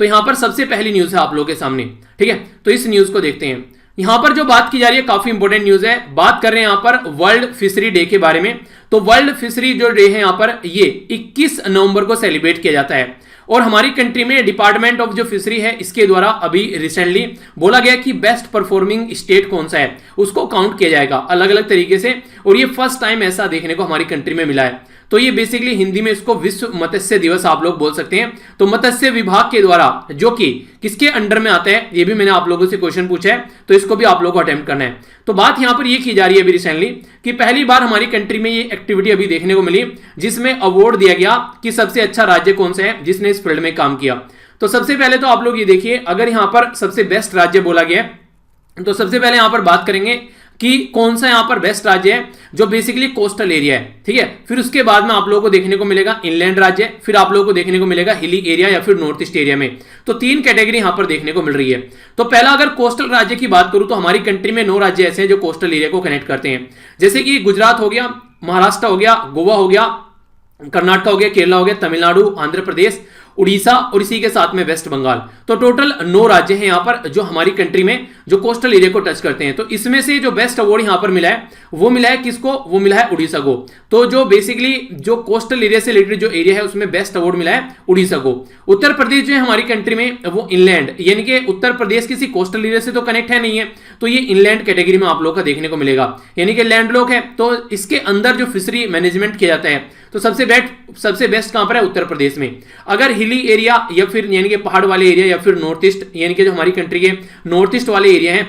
तो यहां पर सबसे पहली न्यूज है आप लोगों के सामने, ठीक है। तो इस न्यूज को देखते हैं। यहां पर जो बात की जा रही है काफी इंपॉर्टेंट न्यूज है। बात कर रहे हैं यहां पर वर्ल्ड फिशरी डे के बारे में। तो वर्ल्ड फिशरी जो डे है यहां पर ये 21 नवंबर को सेलिब्रेट किया जाता है और हमारी कंट्री में डिपार्टमेंट ऑफ जो फिशरी है इसके द्वारा अभी रिसेंटली बोला गया कि बेस्ट परफॉर्मिंग स्टेट कौन सा है उसको काउंट किया जाएगा अलग अलग तरीके से, और ये फर्स्ट टाइम ऐसा देखने को हमारी कंट्री में मिला है। तो ये बेसिकली हिंदी में इसको विश्व मत्स्य दिवस आप लोग बोल सकते हैं। तो मत्स्य विभाग के द्वारा जो कि किसके अंडर में आता है ये भी मैंने आप लोगों से क्वेश्चन पूछा है, तो इसको भी आप लोगों को अटेम्प्ट करना है। तो बात यहां पर ये की जा रही है अभी रिसेंटली कि पहली बार हमारी कंट्री में ये एक्टिविटी अभी देखने को मिली जिसमें अवार्ड दिया गया कि सबसे अच्छा राज्य कौन सा है जिसने इस फील्ड में काम किया। तो सबसे पहले तो आप लोग ये देखिए, अगर यहां पर सबसे बेस्ट राज्य बोला गया तो सबसे पहले यहां पर बात करेंगे कि कौन सा यहां पर बेस्ट राज्य है जो बेसिकली कोस्टल एरिया है, ठीक है। फिर उसके बाद में आप लोगों को देखने को मिलेगा इनलैंड राज्य, फिर आप लोगों को देखने को मिलेगा हिली एरिया या फिर नॉर्थ ईस्ट एरिया में। तो 3 कैटेगरी यहां पर देखने को मिल रही है। तो पहला अगर कोस्टल राज्य की बात करूं तो हमारी कंट्री में 9 राज्य ऐसे हैं जो कोस्टल एरिया को कनेक्ट करते हैं, जैसे कि गुजरात हो गया, महाराष्ट्र हो गया, गोवा हो गया, कर्नाटक हो गया, केरला हो गया, तमिलनाडु, आंध्र प्रदेश, उड़ीसा और इसी के साथ में वेस्ट बंगाल। तो टोटल 9 राज्य हैं यहां पर जो हमारी कंट्री में जो कोस्टल एरिया को टच करते हैं। तो इसमें से जो बेस्ट अवार्ड यहां पर मिला है वो मिला है किसको, वो मिला है उड़ीसा को। तो जो बेसिकली जो कोस्टल एरिया से रिलेटेड जो एरिया है उसमें बेस्ट अवार्ड मिला है उड़ीसा को। उत्तर प्रदेश जो है हमारी कंट्री में वो इनलैंड, यानी कि उत्तर प्रदेश किसी कोस्टल एरिया से तो कनेक्ट है नहीं है, तो ये इनलैंड कैटेगरी में आप लोग का देखने को मिलेगा, यानी कि लैंड लॉक है। तो इसके अंदर जो फिशरी मैनेजमेंट किया जाता है तो सबसे बेस्ट कहां पर है, उत्तर प्रदेश में। अगर हिली एरिया या फिर यानी कि पहाड़ वाले एरिया या फिर नॉर्थ ईस्ट यानी कि जो हमारी कंट्री के नॉर्थ ईस्ट वाले एरिया हैं,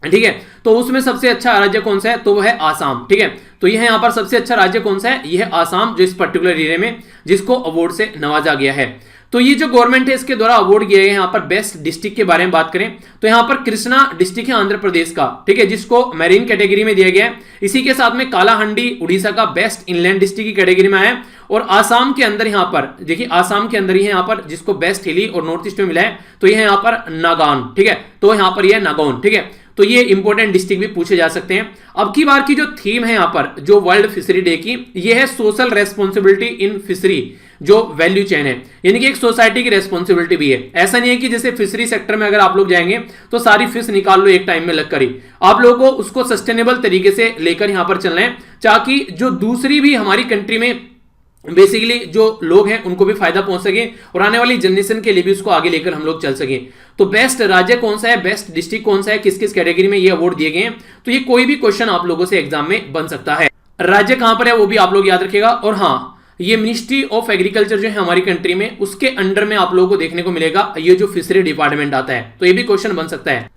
ठीक है, तो उसमें सबसे अच्छा राज्य कौन सा है, तो वह है आसाम, ठीक है। तो यह यहां पर सबसे अच्छा राज्य कौन सा है, यह है आसाम, जो इस पर्टिकुलर एरिया में जिसको अवार्ड से नवाजा गया है। तो ये जो गवर्नमेंट है इसके द्वारा अवार्ड किए गए यहाँ पर बेस्ट डिस्ट्रिक्ट के बारे में बात करें तो यहाँ पर कृष्णा डिस्ट्रिक्ट है आंध्र प्रदेश का, ठीक है, जिसको मैरीन कैटेगरी में दिया गया है। इसी के साथ में कालाहंडी उड़ीसा का बेस्ट इनलैंड डिस्ट्रिक्ट की कैटेगरी में है। और आसाम के अंदर यहाँ पर देखिए, आसाम के अंदर ही है यहाँ पर जिसको बेस्ट हिली और नॉर्थ ईस्ट में मिला है, तो यह यहाँ पर नागान, ठीक है, तो यहाँ पर यह नागौन, ठीक है। तो ये इंपॉर्टेंट डिस्ट्रिक्ट भी पूछे जा सकते हैं। अब की बार की जो थीम है यहाँ पर जो वर्ल्ड फिशरी डे की, ये है सोशल रेस्पॉन्सिबिलिटी इन फिशरी, जो वैल्यू चेन है, यानी कि एक सोसाइटी की रेस्पॉन्सिबिलिटी भी है। ऐसा नहीं है कि जैसे फिशरी सेक्टर में अगर आप लोग जाएंगे तो सारी फिश निकाल लो एक टाइम में लगकर ही, आप लोगों को उसको सस्टेनेबल तरीके से लेकर यहां पर चलना है, ताकि जो दूसरी भी हमारी कंट्री में बेसिकली जो लोग हैं उनको भी फायदा पहुंच सके और आने वाली जनरेशन के लिए भी उसको आगे लेकर हम लोग चल सके। तो बेस्ट राज्य कौन सा है, बेस्ट डिस्ट्रिक्ट कौन सा है, किस किस कैटेगरी में ये अवार्ड दिए गए हैं, तो ये कोई भी क्वेश्चन आप लोगों से एग्जाम में बन सकता है। राज्य कहां पर है वो भी आप लोग याद रखिएगा। और हाँ, ये मिनिस्ट्री ऑफ एग्रीकल्चर जो है हमारी कंट्री में, उसके अंडर में आप लोगों को देखने को मिलेगा ये जो फिशरी डिपार्टमेंट आता है, तो ये भी क्वेश्चन बन सकता है।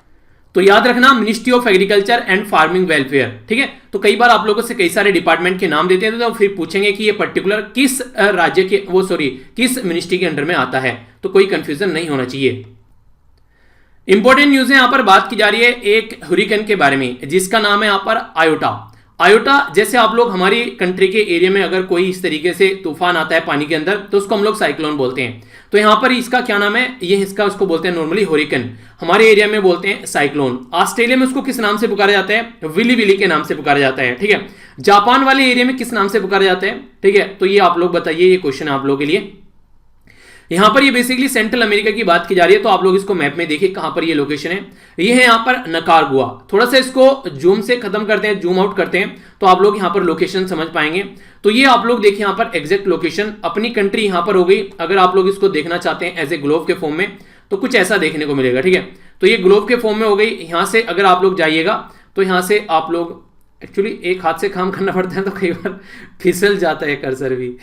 तो याद रखना, ministry of agriculture and farming welfare, ठीक है। तो कई बार आप लोगों से कई सारे डिपार्टमेंट के नाम देते हैं तो फिर पूछेंगे कि ये पर्टिकुलर किस राज्य के किस मिनिस्ट्री के अंडर में आता है, तो कोई कंफ्यूजन नहीं होना चाहिए। इंपॉर्टेंट न्यूज है यहां पर बात की जा रही है एक हुरिकेन के बारे में जिसका नाम है यहां पर आयोटा। आयोटा, जैसे आप लोग हमारी कंट्री के एरिया में अगर कोई इस तरीके से तूफान आता है पानी के अंदर तो उसको हम लोग साइक्लोन बोलते हैं। तो यहां पर इसका क्या नाम है, ये इसका उसको बोलते हैं नॉर्मली हुरिकेन, हमारे एरिया में बोलते हैं साइक्लोन। ऑस्ट्रेलिया में उसको किस नाम से पुकारा जाता है, विली विली के नाम से पुकारा जाता है, ठीक है। जापान वाले एरिया में किस नाम से पुकारा जाता है, ठीक है। तो ये आप लोग बताइए, ये क्वेश्चन है आप लोगों के लिए। यहां पर ये बेसिकली सेंट्रल अमेरिका की बात की जा रही है, तो आप लोग इसको मैप में देखिए कहां पर ये लोकेशन है। ये है यहां पर नकारगुआ। थोड़ा सा इसको जूम से खत्म करते हैं, जूम आउट करते हैं, तो आप लोग यहां पर लोकेशन समझ पाएंगे। तो ये आप लोग देखिए यहां पर एग्जैक्ट लोकेशन अपनी कंट्री यहां पर हो गई। अगर आप लोग इसको देखना चाहते हैं एज ए ग्लोब के फॉर्म में तो कुछ ऐसा देखने को मिलेगा, ठीक है। तो ये ग्लोब के फॉर्म में हो गई। यहां से अगर आप लोग जाइएगा तो यहां से आप लोग एक्चुअली एक हाथ से काम करना पड़ता है तो कई बार फिसल जाता है कर्सर भी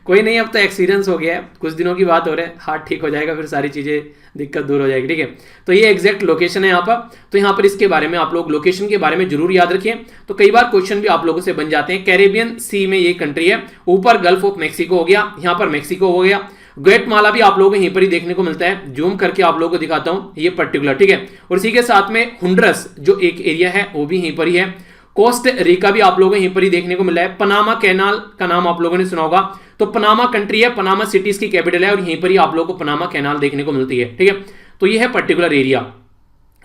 कोई नहीं, अब तो एक्सपीरियंस हो गया है, कुछ दिनों की बात हो रहा है, हाथ ठीक हो जाएगा, फिर सारी चीज़ें दिक्कत दूर हो जाएगी, ठीक है। तो ये एग्जैक्ट लोकेशन है यहाँ पर। तो यहाँ पर इसके बारे में आप लोग लोकेशन के बारे में जरूर याद रखिए। तो कई बार क्वेश्चन भी आप लोगों से बन जाते हैं। कैरेबियन सी में ये कंट्री है, ऊपर गल्फ ऑफ मैक्सिको हो गया, यहाँ पर मैक्सिको हो गया, ग्वेटमाला भी आप लोगों को यहीं पर ही देखने को मिलता है। जूम करके आप लोगों को दिखाता हूँ ये पर्टिकुलर, ठीक है। और इसी के साथ में हुंडरस जो एक एरिया है वो भी यहीं पर ही है। कोस्ट रिका भी आप लोगों को यहीं पर ही देखने को मिला है। पनामा कैनाल का नाम आप लोगों ने सुना होगा, तो पनामा कंट्री है, पनामा सिटीज की कैपिटल है और यहीं पर ही आप लोगों को पनामा कैनाल देखने को मिलती है, ठीक है। तो ये है पर्टिकुलर एरिया।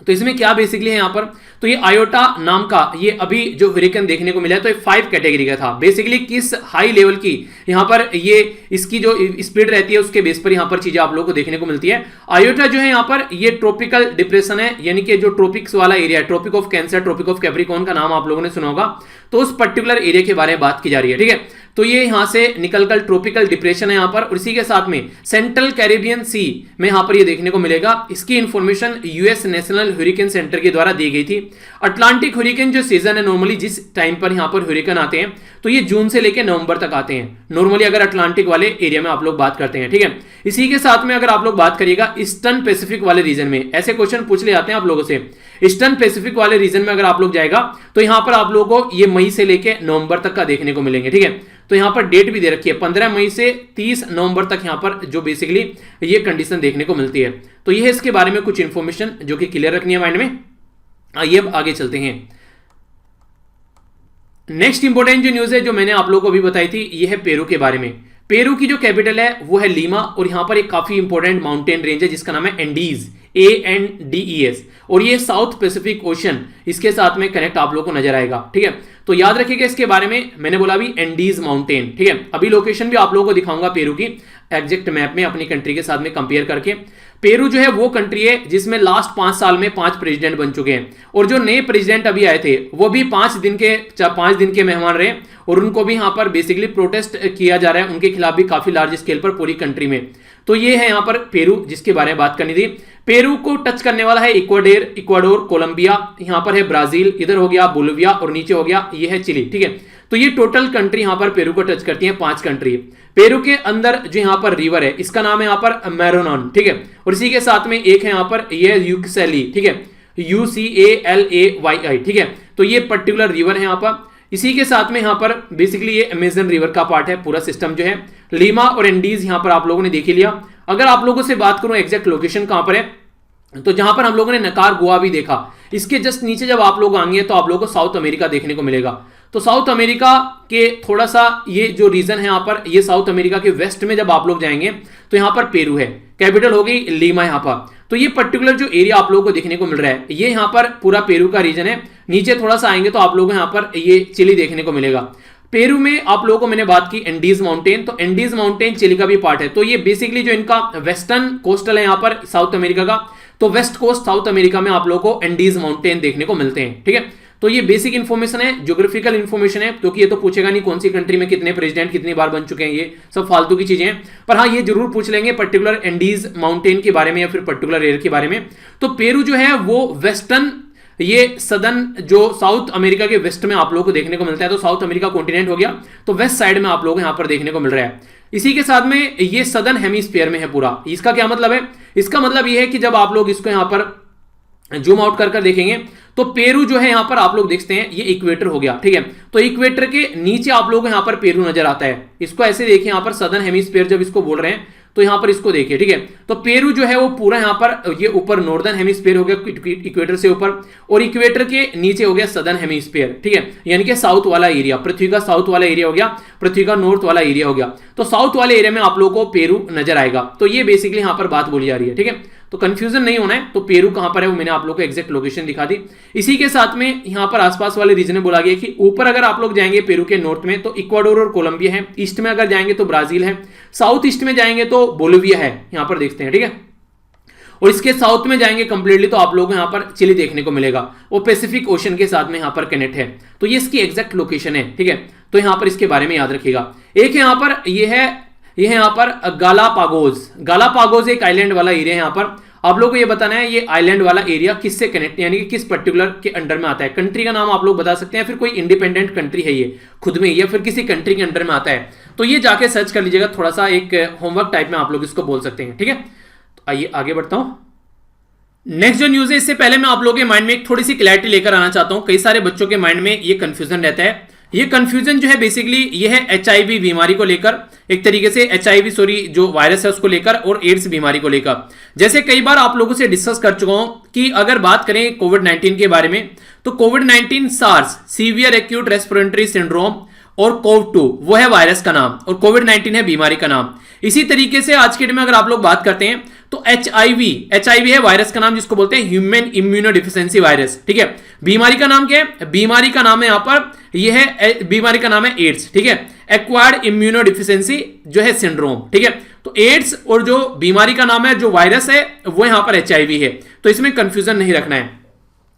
तो इसमें क्या बेसिकली है यहाँ पर, तो ये आयोटा नाम का ये अभी जो हरिकेन देखने को मिला है तो ये 5 कैटेगरी का था। बेसिकली किस हाई लेवल की यहाँ पर ये इसकी जो स्पीड रहती है उसके बेस पर यहाँ पर चीजें आप लोगों को देखने को मिलती है। आयोटा जो है यहाँ पर ये ट्रॉपिकल डिप्रेशन है, यानी कि जो ट्रॉपिक्स वाला एरिया है, Tropic of Cancer, Tropic of Capricorn का नाम आप लोगों ने सुना होगा, तो उस पर्टिकुलर एरिया के बारे में बात की जा रही है। ठीक है, तो ये यहां से निकलकर ट्रॉपिकल डिप्रेशन है यहां पर, और इसी के साथ में सेंट्रल कैरिबियन सी में यहां पर ये देखने को मिलेगा। इसकी information US national hurricane centre के द्वारा दी गई थी। अटलांटिक हरिकेन जो सीजन है नॉर्मली जिस टाइम पर यहां पर हरिकेन आते हैं तो ये जून से लेकर नवंबर तक आते हैं नॉर्मली, अगर अटलांटिक वाले एरिया में आप लोग बात करते हैं। ठीक है, इसी के साथ में अगर आप लोग बात करिएगा ईस्टर्न पैसिफिक वाले रीजन में, ऐसे क्वेश्चन पूछ ले जाते हैं आप लोगों से, ईस्टर्न पैसिफिक वाले रीजन में अगर आप लोग जाएगा तो यहां पर आप लोगों को ये मई से लेकर नवंबर तक का देखने को मिलेंगे। ठीक है, तो यहां पर डेट भी दे रखी है 15 मई से 30 नवंबर तक यहां पर जो बेसिकली ये कंडीशन देखने को मिलती है। तो ये है इसके बारे में कुछ इंफॉर्मेशन जो कि क्लियर रखनी है माइंड में। आइए अब आगे चलते हैं। नेक्स्ट इंपॉर्टेंट जो न्यूज है जो मैंने आप लोगों को अभी बताई थी ये है पेरू के बारे में। पेरू की जो कैपिटल है वो है लीमा, और यहां पर एक काफी इंपॉर्टेंट माउंटेन रेंज है जिसका नाम है एंडीज, ANDES, और ये साउथ पैसिफिक ओशन इसके साथ में कनेक्ट आप लोगों को नजर आएगा। ठीक है, तो याद रखिएगा इसके बारे में, मैंने बोला अभी एंडीज माउंटेन। ठीक है, अभी लोकेशन भी आप लोगों को दिखाऊंगा पेरू की एग्जैक्ट मैप में अपनी कंट्री के साथ में कंपेयर करके। पेरू जो है वो कंट्री है जिसमें लास्ट 5 साल में 5 प्रेसिडेंट बन चुके हैं, और जो नए प्रेसिडेंट अभी आए थे वो भी 5 दिन के मेहमान रहे, और उनको भी यहाँ पर बेसिकली प्रोटेस्ट किया जा रहा है उनके खिलाफ भी काफी लार्ज स्केल पर पूरी कंट्री में। तो ये है यहाँ पर पेरू जिसके बारे में बात करनी थी। पेरू को टच करने वाला है इक्वाडोर, कोलंबिया, यहाँ पर है ब्राजील, इधर हो गया बोलिविया, और नीचे हो गया ये है चिली। ठीक है, तो ये टोटल कंट्री यहाँ पर पेरू को टच करती है, 5 कंट्री। पेरू के अंदर जो यहाँ पर रिवर है इसका नाम है यहाँ पर मैरोनॉन। ठीक है, और इसी के साथ में एक है यहाँ पर ये यूक्सेली। ठीक है, UCALAYI। ठीक है, तो ये पर्टिकुलर रिवर है यहाँ पर। इसी के साथ में यहाँ पर बेसिकली ये अमेजन रिवर का पार्ट है पूरा सिस्टम जो है। लीमा और एंडीज यहाँ पर आप लोगों ने देख लिया। अगर आप लोगों से बात करूं एग्जैक्ट लोकेशन कहां पर है, तो जहां पर हम लोगों ने नकार गोवा भी देखा, इसके जस्ट नीचे जब आप लोग आएंगे तो आप लोगों को साउथ अमेरिका देखने को मिलेगा। तो साउथ अमेरिका के थोड़ा सा ये जो रीजन है यहाँ पर, ये साउथ अमेरिका के वेस्ट में जब आप लोग जाएंगे तो यहाँ पर पेरू है, कैपिटल हो गई लीमा यहाँ पर। तो ये पर्टिकुलर जो एरिया आप लोगों को देखने को मिल रहा है ये यहाँ पर पूरा पेरू का रीजन है। नीचे थोड़ा सा आएंगे तो आप लोगों को यहाँ पर ये चिली देखने को मिलेगा। पेरू में आप लोगों को मैंने बात की एंडीज माउंटेन, तो एंडीज माउंटेन चिली का भी पार्ट है। तो ये बेसिकली जो इनका वेस्टर्न कोस्टल है यहाँ पर साउथ अमेरिका का, तो वेस्ट कोस्ट साउथ अमेरिका में आप लोगों को एंडीज माउंटेन देखने को मिलते हैं। ठीक है, तो ये बेसिक इंफॉर्मेशन है, ज्योग्राफिकल इंफॉर्मेशन है, क्योंकि ये तो पूछेगा नहीं कौन सी कंट्री में कितने प्रेसिडेंट कितनी बार बन चुके हैं, ये सब फालतू की चीजें हैं। पर हाँ ये जरूर पूछ लेंगे पर्टिकुलर एंडीज माउंटेन के बारे में या फिर पर्टिकुलर एरिया के बारे में। तो पेरू जो है वो वेस्टर्न, ये सदर्न जो साउथ अमेरिका के वेस्ट में आप लोगों को देखने को मिलता है। तो साउथ अमेरिका कॉन्टिनेंट हो गया, तो वेस्ट साइड में आप लोग यहाँ पर देखने को मिल रहा है। इसी के साथ में ये सदर्न हेमिस्फीयर में है पूरा। इसका क्या मतलब है, इसका मतलब ये है कि जब आप लोग इसको यहाँ पर जूम आउट कर देखेंगे तो पेरू जो है यहां पर आप लोग देखते हैं ये इक्वेटर हो गया। ठीक है, तो इक्वेटर के नीचे आप लोग यहां पर पेरू नजर आता है। इसको ऐसे देखिए, यहां पर सदर्न हेमिस्फीयर जब इसको बोल रहे हैं तो यहां पर इसको देखिए। ठीक है, तो पेरू जो है वो पूरा यहां पर ये ऊपर नॉर्दर्न हेमिस्फीयर हो गया इक्वेटर से ऊपर, और इक्वेटर के नीचे हो गया सदर्न हेमिस्फीयर। ठीक है, यानी कि साउथ वाला एरिया, पृथ्वी का साउथ वाला एरिया हो गया, पृथ्वी का नॉर्थ वाला एरिया हो गया। तो साउथ वाले एरिया में आप लोगों को पेरू नजर आएगा। तो ये बेसिकली यहां पर बात बोली जा रही है। ठीक है, तो कंफ्यूजन नहीं होना है। तो पेरू कहां पर है वो मैंने आप लोगों को एग्जैक्ट लोकेशन दिखा दी। इसी के साथ में यहां पर आसपास वाले रीजन में बोला गया कि ऊपर अगर आप लोग जाएंगे पेरू के नॉर्थ में तो इक्वाडोर और कोलंबिया है, ईस्ट में अगर जाएंगे तो ब्राजील है, साउथ ईस्ट में जाएंगे तो बोलिविया है, यहां पर देखते हैं। ठीक है, और इसके साउथ में जाएंगे कंप्लीटली तो आप लोगों को यहां पर चिली देखने को मिलेगा, वो पैसिफिक ओशन के साथ में यहां पर कनेक्ट है। तो ये इसकी एग्जैक्ट लोकेशन है। ठीक है, तो यहां पर इसके बारे में याद रखिएगा। एक यहां पर ये है यहां पर गालापागोस एक आइलैंड वाला एरिया है। यहां पर आप लोगों को ये बताना है ये आइलैंड वाला एरिया किससे कनेक्ट, यानी कि किस पर्टिकुलर के अंडर में आता है। कंट्री का नाम आप लोग बता सकते हैं, फिर कोई इंडिपेंडेंट कंट्री है ये खुद में, या फिर किसी कंट्री के अंडर में आता है। तो ये जाके सर्च कर लीजिएगा, थोड़ा सा एक होमवर्क टाइप में आप लोग इसको बोल सकते हैं। ठीक है, तो आइए आगे बढ़ता हूं। नेक्स्ट जो न्यूज है, इससे पहले मैं आप लोगों के माइंड में एक थोड़ी सी क्लैरिटी लेकर आना चाहता हूं। कई सारे बच्चों के माइंड में ये कंफ्यूजन रहता है। ये कंफ्यूजन जो है बेसिकली ये है HIV बीमारी को लेकर, एक तरीके से HIV जो वायरस है उसको लेकर, और एड्स बीमारी को लेकर। जैसे कई बार आप लोगों से डिस्कस कर चुका हूं कि अगर बात करें कोविड-19 के बारे में, तो कोविड-19 SARS severe acute respiratory syndrome और कोव-2 वो है वायरस का नाम और कोविड-19 है बीमारी का नाम। इसी तरीके से आज के डेट में अगर आप लोग बात करते हैं तो एचआईवी है वायरस का नाम, जिसको बोलते हैं ह्यूमन इम्यूनोडिफिशियेंसी वायरस। ठीक है, बीमारी का नाम क्या है? बीमारी का नाम है यहां पर यह है, बीमारी का नाम है एड्स। ठीक है, एक्वायर्ड इम्यूनोडिफिशियेंसी जो है सिंड्रोम। ठीक है, तो एड्स और जो बीमारी का नाम है, जो वायरस है, वो यहां पर एचआईवी है, तो इसमें कंफ्यूजन नहीं रखना है।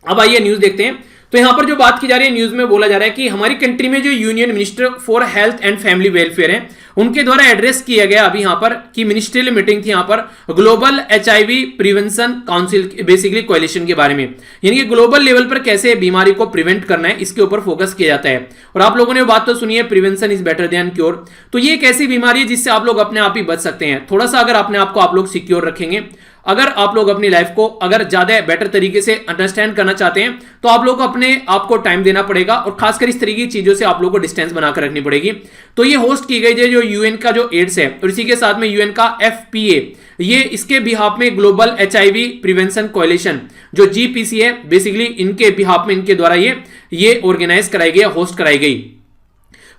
अब आइए न्यूज देखते हैं। तो यहां पर जो बात की जा रही है, न्यूज में बोला जा रहा है कि हमारी कंट्री में जो union minister for health and family welfare है, उनके द्वारा एड्रेस किया गया अभी यहां पर कि मिनिस्ट्रियल मीटिंग थी यहां पर global HIV prevention council basically कोalition के बारे में, यानी कि ग्लोबल लेवल पर कैसे बीमारी को प्रिवेंट करना है इसके ऊपर फोकस किया जाता है। और आप लोगों ने बात तो सुनी है, prevention is better than cure. तो ये एक ऐसी बीमारी है जिससे आप लोग अपने आप ही बच सकते हैं। थोड़ा सा अगर अपने आप को आप लोग सिक्योर रखेंगे, अगर आप लोग अपनी लाइफ को अगर ज्यादा बेटर तरीके से अंडरस्टैंड करना चाहते हैं, तो आप लोग को अपने आप को टाइम देना पड़ेगा और खासकर इस तरीके की चीजों से आप लोग को डिस्टेंस बनाकर रखनी पड़ेगी। तो ये होस्ट की गई है जो यूएन का जो एड्स है, और इसी के साथ में यूएन का एफपीए, ये इसके बिहाफ में ग्लोबल एचआईवी प्रिवेंशन कोalition जो जीपीसी है, बेसिकली इनके बिहाफ में इनके द्वारा ये ऑर्गेनाइज कराई गई, होस्ट कराई गई।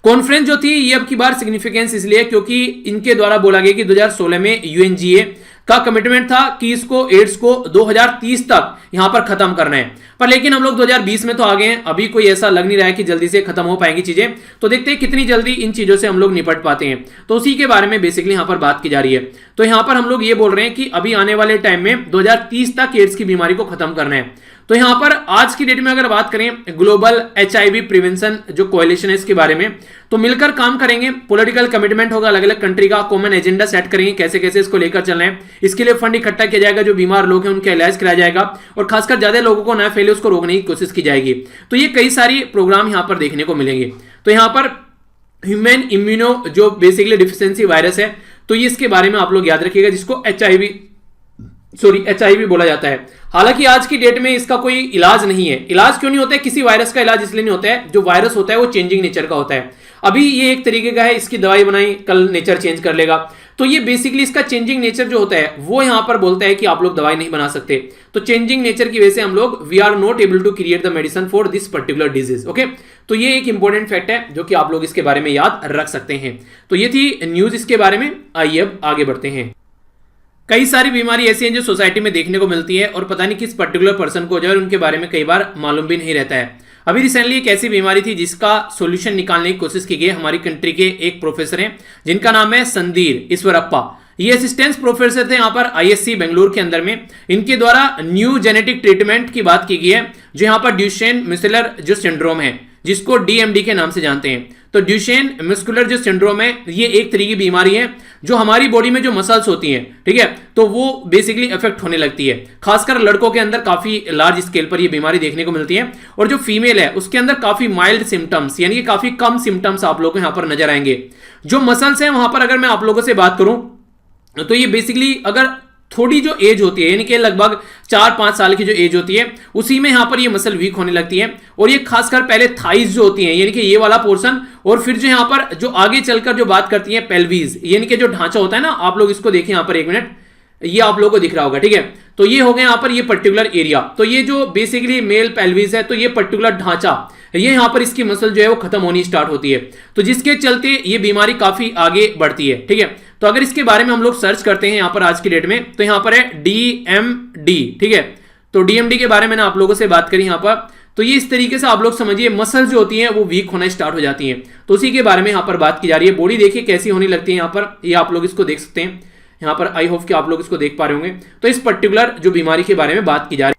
कॉन्फ्रेंस जो थी ये अब की बार सिग्निफिकेंस इसलिए क्योंकि इनके द्वारा बोला गया कि 2016 में यूएनजीए का कमिटमेंट था कि इसको एड्स को 2030 तक यहां पर खत्म करना है, पर लेकिन हम लोग 2020 में तो आ गए हैं, अभी कोई ऐसा लग नहीं रहा है कि जल्दी से खत्म हो पाएंगी चीजें। तो देखते हैं कितनी जल्दी इन चीजों से हम लोग निपट पाते हैं। तो उसी के बारे में बेसिकली यहां पर बात की जा रही है। तो यहां पर हम लोग ये बोल रहे हैं कि अभी आने वाले टाइम में 2030 तक एड्स की बीमारी को खत्म करना है। तो यहां पर आज की डेट में अगर बात करें ग्लोबल एचआईवी प्रिवेंशन जो कोalition है इसके बारे में, तो मिलकर काम करेंगे, पॉलिटिकल कमिटमेंट होगा, अलग अलग कंट्री का कॉमन एजेंडा सेट करेंगे, कैसे कैसे इसको लेकर चलना है। इसके लिए फंड इकट्ठा किया जाएगा, जो बीमार लोग हैं उनका इलाज कराया जाएगा, और खासकर ज्यादा लोगों को ना फैले उसको रोकने की कोशिश की जाएगी। तो ये कई सारी प्रोग्राम यहां पर देखने को मिलेंगे। तो यहां पर ह्यूमन इम्यूनो जो बेसिकली डिफिशियेंसी वायरस है, तो ये इसके बारे में आप लोग याद रखिएगा, जिसको एचआईवी बोला जाता है। हालांकि आज की डेट में इसका कोई इलाज नहीं है। इलाज क्यों नहीं होता है? किसी वायरस का इलाज इसलिए नहीं होता है, जो वायरस होता है वो चेंजिंग नेचर का होता है। अभी ये एक तरीके का है, इसकी दवाई बनाई, कल नेचर चेंज कर लेगा। तो ये बेसिकली इसका चेंजिंग नेचर जो होता है वो यहां पर बोलता है कि आप लोग दवाई नहीं बना सकते। तो चेंजिंग नेचर की वजह से हम लोग we are not able to create the medicine for this particular disease. Okay, तो ये एक इंपॉर्टेंट फैक्ट है जो कि आप लोग इसके बारे में याद रख सकते हैं। तो ये थी न्यूज इसके बारे में। आइए अब आगे बढ़ते हैं। कई सारी बीमारी ऐसी हैं जो सोसाइटी में देखने को मिलती है और पता नहीं किस पर्टिकुलर पर्सन को हो जाए और उनके बारे में कई बार मालूम भी नहीं रहता है। अभी रिसेंटली एक ऐसी बीमारी थी जिसका सॉल्यूशन निकालने की कोशिश की गई। हमारी कंट्री के एक प्रोफेसर हैं जिनका नाम है संदीर ईश्वरप्पा। ये असिस्टेंट प्रोफेसर थे यहाँ पर आईएससी बेंगलुरु के अंदर में। इनके द्वारा न्यू जेनेटिक ट्रीटमेंट की बात की गई है, जो यहाँ पर ड्यूशेन मस्कुलर जो सिंड्रोम है, जिसको डीएमडी के नाम से जानते हैं। तो ड्यूशेन मस्कुलर जो सिंड्रोम है, ये एक तरीके की बीमारी है जो हमारी बॉडी में जो मसल्स होती हैं, ठीक है, तो वो बेसिकली इफेक्ट होने लगती है। खासकर लड़कों के अंदर काफी लार्ज स्केल पर ये बीमारी देखने को मिलती है, और जो फीमेल है उसके अंदर काफी माइल्ड सिम्टम्स, यानी कि काफी कम सिम्टम्स आप लोगों को यहाँ पर नजर आएंगे। जो मसल्स हैं वहां पर अगर मैं आप लोगों से बात करूं तो ये बेसिकली अगर थोड़ी जो एज होती है, यानी कि लगभग 4-5 साल की जो एज होती है, उसी में यहां पर ये मसल वीक होने लगती है। और ये खासकर पहले थाइज जो होती हैं, यानी कि ये वाला पोर्शन, और फिर जो यहां पर जो आगे चलकर जो बात करती है पेल्विस, यानी कि जो ढांचा होता है ना, आप लोग इसको देखें यहां पर, एक मिनट, ये आप लोगों को दिख रहा होगा, ठीक है। तो ये हो गया यहां पर ये पर्टिकुलर एरिया। तो ये जो बेसिकली मेल पेल्विस है, तो ये पर्टिकुलर ढांचा, ये यहां पर इसकी मसल जो है वो खत्म होनी स्टार्ट होती है, तो जिसके चलते ये बीमारी काफी आगे बढ़ती है, ठीक है। तो अगर इसके बारे में हम लोग सर्च करते हैं यहां पर आज की डेट में, तो यहां पर है डीएमडी, ठीक है। तो डीएमडी के बारे में ना आप लोगों से बात करी यहां पर, तो ये इस तरीके से आप लोग समझिए मसल जो होती हैं वो वीक होना स्टार्ट हो जाती हैं। तो उसी के बारे में यहां पर बात की जा रही है। बॉडी देखिए कैसी होने लगती है यहां पर, ये आप लोग इसको देख सकते हैं यहां पर। आई होप कि आप लोग इसको देख पा रहे होंगे। तो इस पर्टिकुलर जो बीमारी के बारे में बात की जा रही है,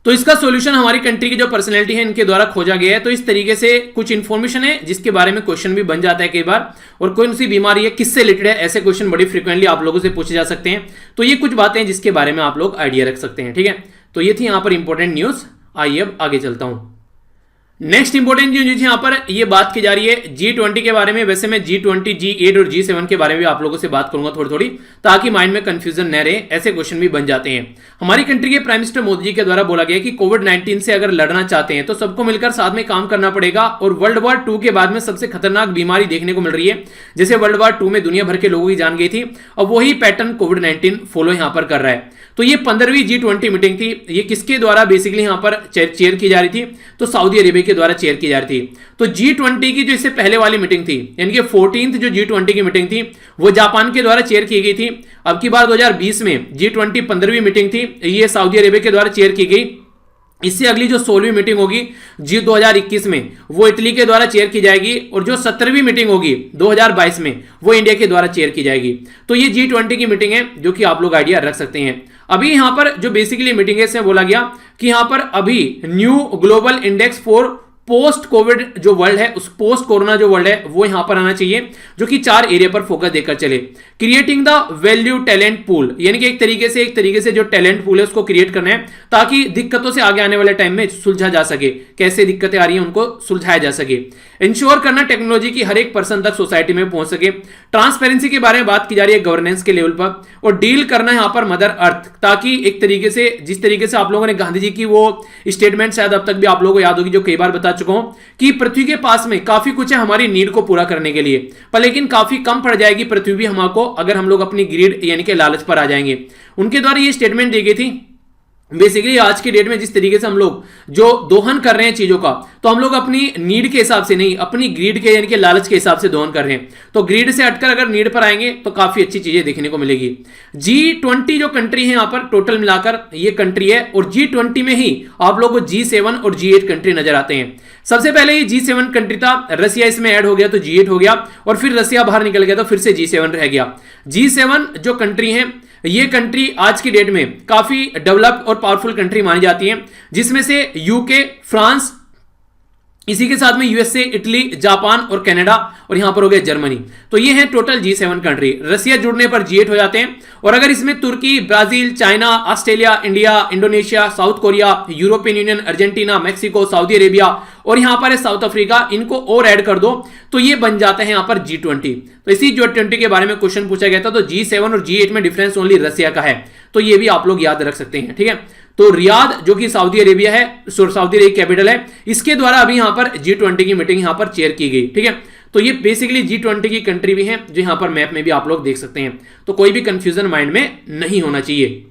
तो इसका सॉल्यूशन हमारी कंट्री की जो पर्सनैलिटी है इनके द्वारा खोजा गया है। तो इस तरीके से कुछ इंफॉर्मेशन है जिसके बारे में क्वेश्चन भी बन जाता है कई बार, और कौन सी बीमारी है, किससे रिलेटेड है, ऐसे क्वेश्चन बड़ी फ्रीक्वेंटली आप लोगों से पूछे जा सकते हैं। तो ये कुछ बातें हैं जिसके बारे में आप लोग आइडिया रख सकते हैं, ठीक है। तो ये थी यहाँ पर इंपॉर्टेंट न्यूज। आइए अब आगे चलता हूं। नेक्स्ट इंपॉर्टेंट न्यूज यहां पर ये बात की जा रही है G20 के बारे में। वैसे मैं G20, G8 और G7 के बारे में भी आप लोगों से बात करूंगा थोड़ी थोड़ी, ताकि माइंड में कंफ्यूजन न रहे, ऐसे क्वेश्चन भी बन जाते हैं। हमारी कंट्री के प्राइम मिनिस्टर मोदी जी के द्वारा बोला गया कि कोविड-19 से अगर लड़ना चाहते हैं तो सबको मिलकर साथ में काम करना पड़ेगा, और वर्ल्ड वॉर 2 के बाद में सबसे खतरनाक बीमारी देखने को मिल रही है। जैसे वर्ल्ड वॉर 2 में दुनिया भर के लोगों की जान गई थी, और वही पैटर्न कोविड-19 फॉलो यहां पर कर रहा है। तो ये 15वीं G20 मीटिंग थी। ये किसके द्वारा बेसिकली यहां पर चेयर की जा रही थी? तो सऊदी अरेबिया के के द्वारा चेयर की जा रही थी। तो G20 की जो इससे पहले वाली मीटिंग थी, यानी कि 14th जो G20 की मीटिंग थी वो जापान के द्वारा चेयर की गई थी। अब की बार 2020 में G20 15वीं मीटिंग थी, ये सऊदी अरेबिया के द्वारा चेयर की गई। इससे अगली जो 16वीं मीटिंग होगी जी 2021 में वो इटली के द्वारा चेयर की जाएगी, और जो 17वीं मीटिंग होगी 2022 में वो इंडिया के द्वारा चेयर की जाएगी। तो ये G20 की मीटिंग है जो कि आप लोग आइडिया रख सकते हैं। अभी यहां पर जो बेसिकली मीटिंग है इसमें बोला गया कि यहां पर अभी new global index for post Covid जो वर्ल्ड है, उस पोस्ट कोरोना जो वर्ल्ड है वो यहां पर आना चाहिए, जो कि 4 एरिया पर फोकस देकर चले। Creating the value talent pool, यानी कि एक तरीके से जो टैलेंट पूल है उसको क्रिएट करना है ताकि दिक्कतों से आगे आने वाले टाइम में सुलझा जा सके, कैसे दिक्कतें आ रही हैं उनको सुलझाया जा सके। इंश्योर करना टेक्नोलॉजी की हर एक पर्सन तक सोसाइटी में पहुंच सके। ट्रांसपेरेंसी के बारे में बात की जा रही है गवर्नेंस के लेवल पर, और डील करना है यहां पर मदर अर्थ, ताकि एक तरीके से जिस तरीके से आप लोगों ने गांधी जी की वो स्टेटमेंट शायद अब तक भी आप लोगों को याद होगी, जो कई बार बता चुका हूं कि पृथ्वी के पास में काफी कुछ है हमारी नीड को पूरा करने के लिए, पर लेकिन काफी कम पड़ जाएगी पृथ्वी भी हमको अगर हम लोग अपनी ग्रीड यानी कि लालच पर आ जाएंगे। उनके द्वारा ये स्टेटमेंट दी गई थी। बेसिकली आज की डेट में जिस तरीके से हम लोग जो दोहन कर रहे हैं चीजों का, तो हम लोग अपनी नीड के हिसाब से नहीं, अपनी ग्रीड के यानी कि लालच के हिसाब से दोहन कर रहे हैं। तो ग्रीड से हटकर अगर नीड पर आएंगे तो काफी अच्छी चीजें देखने को मिलेगी। G20 जो कंट्री है यहां पर टोटल मिलाकर ये कंट्री है, और G20 में ही आप लोगों को G7 और G8 कंट्री नजर आते हैं। सबसे पहले ये G7 कंट्री था, रसिया इसमें ऐड हो गया तो G8 हो गया, और फिर रसिया बाहर निकल गया तो फिर से G7 रह गया। G7 जो कंट्री है ये कंट्री आज की डेट में काफी डेवलप्ड और पावरफुल कंट्री मानी जाती है, जिसमें से यूके, फ्रांस, इसी के साथ में यूएसए, इटली, जापान और कनाडा, और यहां पर हो गया जर्मनी। तो ये है टोटल G7 कंट्री। रसिया जुड़ने पर G8 हो जाते हैं, और अगर इसमें तुर्की, Brazil, China, Australia, India, Indonesia, South Korea, European Union, Argentina, Mexico, Saudi Arabia और यहां पर है साउथ अफ्रीका, इनको और ऐड कर दो तो ये बन जाते हैं यहां पर G20। तो इसी G20 के बारे में क्वेश्चन पूछा गया था, तो G7 और G8 में डिफरेंस ओनली रसिया का है, तो ये भी आप लोग याद रख सकते हैं। ठीक है, तो रियाद जो कि सऊदी अरेबिया है, सऊदी अरेबिया कैपिटल है, इसके द्वारा अभी यहां पर G20 की मीटिंग यहां पर चेयर की गई। ठीक है, तो ये बेसिकली G20 की कंट्री भी है जो यहां पर मैप में भी आप लोग देख सकते हैं, तो कोई भी कंफ्यूजन माइंड में नहीं होना चाहिए।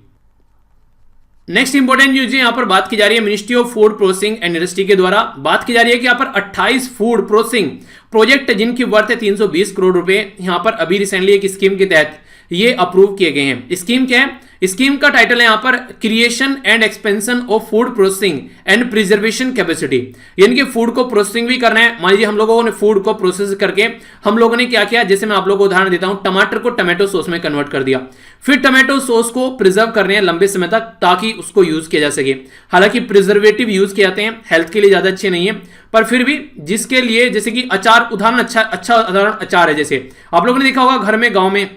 नेक्स्ट इंपॉर्टेंट न्यूज यहां पर बात की जा रही है ministry of food processing and industry के द्वारा बात की जा रही है कि यहां पर 28 फूड प्रोसेसिंग प्रोजेक्ट जिनकी वर्थ है 320 करोड़ रुपए, यहां पर अभी रिसेंटली एक स्कीम के तहत ये अप्रूव किए गए हैं। स्कीम क्या है? स्कीम का टाइटल है यहां पर creation and expansion of food processing and preservation capacity, यानी कि फूड को प्रोसेसिंग भी करना है। मान लीजिए हम लोगों ने फूड को प्रोसेस करके हम लोगों ने क्या किया, जैसे मैं आप लोगों को उदाहरण देता हूं, टमाटर को टमाटो सॉस में कन्वर्ट कर दिया, फिर टमाटो सॉस को प्रिजर्व करने हैं लंबे समय तक ताकि उसको यूज किया जा सके। हालांकि प्रिजर्वेटिव यूज किए जाते हैं, हेल्थ के लिए ज्यादा अच्छे नहीं है, पर फिर भी जिसके लिए, जैसे कि अचार उदाहरण, अच्छा उदाहरण अचार है। जैसे आप लोगों ने देखा होगा घर में गांव में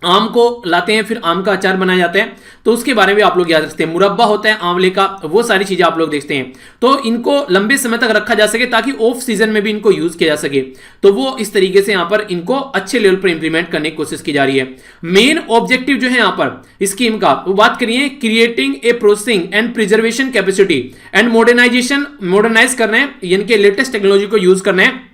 आम को लाते हैं, फिर आम का अचार बनाया जाता है, तो उसके बारे में आप लोग याद रखते हैं। मुरब्बा होता है आंवले का, वो सारी चीजें आप लोग देखते हैं। तो इनको लंबे समय तक रखा जा सके ताकि ऑफ सीजन में भी इनको यूज किया जा सके, तो वो इस तरीके से यहां पर इनको अच्छे लेवल पर इंप्लीमेंट करने की कोशिश की जा रही है। मेन ऑब्जेक्टिव जो है यहां पर स्कीम का, वो बात करिए creating a processing and preservation capacity and modernise करना है, यानी कि लेटेस्ट टेक्नोलॉजी को यूज करना है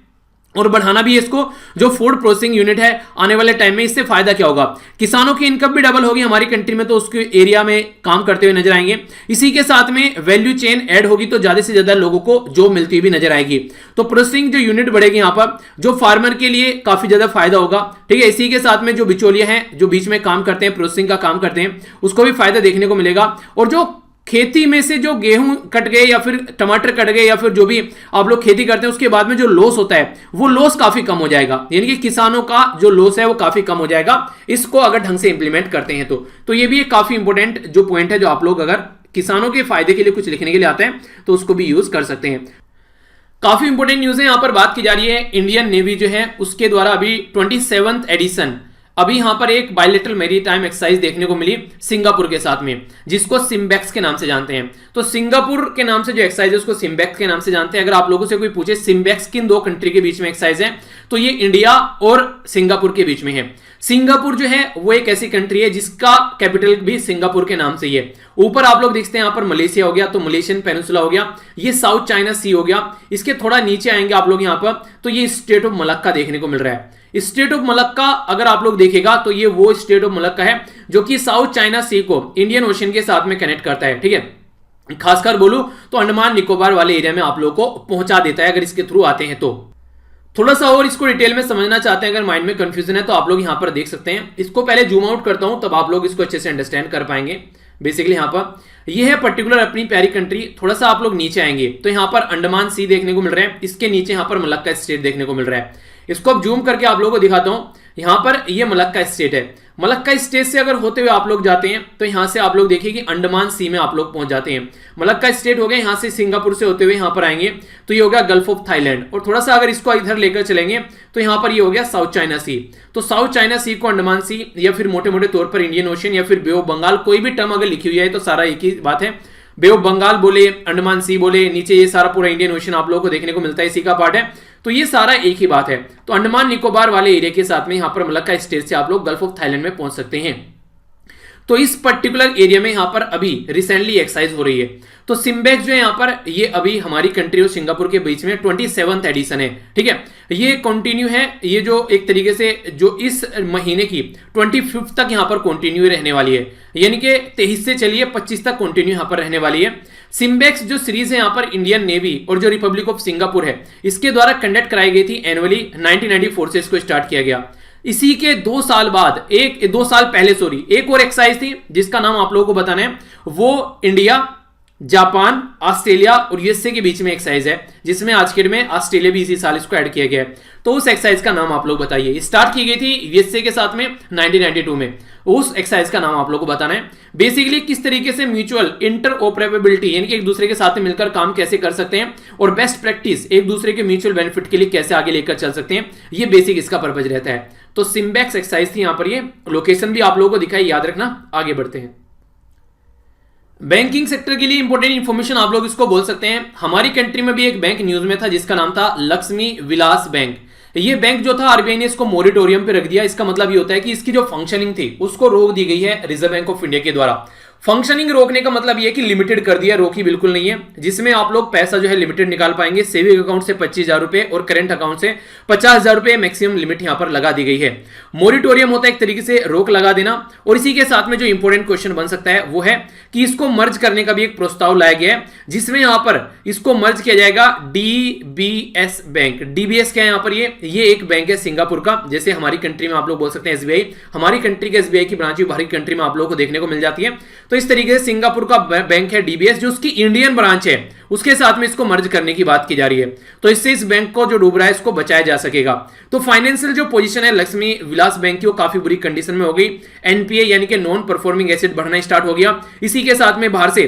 और बढ़ाना भी है इसको। जो फूड प्रोसेसिंग यूनिट है आने वाले टाइम में, इससे फायदा क्या होगा, किसानों की इनकम भी डबल होगी हमारी कंट्री में, तो उसके एरिया में काम करते हुए नजर आएंगे। इसी के साथ में वैल्यू चेन ऐड होगी तो ज्यादा से ज्यादा लोगों को जॉब मिलती हुई भी नजर आएगी। तो प्रोसेसिंग जो यूनिट बढ़ेगी यहां पर, जो फार्मर के लिए काफी ज्यादा फायदा होगा। ठीक है, इसी के साथ में जो बिचौलिया हैं, जो बीच में काम करते हैं, प्रोसेसिंग का काम करते हैं, उसको भी फायदा देखने को मिलेगा। और जो खेती में से जो गेहूं कट गए या फिर टमाटर कट गए या फिर जो भी आप लोग खेती करते हैं, उसके बाद में जो लॉस होता है वो लॉस काफी कम हो जाएगा, यानी कि किसानों का जो लॉस है वो काफी कम हो जाएगा, इसको अगर ढंग से इंप्लीमेंट करते हैं तो ये भी एक काफी इंपॉर्टेंट जो पॉइंट है, जो आप लोग अगर किसानों के फायदे के लिए कुछ लिखने के लिए आते हैं तो उसको भी यूज कर सकते हैं। काफी इंपॉर्टेंट न्यूज है, यहां पर बात की जा रही है इंडियन नेवी जो है उसके द्वारा अभी 27th एडिशन अभी यहां पर एक बायलेटरल मैरीटाइम एक्सरसाइज देखने को मिली सिंगापुर के साथ में, जिसको सिम्बैक्स के नाम से जानते हैं। तो सिंगापुर के नाम से जो एक्सरसाइज है उसको सिम्बैक्स के नाम से जानते हैं। अगर आप लोगों से कोई पूछे सिम्बैक्स किन दो कंट्री के बीच में एक्सरसाइज है, तो ये इंडिया और सिंगापुर के बीच में है। सिंगापुर जो है वो एक ऐसी कंट्री है जिसका कैपिटल भी सिंगापुर के नाम से ही है। ऊपर आप लोग देखते हैं यहां पर मलेशिया हो गया, तो मलेशियन पेनिनसुला हो गया, ये साउथ चाइना सी हो गया। इसके थोड़ा नीचे आएंगे आप लोग यहां पर, तो ये स्टेट ऑफ मलक्का देखने को मिल रहा है। स्टेट ऑफ मलक्का अगर आप लोग देखेगा तो ये वो स्टेट ऑफ मलक्का है जो कि साउथ चाइना सी को इंडियन ओशन के साथ में कनेक्ट करता है। ठीक है, खासकर बोलूं तो अंडमान निकोबार वाले एरिया में आप लोगों को पहुंचा देता है अगर इसके थ्रू आते हैं तो। थोड़ा सा और इसको डिटेल में समझना चाहते हैं, अगर माइंड में कंफ्यूजन है तो आप लोग यहां पर देख सकते हैं। इसको पहले जूम आउट करता हूं तब आप लोग इसको अच्छे से अंडरस्टैंड कर पाएंगे। बेसिकली यहां पर ये है पर्टिकुलर अपनी प्यारी कंट्री। थोड़ा सा आप लोग नीचे आएंगे तो यहां पर अंडमान सी देखने को मिल रहा है, इसके नीचे यहां पर मलक्का स्टेट देखने को मिल रहा है। इसको अब जूम करके आप लोगों को दिखाता हूं। यहां पर ये मलक्का स्टेट है। मलक्का स्टेट से अगर होते हुए आप लोग जाते हैं तो यहां से आप लोग देखिए कि अंडमान सी में आप लोग पहुंच जाते हैं। मलक्का स्टेट हो गए, यहां से सिंगापुर से होते हुए यहां पर आएंगे तो ये हो गया गल्फ ऑफ थाईलैंड। और थोड़ा सा अगर इसको इधर लेकर चलेंगे तो यहां पर ये हो गया साउथ चाइना सी। तो साउथ चाइना सी को अंडमान सी या फिर मोटे मोटे तौर पर इंडियन ओशन या फिर बे ऑफ बंगाल, कोई भी टर्म अगर लिखी हुई है तो सारा एक ही बात है। बे ऑफ बंगाल बोले, अंडमान सी बोले, नीचे ये सारा पूरा इंडियन ओशन आप लोगों को देखने को मिलता है, इसी का पार्ट है। तो ये सारा एक ही बात है। तो अंडमान निकोबार वाले एरिया के साथ में यहां पर मलक्का स्टेट से आप लोग गल्फ ऑफ थाईलैंड में पहुंच सकते हैं। तो इस पर्टिकुलर एरिया में यहां पर अभी रिसेंटली एक्सरसाइज हो रही है। तो सिम्बेक्स जो है यहां पर ये अभी हमारी कंट्री और सिंगापुर के बीच में 27th एडिशन है, ठीक है। ये कंटिन्यू है, ये जो एक तरीके से जो इस महीने की 25 तक यहां पर कंटिन्यू रहने वाली है, यानी कि 23 से चलिए 25 तक कंटिन्यू यहां पर रहने वाली है। सिम्बेक्स जो सीरीज है यहां पर इंडियन नेवी और जो रिपब्लिक ऑफ सिंगापुर है इसके द्वारा कंडक्ट कराई गई थी एनुअली। 1994 से इसको स्टार्ट किया गया। इसी के 2 साल बाद, 2 साल पहले सॉरी, एक और एक्सरसाइज थी जिसका नाम आप लोगों को बताना है। वो इंडिया, जापान, ऑस्ट्रेलिया और यूएसए के बीच में एक्सरसाइज है, जिसमें आज के डेट में ऑस्ट्रेलिया भी इसी साल इसको ऐड किया गया है। तो उस एक्सरसाइज का नाम आप लोग बताइए। स्टार्ट की गई थी यूएसए के साथ में 1992 में। उस एक्सरसाइज का नाम आप लोग को बताना है। बेसिकली किस तरीके से म्यूचुअल इंटरऑपरेबिलिटी यानी कि एक दूसरे के साथ में मिलकर काम कैसे कर सकते हैं और बेस्ट प्रैक्टिस एक दूसरे के म्यूचुअल बेनिफिट के लिए कैसे आगे लेकर चल सकते हैं, ये बेसिक इसका पर्पज रहता है। तो सिम्बेक्स एक्सरसाइज थी यहां पर। ये लोकेशन भी आप लोगों को दिखाई, याद रखना। आगे बढ़ते हैं। बैंकिंग सेक्टर के लिए इंपॉर्टेंट इंफॉर्मेशन आप लोग इसको बोल सकते हैं। हमारी कंट्री में भी एक बैंक न्यूज में था जिसका नाम था लक्ष्मी विलास बैंक। ये बैंक जो था आरबीआई ने इसको मोरिटोरियम पे रख दिया। इसका मतलब ये होता है कि इसकी जो फंक्शनिंग थी उसको रोक दी गई है रिजर्व बैंक ऑफ इंडिया के द्वारा। फंक्शनिंग रोकने का मतलब ये कि लिमिटेड कर दिया, रोकी बिल्कुल नहीं है, जिसमें आप लोग पैसा जो है लिमिटेड निकाल पाएंगे। सेविंग अकाउंट से 25,000 रुपए और करंट अकाउंट से 50,000 रुपए मैक्सिमम लिमिट यहां पर लगा दी गई है। मोरिटोरियम होता है एक तरीके से रोक लगा देना। और इसी के साथ में जो इंपॉर्टेंट क्वेश्चन बन सकता है वो है कि इसको मर्ज करने का भी एक प्रस्ताव लाया गया है, जिसमें यहां पर इसको मर्ज किया जाएगा डीबीएस बैंक। डीबीएस क्या है यहां पर? ये एक बैंक है सिंगापुर का, जैसे हमारी कंट्री में आप लोग बोल सकते हैं एसबीआई। हमारी कंट्री के एसबीआई की ब्रांच भी बाहरी कंट्री में आप लोगों को देखने को मिल जाती है। तो इस तरीके से सिंगापुर का बैंक है डीबीएस, जो उसकी इंडियन ब्रांच है, उसके साथ में इसको मर्ज करने की बात की जा रही है। तो इससे इस बैंक को जो डूब रहा है इसको बचाया जा सकेगा। तो फाइनेंशियल जो पोजीशन है लक्ष्मी विलास बैंक की वो काफी बुरी कंडीशन में हो गई। एनपीए यानी कि नॉन परफॉर्मिंग एसेट बढ़ना स्टार्ट हो गया। इसी के साथ में बाहर से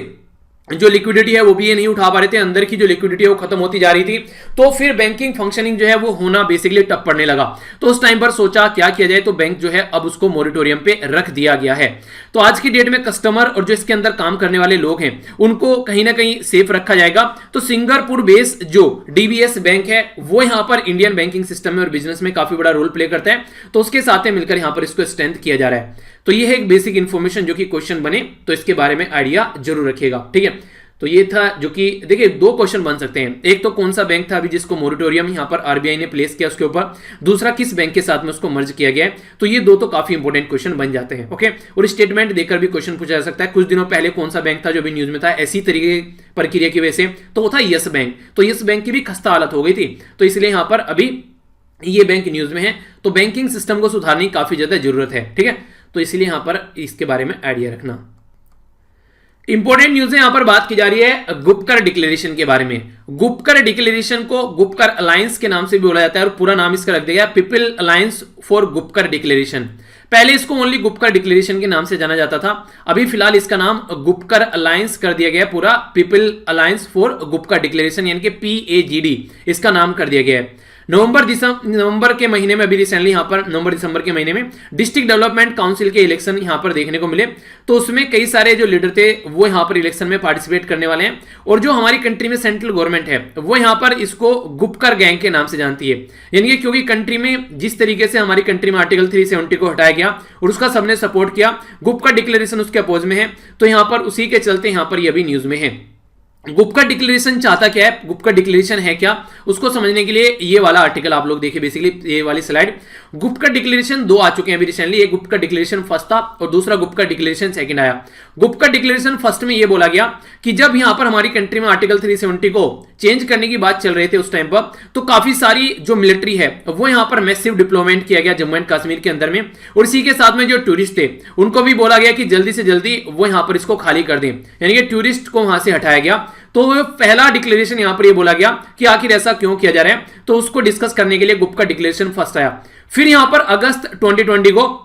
जो लिक्विडिटी है वो भी ये नहीं उठा पा रहे थे, अंदर की जो लिक्विडिटी है वो खत्म होती जा रही थी। तो फिर बैंकिंग फंक्शनिंग जो है वो होना बेसिकली टफ पड़ने लगा। तो उस टाइम पर सोचा क्या किया जाए, तो बैंक जो है अब उसको मोरिटोरियम पे रख दिया गया है। तो आज की डेट में कस्टमर और जो इसके अंदर काम करने वाले लोग हैं उनको कहीं ना कहीं सेफ रखा जाएगा। तो सिंगापुर बेस जो डीबीएस बैंक है वो यहां पर इंडियन बैंकिंग सिस्टम में और बिजनेस में काफी बड़ा रोल प्ले करता है। तो उसके साथ मिलकर यहां पर इसको स्ट्रेंथ किया जा रहा है। तो ये है एक बेसिक इंफॉर्मेशन जो कि क्वेश्चन बने तो इसके बारे में आइडिया जरूर रखिएगा, ठीक है। तो ये था जो कि देखिए 2 क्वेश्चन बन सकते हैं। एक तो कौन सा बैंक था अभी जिसको मोरिटोरियम यहां पर आरबीआई ने प्लेस किया उसके ऊपर, दूसरा किस बैंक के साथ में उसको मर्ज किया गया है। तो ये 2 तो काफी इंपॉर्टेंट क्वेश्चन बन जाते हैं, ओके। और स्टेटमेंट देकर भी क्वेश्चन पूछा जा सकता है। कुछ दिनों पहले कौन सा बैंक था जो भी न्यूज में था ऐसी तरीके प्रक्रिया की वजह से, तो वो था यस बैंक। तो यस बैंक की भी खस्ता हालत हो गई थी, तो इसलिए यहां पर अभी ये बैंक न्यूज में है। तो बैंकिंग सिस्टम को सुधारने की काफी ज्यादा जरूरत है, ठीक है। तो इसलिए यहां पर इसके बारे में आइडिया रखना। इंपॉर्टेंट न्यूज है, यहां पर बात की जा रही है गुपकर डिक्लेरेशन के बारे में। गुपकर डिक्लेरेशन को गुपकर अलायंस के नाम से भी बोला जाता है और पूरा नाम इसका रख दिया गया people alliance for Gupkar declaration. पहले इसको ओनली गुपकर डिक्लेरेशन के नाम से जाना जाता था, अभी फिलहाल इसका नाम गुपकर अलायंस कर दिया गया, पूरा people alliance for Gupkar declaration यानी कि PAGD इसका नाम कर दिया गया है। नवंबर के महीने में अभी रिसेंटली यहां पर नवंबर दिसंबर के महीने में डिस्ट्रिक्ट डेवलपमेंट काउंसिल के इलेक्शन यहां पर देखने को मिले। तो उसमें कई सारे जो लीडर थे वो यहां पर इलेक्शन में पार्टिसिपेट करने वाले हैं। और जो हमारी कंट्री में सेंट्रल गवर्नमेंट है वो यहां पर इसको गुपकर गैंग के नाम से जानती है, यानी कि क्योंकि कंट्री में जिस तरीके से हमारी कंट्री में आर्टिकल 370 को हटाया गया और उसका सबने सपोर्ट किया, गुपकर डिक्लेरेशन उसके अपोज में है, तो यहां पर उसी के चलते यहां पर ये अभी न्यूज में है। गुप्त का डिक्लेरेशन चाहता क्या है, गुप्त का डिक्लेरेशन है क्या, उसको समझने के लिए ये वाला आर्टिकल आप लोग देखिए, बेसिकली ये वाली स्लाइड। गुप्त का डिक्लेरेशन दो आ चुके हैं अभी रिसेंटली, एक गुप्त का डिक्लेरेशन फर्स्ट था और दूसरा गुप्त का डिक्लेरेशन सेकंड आया। गुप्त का डिक्लेरेशन फर्स्ट में ये बोला गया कि जब यहां पर हमारी कंट्री में आर्टिकल 370 को चेंज करने की बात चल रही थी उस टाइम पर, तो काफी सारी जो मिलिट्री है वो यहां पर मैसिव डिप्लॉयमेंट किया गया जम्मू एंड कश्मीर के अंदर में, और इसी के साथ में जो टूरिस्ट थे उनको भी बोला गया कि जल्दी से जल्दी वो यहां पर इसको खाली कर दें, यानी कि टूरिस्ट को वहां से हटाया गया। तो पहला डिक्लेरेशन यहां पर ये बोला गया कि आखिर ऐसा क्यों किया जा रहा है, तो उसको डिस्कस करने के लिए गुप्त का डिक्लेरेशन फर्स्ट आया। फिर यहां पर अगस्त 2020 को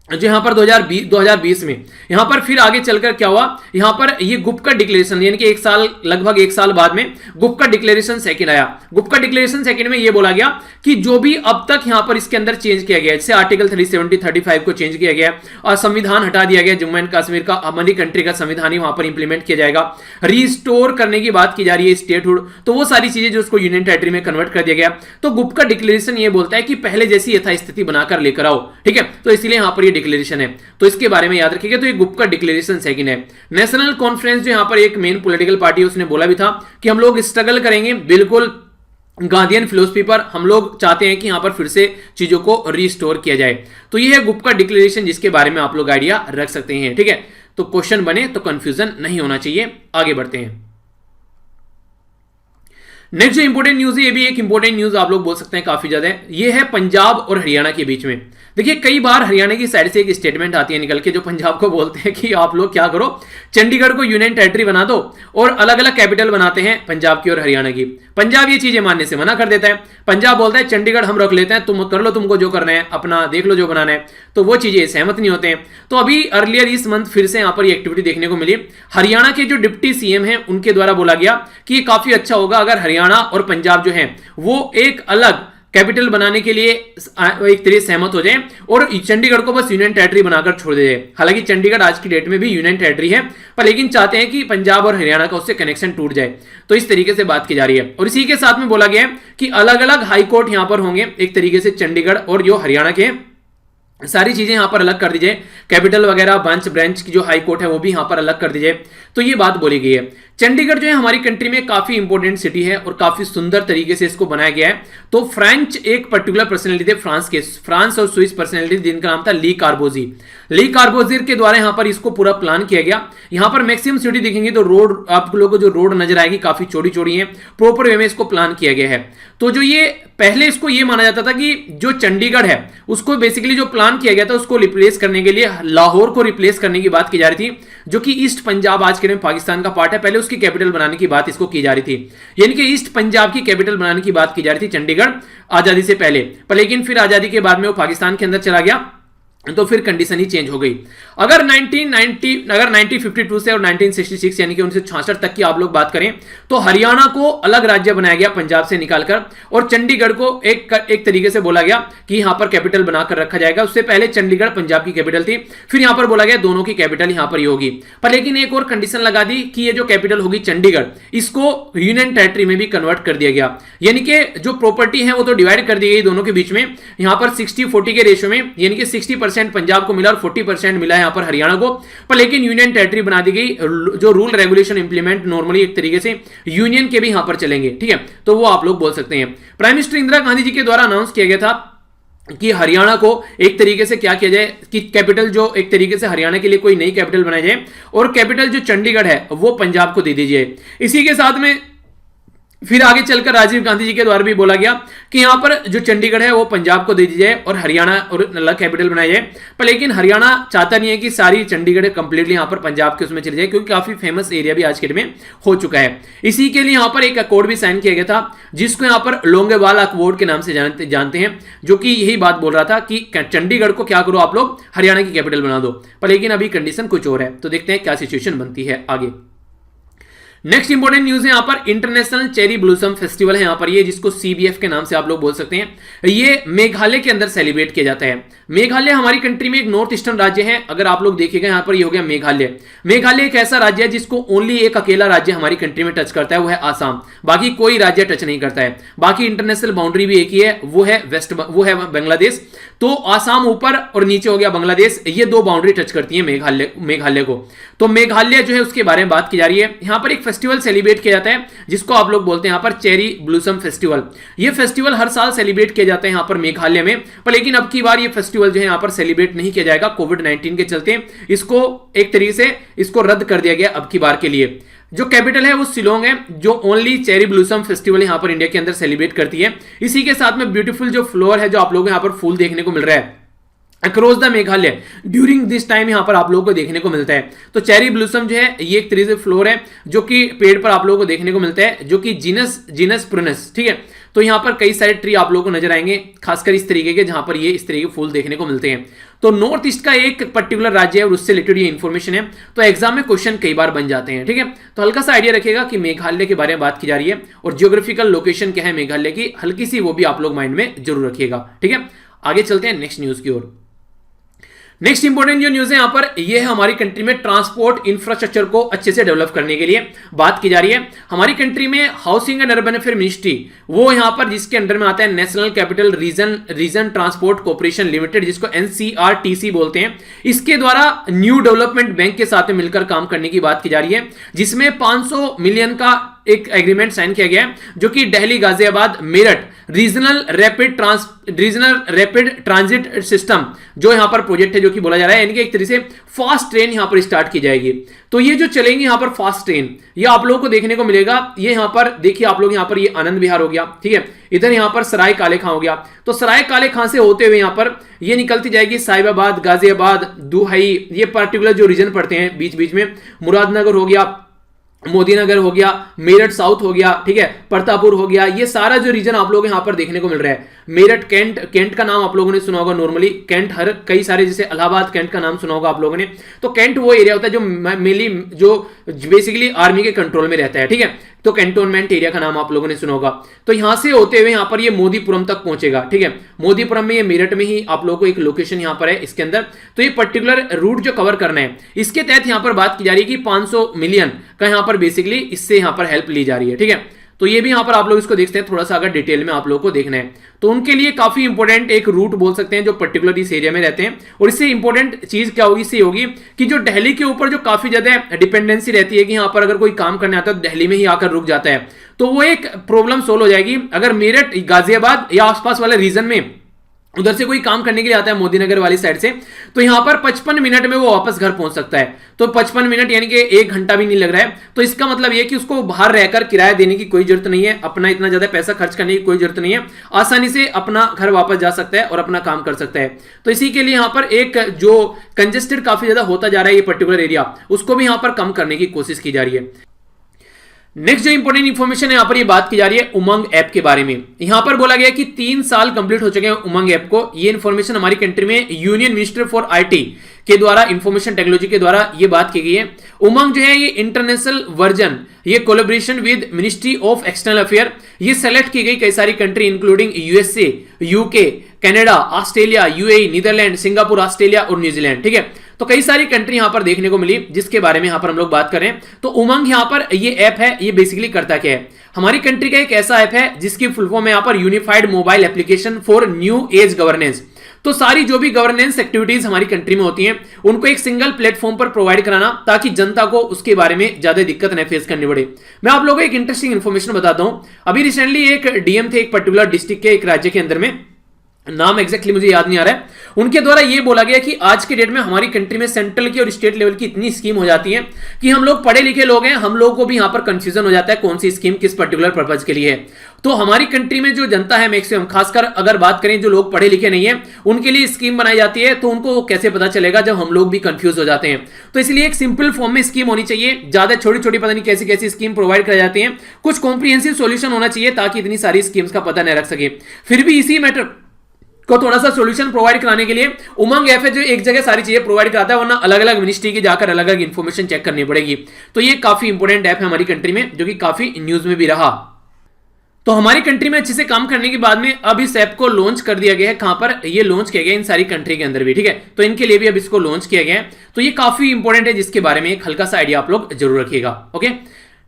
जो यहां पर 2020 में यहां पर फिर आगे चलकर क्या हुआ, यहां पर ये गुप्त का डिक्लेरेशन यानी कि एक साल, लगभग एक साल बाद में गुप्त का डिक्लेरेशन सेकंड आया। गुप्त का डिक्लेरेशन सेकंड में यह बोला गया कि जो भी अब तक यहां पर इसके अंदर चेंज किया गया, जैसे आर्टिकल 370 35 को चेंज किया गया और संविधान हटा दिया गया जम्मू एंड कश्मीर का, हमारी कंट्री का संविधान ही वहां पर इंप्लीमेंट किया जाएगा, रिस्टोर करने की बात की जा रही है स्टेटहुड, तो वो सारी चीजें जो उसको यूनियन टेरिटरी में कन्वर्ट कर दिया गया। तो गुप्त का डिक्लेरेशन ये बोलता है कि पहले जैसी यथास्थिति बनाकर लेकर आओ, ठीक है, तो इसलिए यहां पर ये डिक्लेरेशन है, तो इसके बारे में याद रखिएगा। तो ये गुप्त का डिक्लेरेशन सेकंड है। नेशनल कॉन्फ्रेंस जो यहां पर एक मेन पॉलिटिकल पार्टी है उसने बोला भी था कि हम लोग स्ट्रगल करेंगे, बिल्कुल गांधीयन फिलोसफी पर हम लोग चाहते हैं कि यहां पर फिर से चीजों को रिस्टोर किया जाए। तो ये है गुप्त का डिक्लेरेशन जिसके बारे में आप लोग आइडिया रख सकते हैं, ठीक है। तो क्वेश्चन बने तो कंफ्यूजन नहीं होना चाहिए। आगे बढ़ते हैं। नेक्स्ट जो इंपोर्टेंट न्यूज है, ये भी एक इंपोर्टेंट न्यूज आप लोग बोल सकते हैं काफी ज्यादा है, ये है पंजाब और हरियाणा के बीच में। देखिए कई बार हरियाणा की साइड से एक स्टेटमेंट आती है निकल के, जो पंजाब को बोलते हैं कि आप लोग क्या करो, चंडीगढ़ को यूनियन टेरिटरी बना दो, और अलग अलग कैपिटल बनाते हैं पंजाब की और हरियाणा की। पंजाब ये चीजें मानने से मना कर देता है, पंजाब बोलता है चंडीगढ़ हम रख लेते हैं, तुम कर लो, तुमको जो करना है अपना देख लो, जो बनाना है, तो वो चीजें सहमत नहीं होते हैं। तो अभी अर्लियर इस मंथ फिर से यहां पर एक्टिविटी देखने को मिली, हरियाणा के जो डिप्टी सीएम हैं उनके द्वारा बोला गया कि ये काफी अच्छा होगा अगर हरियाणा और पंजाब जो है वो एक अलग कैपिटल बनाने के लिए एक तरह सहमत हो जाए और चंडीगढ़ को बस यूनियन टेरिटरी बनाकर छोड़ दे जाए। हालांकि चंडीगढ़ आज की डेट में भी यूनियन टेरिटरी है, पर लेकिन चाहते हैं कि पंजाब और हरियाणा का उससे कनेक्शन टूट जाए। तो इस तरीके से बात की जा रही है, और इसी के साथ में बोला गया है कि अलग अलग हाई कोर्ट यहां पर होंगे, एक तरीके से चंडीगढ़ और जो हरियाणा के सारी चीजें यहां पर अलग कर दीजिए, कैपिटल वगैरह ब्रांच की जो हाई कोर्ट है वो भी यहां पर अलग कर दीजिए। तो ये बात बोली गई है। चंडीगढ़ जो है हमारी कंट्री में काफी इंपॉर्टेंट सिटी है और काफी सुंदर तरीके से इसको बनाया गया है। तो फ्रेंच एक पर्टिकुलर पर्सनैलिटी थे, फ्रांस और स्विस पर्सनैलिटी, जिनका नाम था ली कार्बोजिर के द्वारा यहां पर इसको पूरा प्लान किया गया। यहां पर मैक्सिमम सिटी दिखेंगे तो रोड, आप लोगों को जो रोड नजर आएगी काफी चौड़ी चौड़ी है, प्रॉपर वे में इसको प्लान किया गया है। तो जो ये पहले इसको ये माना जाता था कि जो चंडीगढ़ है उसको बेसिकली जो प्लान किया गया था उसको रिप्लेस करने के लिए लाहौर को रिप्लेस करने की बात की जा रही थी, जो कि ईस्ट पंजाब आज के दिन पाकिस्तान का पार्ट है, पहले उसकी कैपिटल बनाने की बात इसको की जा रही थी, यानी कि ईस्ट पंजाब की कैपिटल बनाने की बात की जा रही थी चंडीगढ़ आजादी से पहले, पर लेकिन फिर आजादी के बाद में वो पाकिस्तान के अंदर चला गया, तो फिर कंडीशन ही चेंज हो गई। अगर 1952 से और 1966 यानी कि 1966 तक की आप लोग बात करें तो हरियाणा को अलग राज्य बनाया गया पंजाब से निकालकर, और चंडीगढ़ को एक तरीके से बोला गया कि यहां पर कैपिटल बनाकर रखा जाएगा। उससे पहले चंडीगढ़ पंजाब की कैपिटल थी, फिर यहां पर बोला गया दोनों की कैपिटल यहां पर ही होगी, पर लेकिन एक और कंडीशन लगा दी कि ये जो कैपिटल होगी चंडीगढ़, इसको यूनियन टेरिटरी में भी कन्वर्ट कर दिया गया, यानी कि जो प्रॉपर्टी है वो तो डिवाइड कर दी गई दोनों के बीच में, यहां पर 60-40 के रेशियो में, यानी कि 60% पंजाब को मिला और 40% मिला यहां पर हरियाणा को, पर लेकिन यूनियन टेरिटरी बना दी गई। जो रूल रेगुलेशन इंप्लीमेंट नॉर्मली एक तरीके से यूनियन के भी यहां पर चलेंगे, ठीक है, तो वो आप लोग बोल सकते हैं। प्राइम मिनिस्टर इंदिरा गांधी जी के द्वारा अनाउंस किया गया था कि हरियाणा को एक तरीके से क्या किया जाए कि कैपिटल जो एक तरीके से हरियाणा के लिए कोई नई कैपिटल बनाई जाए, और कैपिटल जो चंडीगढ़ है वो पंजाब को दे दी जाए। इसी के साथ में फिर आगे चलकर राजीव गांधी जी के द्वारा भी बोला गया कि यहां पर जो चंडीगढ़ है वो पंजाब को दे दी जाए और हरियाणा और अलग कैपिटल बनाई जाए, पर लेकिन हरियाणा चाहता नहीं है कि सारी चंडीगढ़ कंप्लीटली यहां पर पंजाब के उसमें चली जाए, क्योंकि काफी फेमस एरिया भी आज के डेट में हो चुका है। इसी के लिए यहां पर एक अकॉर्ड भी साइन किया गया था, जिसको यहां पर लोंगेवाल अकॉर्ड के नाम से जानते हैं, जो कि यही बात बोल रहा था कि चंडीगढ़ को क्या करो आप लोग हरियाणा की कैपिटल बना दो, पर लेकिन अभी कंडीशन कुछ और है। तो देखते हैं क्या सिचुएशन बनती है आगे। नेक्स्ट इंपॉर्टेंट न्यूज है यहां पर इंटरनेशनल चेरी ब्लॉसम फेस्टिवल है यहां पर, ये जिसको CBF के नाम से आप लोग बोल सकते हैं, ये मेघालय के अंदर सेलिब्रेट किया जाता है। मेघालय हमारी कंट्री में एक नॉर्थ ईस्टर्न राज्य है, अगर आप लोग देखिएगा यहां पर ये हो गया मेघालय। मेघालय एक ऐसा राज्य है जिसको ओनली एक अकेला राज्य हमारी कंट्री में टच करता है, वो है आसाम, बाकी कोई राज्य टच नहीं करता है। बाकी इंटरनेशनल बाउंड्री भी एक ही है, वो है बांग्लादेश। तो आसाम ऊपर और नीचे हो गया बांग्लादेश, ये दो बाउंड्री टच करती है मेघालय को। तो मेघालय जो है उसके बारे में बात की जा रही है। यहां पर एक फेस्टिवल सेलिब्रेट किया जाता है जिसको आप लोग बोलते हैं यहाँ पर चेरी ब्लूसम फेस्टिवल। ये फेस्टिवल हर साल सेलिब्रेट किया जाता है यहाँ पर मेघालय में, पर लेकिन अब की बार ये फेस्टिवल जो है यहाँ पर सेलिब्रेट नहीं किया जाएगा कोविड-19 के चलते। इसको एक तरीके से इसको रद्द कर दिया गया अब की बार के लिए। जो कैपिटल है वो शिलोंग है, जो ओनली चेरी ब्लूसम फेस्टिवल यहाँ पर इंडिया के अंदर सेलिब्रेट करती है। इसी के साथ में ब्यूटीफुल जो फ्लोर है, जो आप लोगों को यहाँ पर फूल देखने को मिल रहा है across the Meghalaya during this time यहाँ पर आप लोगों को देखने को मिलता है। तो चेरी ब्लूसम जो है ये एक तरीके से फ्लोर है जो कि पेड़ पर आप लोगों को देखने को मिलता है, जो कि जीनस प्रुनस, ठीक है। तो यहाँ पर कई सारे ट्री आप लोगों को नजर आएंगे, खासकर इस तरीके के जहां पर ये इस तरीके के फूल देखने को मिलते हैं। तो नॉर्थ ईस्ट का एक पर्टिकुलर राज्य है और उससे रिलेटेड ये इंफॉर्मेशन है, तो एग्जाम में क्वेश्चन कई बार बन जाते हैं, ठीक है। तो हल्का सा आइडिया रखिएगा कि मेघालय के बारे में बात की जा रही है और जियोग्राफिकल लोकेशन क्या है मेघालय की, हल्की सी वो भी आप लोग माइंड में जरूर रखिएगा, ठीक है। आगे चलते हैं नेक्स्ट न्यूज की ओर। नेक्स्ट इंपॉर्टेंट जो न्यूज है यहाँ पर ये है हमारी कंट्री में ट्रांसपोर्ट इंफ्रास्ट्रक्चर को अच्छे से डेवलप करने के लिए बात की जा रही है। हमारी कंट्री में housing and urban affair ministry वो यहाँ पर जिसके अंडर में आता है national capital region transport corporation limited, जिसको NCRTC बोलते हैं, इसके द्वारा न्यू डेवलपमेंट बैंक के साथ मिलकर काम करने की बात की जा रही है, जिसमें 500 मिलियन का एक एग्रीमेंट साइन किया गया है, जो कि Delhi Ghaziabad Meerut regional rapid transit system जो यहां पर प्रोजेक्ट है, जो कि बोला जा रहा है, यानी कि एक तरीके से फास्ट ट्रेन यहां पर स्टार्ट की जाएगी। तो ये जो चलेंगी यहां पर फास्ट ट्रेन, ये आप लोगों को देखने को मिलेगा। ये यहां पर देखिए आप लोग, यहां पर ये आनंद विहार हो गया, ठीक है, इधर यहां पर सराय काले खां हो गया। तो सराय काले खां से होते हुए यहां पर ये निकलती जाएगी साहिबाबाद, गाजियाबाद, दुहई, ये पर्टिकुलर जो रीजन पड़ते हैं बीच बीच में, मुरादनगर हो गया, मोदीनगर हो गया, मेरठ साउथ हो गया, ठीक है, प्रतापपुर हो गया, ये सारा जो रीजन आप लोग यहां पर देखने को मिल रहा है। मेरठ, कैंट का नाम आप लोगों ने सुना होगा नॉर्मली, कैंट हर कई सारे, जैसे इलाहाबाद कैंट का नाम सुना होगा आप लोगों ने। तो कैंट वो एरिया होता है जो मेनली जो बेसिकली आर्मी के कंट्रोल में रहता है, ठीक है। तो कैंटोनमेंट एरिया का नाम आप लोगों ने सुना होगा। तो यहां से होते हुए यहां पर ये मोदीपुरम तक पहुंचेगा, ठीक है। मोदीपुरम में, ये मेरठ में ही आप लोगों को एक लोकेशन यहां पर है इसके अंदर। तो ये पर्टिकुलर रूट जो कवर करना है, इसके तहत यहां पर बात की जा रही है कि 500 मिलियन का यहां पर बेसिकली इससे यहां पर हेल्प ली जा रही है, ठीक है। तो ये भी यहां पर आप लोग इसको देखते हैं, थोड़ा सा अगर डिटेल में आप लोगों को देखना है तो उनके लिए काफी इंपॉर्टेंट एक रूट बोल सकते हैं जो पर्टिकुलर इस एरिया में रहते हैं। और इससे इंपॉर्टेंट चीज क्या होगी, इससे होगी कि जो दिल्ली के ऊपर जो काफी ज्यादा डिपेंडेंसी रहती है कि यहां पर अगर कोई काम करने आता है तो दिल्ली में ही आकर रुक जाता है, तो वो एक प्रॉब्लम सोल्व हो जाएगी अगर मेरठ, गाजियाबाद या आसपास वाले रीजन में उधर से कोई काम करने के लिए आता है मोदीनगर वाली साइड से, तो यहां पर 55 मिनट में वो वापस घर पहुंच सकता है। तो 55 मिनट यानी कि 1 घंटा भी नहीं लग रहा है। तो इसका मतलब यह कि उसको बाहर रहकर किराया देने की कोई जरूरत नहीं है, अपना इतना ज्यादा पैसा खर्च करने की कोई जरूरत नहीं है, आसानी से अपना घर वापस जा सकता है और अपना काम कर सकता है। तो इसी के लिए यहां पर एक जो कंजेस्टेड काफी ज्यादा होता जा रहा है ये पर्टिकुलर एरिया, उसको भी यहां पर कम करने की कोशिश की जा रही है। नेक्स्ट जो इंपॉर्टेंट इंफॉर्मेशन है यहां पर ये बात की जा रही है उमंग ऐप के बारे में। यहां पर बोला गया कि 3 साल कंप्लीट हो चुके हैं उमंग ऐप को। ये इंफॉर्मेशन हमारी कंट्री में यूनियन मिनिस्टर फॉर आईटी के द्वारा, इंफॉर्मेशन टेक्नोलॉजी के द्वारा ये बात की गई है। उमंग जो है ये इंटरनेशनल वर्जन, ये collaboration with Ministry of External Affair, ये सेलेक्ट की गई कई सारी country including USA, UK, Canada, Australia, UAE, Netherland, Singapore, Australia और न्यूजीलैंड, ठीक है। तो कई सारी कंट्री यहां पर देखने को मिली जिसके बारे में यहां पर हम लोग बात करें। तो उमंग यहां पर ये ऐप है, ये बेसिकली करता क्या है, हमारी कंट्री का एक ऐसा ऐप है जिसकी फुल फॉर्म है यहां पर unified mobile application for new age governance. तो सारी जो भी गवर्नेंस एक्टिविटीज हमारी कंट्री में होती हैं उनको एक सिंगल प्लेटफॉर्म पर प्रोवाइड कराना, ताकि जनता को उसके बारे में ज्यादा दिक्कत न फेस करनी पड़े। मैं आप लोगों को एक इंटरेस्टिंग इंफॉर्मेशन बताता हूं। अभी रिसेंटली एक डीएम थे एक पर्टिकुलर डिस्ट्रिक्ट के, एक राज्य के अंदर में, नाम एग्जैक्टली मुझे याद नहीं आ रहा है, उनके द्वारा यह बोला गया कि आज के डेट में हमारी कंट्री में सेंट्रल की और स्टेट लेवल की इतनी स्कीम हो जाती है कि हम लोग पढ़े लिखे लोग हैं, हम लोगों को भी यहां पर कंफ्यूजन हो जाता है कौन सी स्कीम किस पर्टिकुलर पर्पज के लिए है। तो हमारी कंट्री में जो जनता है मैक्सिमम, खासकर अगर बात करें जो लोग पढ़े लिखे नहीं है, उनके लिए स्कीम बनाई जाती है, तो उनको कैसे पता चलेगा जब हम लोग भी कंफ्यूज हो जाते हैं। तो इसलिए एक सिंपल फॉर्म में स्कीम होनी चाहिए, ज्यादा छोटी छोटी पता नहीं कैसी कैसी स्कीम प्रोवाइड कराई जाती है, कुछ कॉम्प्रिहेंसिव सॉल्यूशन होना चाहिए ताकि इतनी सारी स्कीम्स का पता न रख सके। फिर भी इसी मैटर को थोड़ा सा सॉल्यूशन प्रोवाइड कराने के लिए उमंग ऐप है जो एक जगह सारी चीजें प्रोवाइड कराता है, वरना अलग अलग मिनिस्ट्री की जाकर अलग अलग इंफॉर्मेशन चेक करनी पड़ेगी। तो ये काफी इंपॉर्टेंट ऐप है हमारी कंट्री में, जो कि काफी न्यूज में भी रहा। तो हमारी कंट्री में अच्छे से काम करने के बाद में अब इस ऐप को लॉन्च कर दिया गया है। कहां पर ये लॉन्च किया गया, इन सारी कंट्री के अंदर भी, ठीक है। तो इनके लिए भी अब इसको लॉन्च किया गया है। तो ये काफी इंपॉर्टेंट है, जिसके बारे में एक हल्का सा आइडिया आप लोग जरूर रखिएगा। ओके,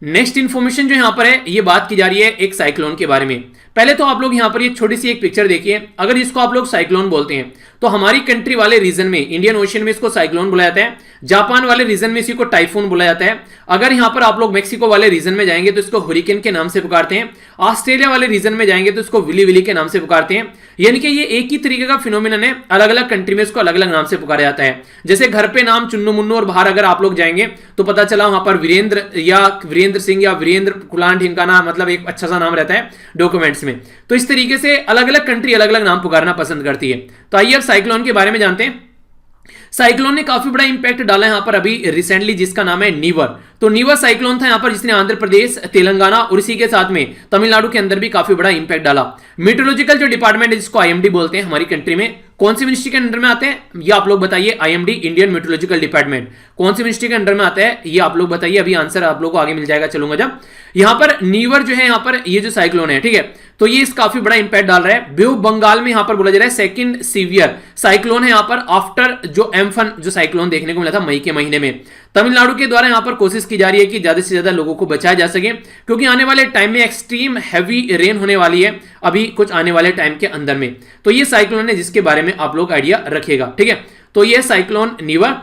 नेक्स्ट इंफॉर्मेशन जो यहां पर है ये बात की जा रही है एक साइक्लोन के बारे में। पहले तो आप लोग यहां पर ये छोटी सी एक पिक्चर देखिए, अगर इसको आप लोग साइक्लोन बोलते हैं तो हमारी कंट्री वाले रीजन में, इंडियन ओशन में इसको साइक्लोन बुलाया जाता है, जापान वाले रीजन में इसी को टाइफून बुलाया जाता है, अगर यहां पर आप लोग मेक्सिको वाले रीजन में जाएंगे तो इसको हुरिकेन के नाम से पुकारते हैं, ऑस्ट्रेलिया वाले रीजन में जाएंगे तो इसको विली विली के नाम से पुकारते हैं। यानी कि ये एक ही तरीके का फिनोमिनन है, अलग अलग कंट्री में इसको अलग अलग नाम से पुकारा जाता है। जैसे घर पे नाम चुन्नू मुन्नू और बाहर अगर आप लोग जाएंगे तो पता चला वहां पर वीरेंद्र या वीरेंद्र सिंह या वीरेंद्र कुलांट, इनका नाम मतलब एक अच्छा सा नाम रहता है डॉक्यूमेंट्स में। तो इस तरीके से अलग अलग कंट्री अलग अलग नाम पुकारना पसंद करती है। तो आइए अब साइक्लोन के बारे में जानते हैं। साइक्लोन ने काफी बड़ा इंपैक्ट डाला है यहां पर अभी रिसेंटली, जिसका नाम है नीवर। तो नीवर साइक्लोन था यहां पर जिसने आंध्र प्रदेश, तेलंगाना और इसी के साथ में तमिलनाडु के अंदर भी काफी बड़ा इंपैक्ट डाला। मीटरोलॉजिकल जो डिपार्टमेंट है जिसको आईएमडी बोलते हैं हमारी कंट्री में, कौन सी मिनिस्ट्री के अंडर में आते हैं ये आप लोग बताइए। आईएमडी, इंडियन मीटरोलॉजिकल डिपार्टमेंट, कौन सी मिनिस्ट्री के अंडर में आता है ये आप लोग बताइए। अभी आंसर आप लोग को आगे मिल जाएगा चलूंगा जब। यहां पर नीवर जो है यहां पर ये जो साइक्लोन है, ठीक है, तो ये इस काफी बड़ा इंपैक्ट डाल रहा है। बे ऑफ बंगाल में यहां पर बोला जा रहा है सेकंड सीवियर साइक्लोन है यहां पर आफ्टर जो एम्फन जो साइक्लोन देखने को मिला था मई के महीने में। तमिलनाडु के द्वारा यहां पर कोशिश की जा रही है कि ज्यादा से ज्यादा लोगों को बचाया जा सके, क्योंकि आने वाले टाइम में एक्सट्रीम हैवी रेन होने वाली है अभी कुछ आने वाले टाइम के अंदर में। तो ये साइक्लोन है जिसके बारे में आप लोग आइडिया रखेगा, ठीक है। तो ये साइक्लोन नीवर।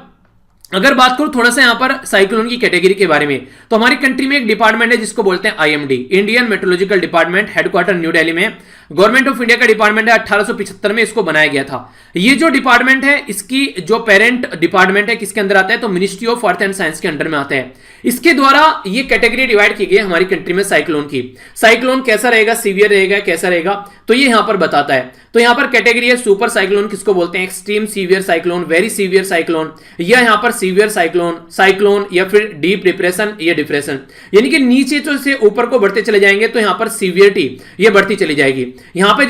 अगर बात करूं थोड़ा सा यहां पर साइक्लोन की कैटेगरी के बारे में, तो हमारी कंट्री में एक डिपार्टमेंट है जिसको बोलते हैं IMD, Indian Meteorological Department, headquarter New Delhi में। गवर्नमेंट ऑफ इंडिया का डिपार्टमेंट है, 1875 में इसको बनाया गया था। ये जो डिपार्टमेंट है इसकी जो पेरेंट डिपार्टमेंट है किसके अंदर आता है, तो ministry of earth and science के अंडर में आता है। इसके द्वारा ये कैटेगरी डिवाइड की गई है हमारी कंट्री में साइक्लोन की। साइक्लोन कैसा रहेगा, सीवियर रहेगा, कैसा रहेगा, तो ये यहां पर बताता है। तो यहां पर कैटेगरी है सुपर साइक्लोन किसको बोलते हैं, extreme severe cyclone, very severe cyclone, या यहां पर सीवियर साइक्लोन, साइक्लोन, या फिर डीप डिप्रेशन या डिप्रेशन। यानी कि नीचे तो से ऊपर को बढ़ते चले जाएंगे तो यहां पर सीवियरिटी ये बढ़ती चली जाएगी। यहां पे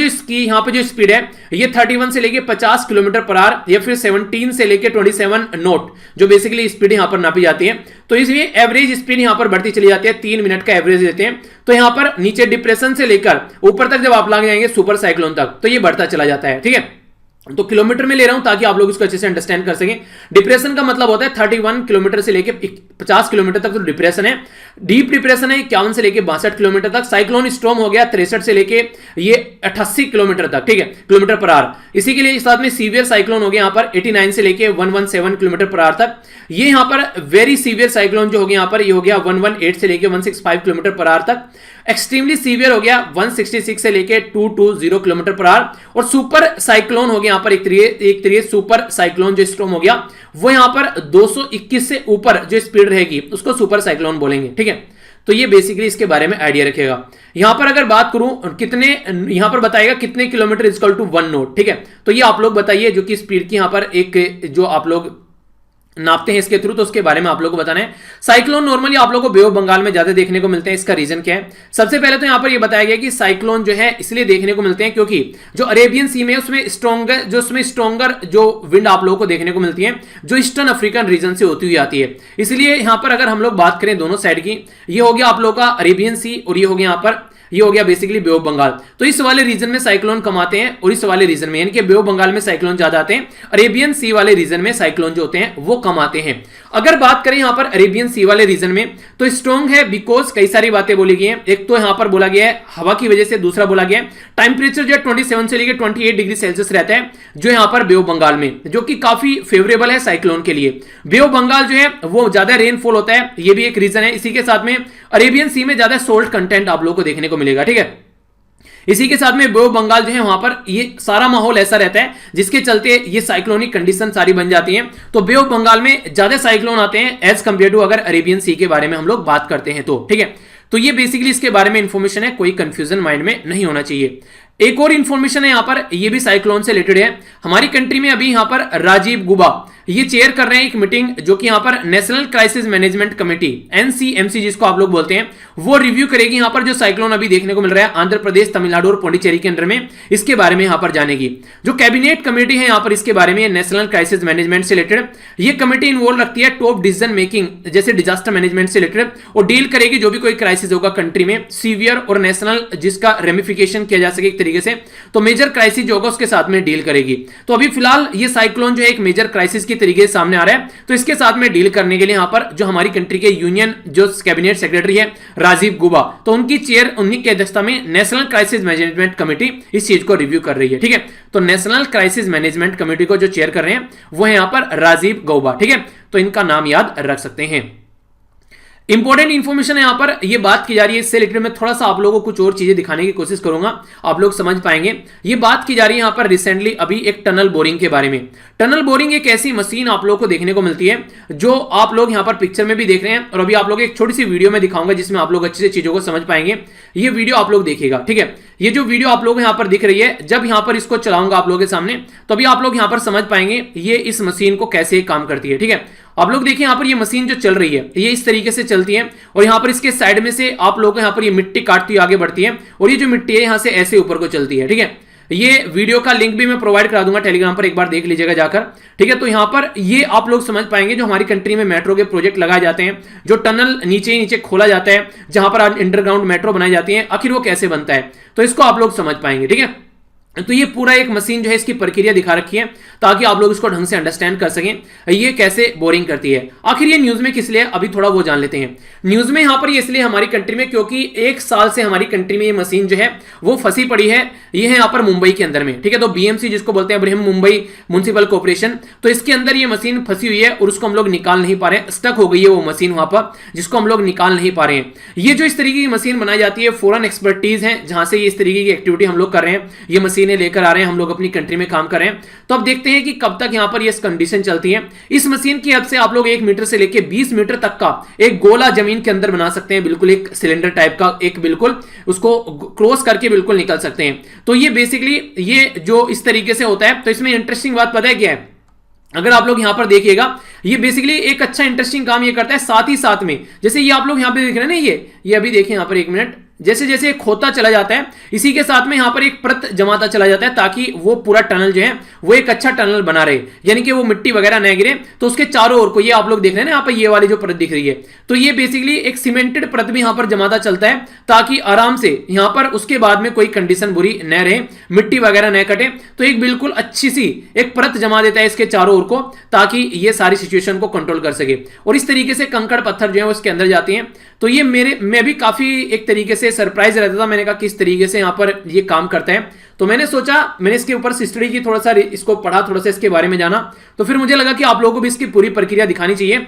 जो स्पीड है ये 31 से लेके 50 किलोमीटर पर आवर या फिर 17 से लेके 27 नॉट जो बेसिकली स्पीड यहां पर नापी जाती है। तो इसलिए एवरेज स्पीड यहां पर बढ़ती चली जाती है, 3 मिनट का एवरेज देते हैं। तो यहां पर नीचे डिप्रेशन से लेकर ऊपर तक जब आप लग जाएंगे सुपर साइक्लोन तक तो ये बढ़ता चला जाता है, ठीक है। तो किलोमीटर में ले रहा हूं ताकि आप लोग इसको अच्छे से अंडरस्टैंड कर सकें। डिप्रेशन का मतलब होता है 31 किलोमीटर से लेके 50 किलोमीटर तक तो डिप्रेशन है। डीप डिप्रेशन है 51 से लेके 62 किलोमीटर तक। साइक्लोन स्टॉर्म हो गया 63 से लेके ये 88 किलोमीटर तक, ठीक है, किलोमीटर पर आवर। इसी के लिए साथ में सीवियर साइक्लोन हो गया यहां पर 89 से लेके 117 किलोमीटर पर आवर तक। ये यहां पर वेरी सीवियर साइक्लोन जो हो गया यहां पर ये हो गया 118 से लेके 165 किलोमीटर पर आवर तक। एक्सट्रीमली सीवियर हो गया 166 से लेके 220 किलोमीटर पर आवर। और सुपर साइक्लोन हो गया यहां पर एक तरीके सुपर साइक्लोन जो स्टॉर्म हो गया वो यहां पर 221 से ऊपर जो स्पीड रहेगी उसको सुपर साइक्लोन बोलेंगे, ठीक है। तो ये बेसिकली इसके बारे में आइडिया रखेगा। यहां पर अगर बात करूं कितने, यहां पर बताएगा कितने किलोमीटर इक्वल टू 1 नॉट, ठीक है। तो ये आप लोग बताइए जो कि स्पीड की यहां पर एक जो आप लोग नापते हैं इसके थ्रू, तो उसके बारे में आप लोगों को बताना है। साइक्लोन नॉर्मली आप लोगों को बे ऑफ बंगाल में ज्यादा देखने को मिलते हैं। इसका रीजन क्या है, सबसे पहले तो यहां पर ये बताया गया कि साइक्लोन जो है इसलिए देखने को मिलते हैं क्योंकि जो अरेबियन सी में उसमें स्ट्रॉन्गर जो विंड आप लोगों को देखने को मिलती है जो ईस्टर्न अफ्रीकन रीजन से होती हुई आती है। इसलिए यहां पर अगर हम लोग बात करें दोनों साइड की, ये हो गया आप लोगों का अरेबियन सी और ये हो गया यहां पर ये हो गया बेसिकली बे ऑफ बंगाल। तो इस वाले रीजन में साइक्लोन कम आते हैं और इस वाले रीजन में यानी कि बे ऑफ बंगाल में साइक्लोन ज्यादा आते हैं, अरेबियन सी वाले रीजन में साइक्लोन जो होते हैं वो कम आते हैं। अगर बात करें यहां पर अरेबियन सी वाले रीजन में तो स्ट्रॉन्ग है बिकॉज कई सारी बातें बोली गई हैं। एक तो यहां पर बोला गया है हवा की वजह से, दूसरा बोला गया है टेम्परेचर जो है 27 से लेकर 28 डिग्री सेल्सियस रहता है जो यहां पर बे ऑफ बंगाल में, जो कि काफी फेवरेबल है साइक्लोन के लिए। बे ऑफ बंगाल जो है वो ज्यादा रेनफॉल होता है, ये भी एक रीजन है। इसी के साथ में अरेबियन सी में ज्यादा सोल्ट कंटेंट आप लोगों को देखने को मिलेगा, ठीक है। इसी के साथ में बे ऑफ बंगाल जो है वहां पर ये सारा माहौल ऐसा रहता है जिसके चलते ये साइक्लोनिक कंडीशन सारी बन जाती हैं। तो बे ऑफ बंगाल में ज्यादा साइक्लोन आते हैं एज कंपेयर टू अगर अरेबियन सी के बारे में हम लोग बात करते हैं तो, ठीक है। तो ये बेसिकली इसके बारे में इंफॉर्मेशन है, कोई कंफ्यूजन माइंड में नहीं होना चाहिए। एक और इंफॉर्मेशन है यहां पर, ये भी साइक्लोन से रिलेटेड है। हमारी कंट्री में अभी यहां पर राजीव गुबा ये चेयर कर रहे हैं एक मीटिंग जो कि यहां पर national crisis management committee NCMC जिसको आप लोग बोलते हैं वो रिव्यू करेगी यहां पर जो साइक्लोन अभी देखने को मिल रहा है आंध्र प्रदेश, तमिलनाडु और पुडुचेरी के अंदर में, इसके बारे में यहां पर जानेगी। जो कैबिनेट कमेटी है यहां पर इसके बारे में नेशनल क्राइसिस मैनेजमेंट से रिलेटेड, ये कमेटी इन्वॉल्व रखती है टॉप डिसीजन मेकिंग जैसे डिजास्टर मैनेजमेंट से रिलेटेड और डील करेगी जो भी कोई क्राइसिस होगा कंट्री में सीवियर और नेशनल जिसका रेमिफिकेशन किया जा सके एक तरीके से, तो मेजर क्राइसिस जो होगा उसके साथ में डील करेगी। तो अभी फिलहाल ये साइक्लोन जो है एक मेजर क्राइसिस की की तरीके से सामने आ रहा है। तो इसके साथ में डील करने के लिए यहां पर जो हमारी कंट्री के यूनियन जो कैबिनेट सेक्रेटरी है राजीव गौबा, तो उनकी चेयर उन्हीं की अध्यक्षता में नेशनल क्राइसिस मैनेजमेंट कमेटी इस चीज को रिव्यू कर रही है। ठीक है, तो नेशनल क्राइसिस मैनेजमेंट कमेटी को जो चेयर कर रहे हैं वो है यहां पर राजीव गौबा। ठीक है, तो इनका नाम याद रख सकते हैं। इंपॉर्टेंट इंफॉर्मेशन है यहां पर ये बात की जा रही है, इससे रिलेटेड मैं थोड़ा सा आप लोगों को कुछ और चीजें दिखाने की कोशिश करूंगा, आप लोग समझ पाएंगे। ये बात की जा रही है यहां पर रिसेंटली अभी एक टनल बोरिंग के बारे में। टनल बोरिंग एक ऐसी मशीन आप लोगों को देखने को मिलती है जो आप लोग यहां पर पिक्चर में भी देख रहे हैं, और अभी आप लोग एक छोटी सी वीडियो में दिखाऊंगा जिसमें आप लोग अच्छे से चीजों को समझ पाएंगे। ये वीडियो आप लोग देखिएगा। ठीक है, ये जो वीडियो आप लोग यहां पर दिख रही है, जब यहां पर इसको चलाऊंगा आप लोगों के सामने तो अभी आप लोग यहां पर समझ पाएंगे ये इस मशीन को कैसे काम करती है। ठीक है, आप लोग देखिए यहां पर ये मशीन जो चल रही है ये इस तरीके से चलती है, और यहां पर इसके साइड में से आप लोगों को यहां पर ये मिट्टी काटती हुई आगे बढ़ती है, और ये जो मिट्टी है यहां से ऐसे ऊपर को चलती है। ठीक है, ये वीडियो का लिंक भी मैं प्रोवाइड करा दूंगा टेलीग्राम पर, एक बार देख लीजिएगा जाकर। ठीक है, तो यहां पर ये आप लोग समझ पाएंगे जो हमारी कंट्री में मेट्रो के प्रोजेक्ट लगाए जाते हैं, जो टनल नीचे ही नीचे खोला जाता है जहां पर अंडरग्राउंड मेट्रो बनाई जाती है, आखिर वो कैसे बनता है, तो इसको आप लोग समझ पाएंगे। ठीक है, तो ये पूरा एक मशीन जो है इसकी प्रक्रिया दिखा रखी है ताकि आप लोग इसको ढंग से अंडरस्टैंड कर सकें ये कैसे बोरिंग करती है। आखिर ये न्यूज में किस लिए, अभी थोड़ा वो जान लेते हैं। न्यूज में यहां पर ये इसलिए हमारी कंट्री में क्योंकि एक साल से हमारी कंट्री में ये मशीन जो है वो फंसी पड़ी है। ये है यहाँ पर मुंबई के अंदर में। ठीक है, तो बीएमसी जिसको बोलते हैं बृहन मुंबई म्युनिसिपल कॉर्पोरेशन, तो इसके अंदर ये मशीन फंसी हुई है और उसको हम लोग निकाल नहीं पा रहे हैं, स्टक हो गई है वो मशीन वहां पर जिसको हम लोग निकाल नहीं पा रहे हैं। ये जो इस तरीके की मशीन बनाई जाती है फॉरेन एक्सपर्टीज है जहां से ये इस तरीके की एक्टिविटी हम लोग कर रहे हैं, ये मशीनें लेकर आ रहे हैं, हम लोग अपनी कंट्री में काम कर रहे हैं। तो अब देखते हैं कि कब तक यहां पर ये कंडीशन चलती है। इस मशीन की हेल्प से आप लोग 1 मीटर से लेकर 20 मीटर तक का एक गोला जमीन के अंदर बना सकते हैं, बिल्कुल एक सिलेंडर टाइप का, एक बिल्कुल उसको क्रॉस करके बिल्कुल निकल सकते हैं। तो ये बेसिकली ये जो इस तरीके से होता है। तो इसमें इंटरेस्टिंग बात पता है क्या है, अगर आप लोग यहां पर देखिएगा ये बेसिकली एक अच्छा इंटरेस्टिंग काम ये करता है। साथ ही साथ में जैसे ये आप लोग यहां पे देख रहे हैं ना, ये अभी देखिए यहां पर 1 मिनट, जैसे जैसे खोता चला जाता है इसी के साथ में यहां पर एक परत जमाता चला जाता है ताकि वो पूरा टनल जो है वो एक अच्छा टनल बना रहे, यानी कि वो मिट्टी वगैरह न गिरे। तो उसके चारों ओर को ये आप लोग देख रहे हैं ना, यहाँ पर ये वाली जो परत दिख रही है, तो ये बेसिकली एक सीमेंटेड परत भी यहां पर जमाता चलता है ताकि आराम से यहां पर उसके बाद में कोई कंडीशन बुरी न रहे, मिट्टी वगैरह न कटे। तो एक बिल्कुल अच्छी सी एक परत जमा देता है इसके चारों ओर को ताकि ये सारी सिचुएशन को कंट्रोल कर सके। और इस तरीके से कंकड़ पत्थर जो है वो इसके अंदर जाते हैं। तो ये मैं भी काफी एक तरीके से सरप्राइज रहता था, मैंने कहा किस तरीके से यहां पर ये काम करता है। तो मैंने सोचा, मैंने इसके ऊपर हिस्ट्री की, थोड़ा सा इसको पढ़ा, थोड़ा सा इसके बारे में जाना, तो फिर मुझे लगा कि आप लोगों को भी इसकी पूरी प्रक्रिया दिखानी चाहिए।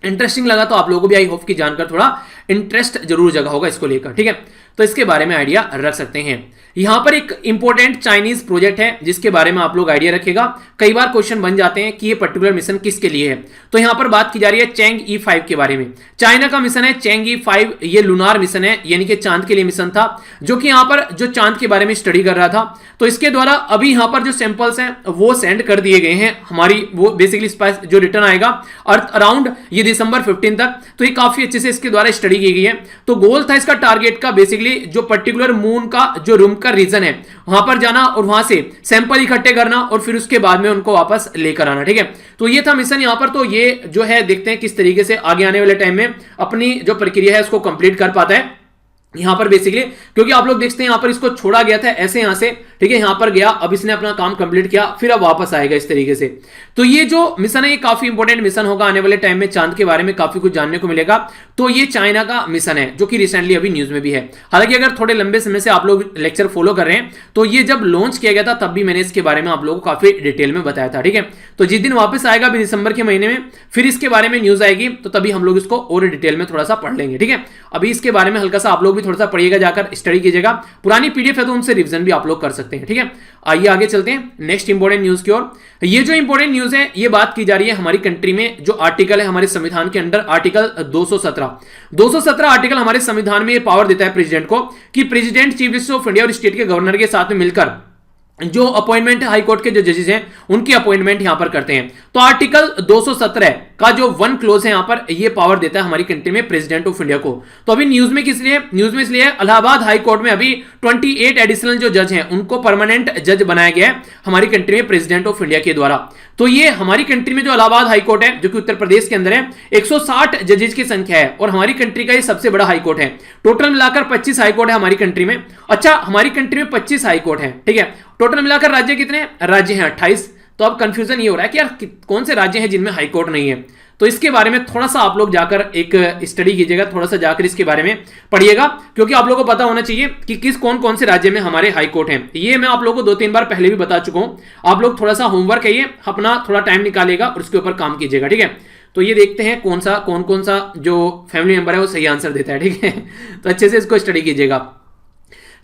इंटरेस्टिंग लगा तो आप लोगों को भी आई होप कि जानकर थोड़ा इंटरेस्ट जरूर जगा होगा इसको लेकर। ठीक है, तो इसके बारे में आइडिया रख सकते हैं। यहां पर एक इंपॉर्टेंट चाइनीज प्रोजेक्ट है जिसके बारे में आप लोग आइडिया रखेगा। कई बार क्वेश्चन बन जाते हैं कि ये पर्टिकुलर मिशन किसके लिए है, तो यहां पर बात की जा रही है चैंग E5 के बारे में। चाइना का मिशन है चैंग E5, ये लूनार मिशन है, यानी कि चांद के लिए मिशन था, जो कि यहां पर जो चांद के बारे में स्टडी कर रहा था। तो इसके द्वारा अभी यहां पर जो सैंपल्स हैं वो सेंड कर दिए गए हैं हमारी, वो बेसिकली जो रिटर्न आएगा अर्थ अराउंड ये दिसंबर 15 तक। तो ये काफी अच्छे से इसके द्वारा स्टडी की गई है। तो गोल था इसका टारगेट का बेसिकली जो पर्टिकुलर मून का जो रूम का रीजन है वहां पर जाना और वहां से सैंपल इकट्ठे करना और फिर उसके बाद में उनको वापस लेकर आना। ठीक है, तो ये था मिशन यहां पर। तो ये जो है देखते हैं किस तरीके से आगे आने वाले टाइम में अपनी जो प्रक्रिया है उसको कंप्लीट कर पाता है यहां पर बेसिकली, क्योंकि आप लोग देखते हैं यहां पर इसको छोड़ा गया था ऐसे यहां से। ठीक है, यहां पर गया, अब इसने अपना काम कंप्लीट किया, फिर अब वापस आएगा इस तरीके से। तो ये जो मिशन है ये काफी इंपॉर्टेंट मिशन होगा आने वाले टाइम में, चांद के बारे में काफी कुछ जानने को मिलेगा। तो ये चाइना का मिशन है जो कि रिसेंटली अभी न्यूज में भी है। हालांकि अगर थोड़े लंबे समय से आप लोग लेक्चर फॉलो कर रहे हैं तो ये जब लॉन्च किया गया था तब भी मैंने इसके बारे में आप लोगों को काफी डिटेल में बताया था। ठीक है, तो जिस दिन वापस आएगा अभी दिसंबर के महीने में फिर इसके बारे में न्यूज आएगी, तो तभी हम लोग इसको और डिटेल में थोड़ा सा पढ़ लेंगे। ठीक है, अभी इसके बारे में हल्का सा आप लोग भी थोड़ा सा पढ़िएगा, जाकर स्टडी कीजिएगा। पुरानी पीडीएफ है तो उनसे रिवीजन भी आप लोग कर सकते हैं। ठीक है, आइए आगे चलते हैं नेक्स्ट इंपॉर्टेंट न्यूज की ओर। ये जो इंपॉर्टेंट न्यूज है ये बात की जा रही है हमारी कंट्री में जो आर्टिकल है हमारे संविधान के अंडर, आर्टिकल 217 आर्टिकल हमारे संविधान में ये पावर देता है प्रेसिडेंट को कि president, chief justice of India और स्टेट के गवर्नर के साथ में मिलकर जो अपॉइंटमेंट है हाईकोर्ट के जो जजेस हैं उनकी अपॉइंटमेंट यहां पर करते हैं। तो आर्टिकल 217 का जो 1 क्लोज है यहां पर ये पावर देता है हमारी कंट्री में प्रेसिडेंट ऑफ इंडिया को। तो अभी न्यूज में किस लिए, न्यूज में इसलिए इलाहाबाद हाई कोर्ट में अभी 28 एडिशनल जो जज हैं उनको परमानेंट जज बनाया गया है हमारी कंट्री में प्रेसिडेंट ऑफ इंडिया के द्वारा। तो ये हमारी कंट्री में जो इलाहाबाद हाई कोर्ट है जो कि उत्तर प्रदेश के अंदर है, 160 जजेस की संख्या है और हमारी कंट्री का ये सबसे बड़ा हाई कोर्ट है। टोटल मिलाकर 25 हाई कोर्ट है हमारी कंट्री में। अच्छा, हमारी कंट्री में 25 हाई कोर्ट है। ठीक है, टोटल मिलाकर राज्य कितने, राज्य हैं 28। तो अब कंफ्यूजन ये हो रहा है कि यार कौन से राज्य हैं जिनमें हाईकोर्ट नहीं है। तो इसके बारे में थोड़ा सा आप लोग जाकर एक स्टडी कीजिएगा, थोड़ा सा जाकर इसके बारे में पढ़िएगा, क्योंकि आप लोगों को पता होना चाहिए कि किस कौन कौन से राज्य में हमारे हाई कोर्ट हैं। ये मैं आप लोगों को 2-3 बार पहले भी बता चुका हूं। आप लोग थोड़ा सा होमवर्क है, ये अपना थोड़ा टाइम निकालिएगा और उसके ऊपर काम कीजिएगा, ठीक है। तो ये देखते हैं कौन कौन सा जो फैमिली मेंबर है वो सही आंसर देता है, ठीक है। तो अच्छे से इसको स्टडी कीजिएगा।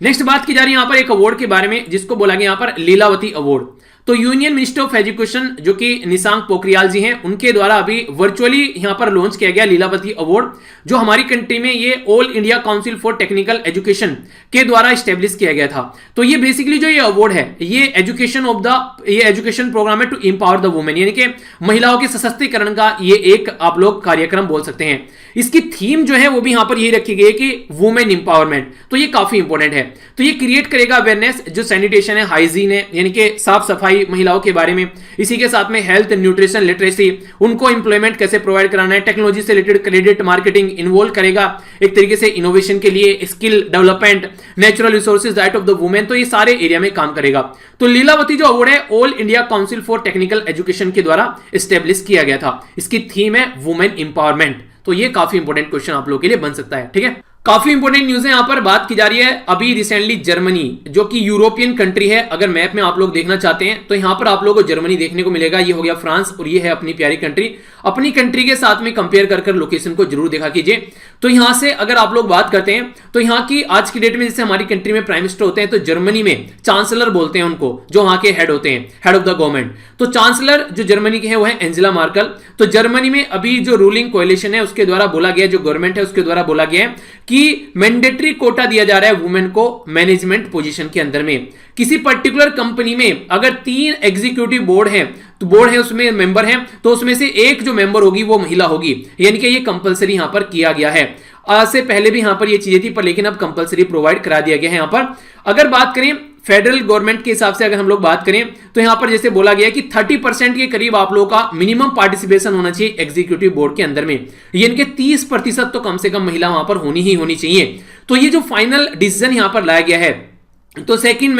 नेक्स्ट बात की जा रही है यहां पर एक अवार्ड के बारे में, जिसको बोला गया यहां पर लीलावती अवार्ड। तो यूनियन मिनिस्टर ऑफ एजुकेशन जो कि निशांक पोखरियाल जी हैं, उनके द्वारा अभी वर्चुअली यहां पर लॉन्च किया गया लीलावती अवार्ड, जो हमारी कंट्री में ये all India council for technical education के द्वारा स्टैब्लिश किया गया था। तो ये बेसिकली जो ये अवार्ड है, ये एजुकेशन प्रोग्राम है टू एम्पावर द वुमेन, यानी कि महिलाओं के सशक्तिकरण का ये एक आप लोग कार्यक्रम बोल सकते हैं। इसकी थीम जो है वो भी यहां पर ये रखी गई है कि वुमेन एम्पावरमेंट। तो ये काफी इंपॉर्टेंट है। तो ये क्रिएट करेगा अवेयरनेस, जो सैनिटेशन है, हाइजीन है, यानी कि साफ सफाई महिलाओं के बारे में, इसी के साथ में हेल्थ, न्यूट्रिशन, लिटरेसी, उनको इंप्लॉयमेंट कैसे प्रोवाइड कराना है, टेक्नोलॉजी से रिलेटेड क्रेडिट मार्केटिंग इन्वॉल्व करेगा, एक तरीके से इनोवेशन के लिए, skill development, natural resources, right of the women, तो ये सारे एरिया में काम करेगा। तो लीलावती जो अवार्ड है all India council for technical education के द्वारा स्टेब्लिश किया गया था। इसकी थीम है वुमेन एम्पावरमेंट। तो ये काफी इंपॉर्टेंट क्वेश्चन आप लोगों के लिए बन सकता है, ठीक है। काफी इंपॉर्टेंट न्यूज है, यहां पर बात की जा रही है अभी रिसेंटली जर्मनी, जो कि यूरोपियन कंट्री है। अगर मैप में आप लोग देखना चाहते हैं तो यहां पर आप लोगों को जर्मनी देखने को मिलेगा। ये हो गया फ्रांस और ये है अपनी प्यारी कंट्री। अपनी कंट्री के साथ में कंपेयर कर लोकेशन को जरूर देखा कीजिए। तो यहां से अगर आप लोग बात करते हैं तो यहां की आज की डेट में जैसे हमारी कंट्री में प्राइम मिनिस्टर होते हैं, तो जर्मनी में चांसलर बोलते हैं उनको, जो वहां के हेड होते हैं, हेड ऑफ द गवर्नमेंट। तो चांसलर जो जर्मनी के हैं वो है एंजेला मार्कल। तो जर्मनी में अभी जो रूलिंग कोएलिशन है उसके द्वारा बोला गया, जो गवर्नमेंट है उसके द्वारा बोला गया है कि मैंडेटरी कोटा दिया जा रहा है वुमेन को मैनेजमेंट पोजीशन के अंदर में। किसी पर्टिकुलर कंपनी में अगर 3 एग्जीक्यूटिव बोर्ड है, तो बोर्ड है उसमें मेंबर हैं, तो उसमें से एक जो मेंबर होगी वो महिला होगी, यानी कि ये कंपलसरी यहां पर किया गया है। आज से पहले भी यहां पर ये चीजें थी, पर लेकिन अब कंपलसरी प्रोवाइड करा दिया गया है। यहां पर अगर बात करें फेडरल गवर्नमेंट के हिसाब से, अगर हम लोग बात करें तो यहां पर जैसे बोला गया कि 30% के करीब आप लोगों का मिनिमम पार्टिसिपेशन होना चाहिए एग्जीक्यूटिव बोर्ड के अंदर में, यानी कि 30% तो कम से कम महिला वहां पर होनी ही होनी चाहिए। तो ये जो फाइनल डिसीजन यहां पर लाया गया है, तो सेकंड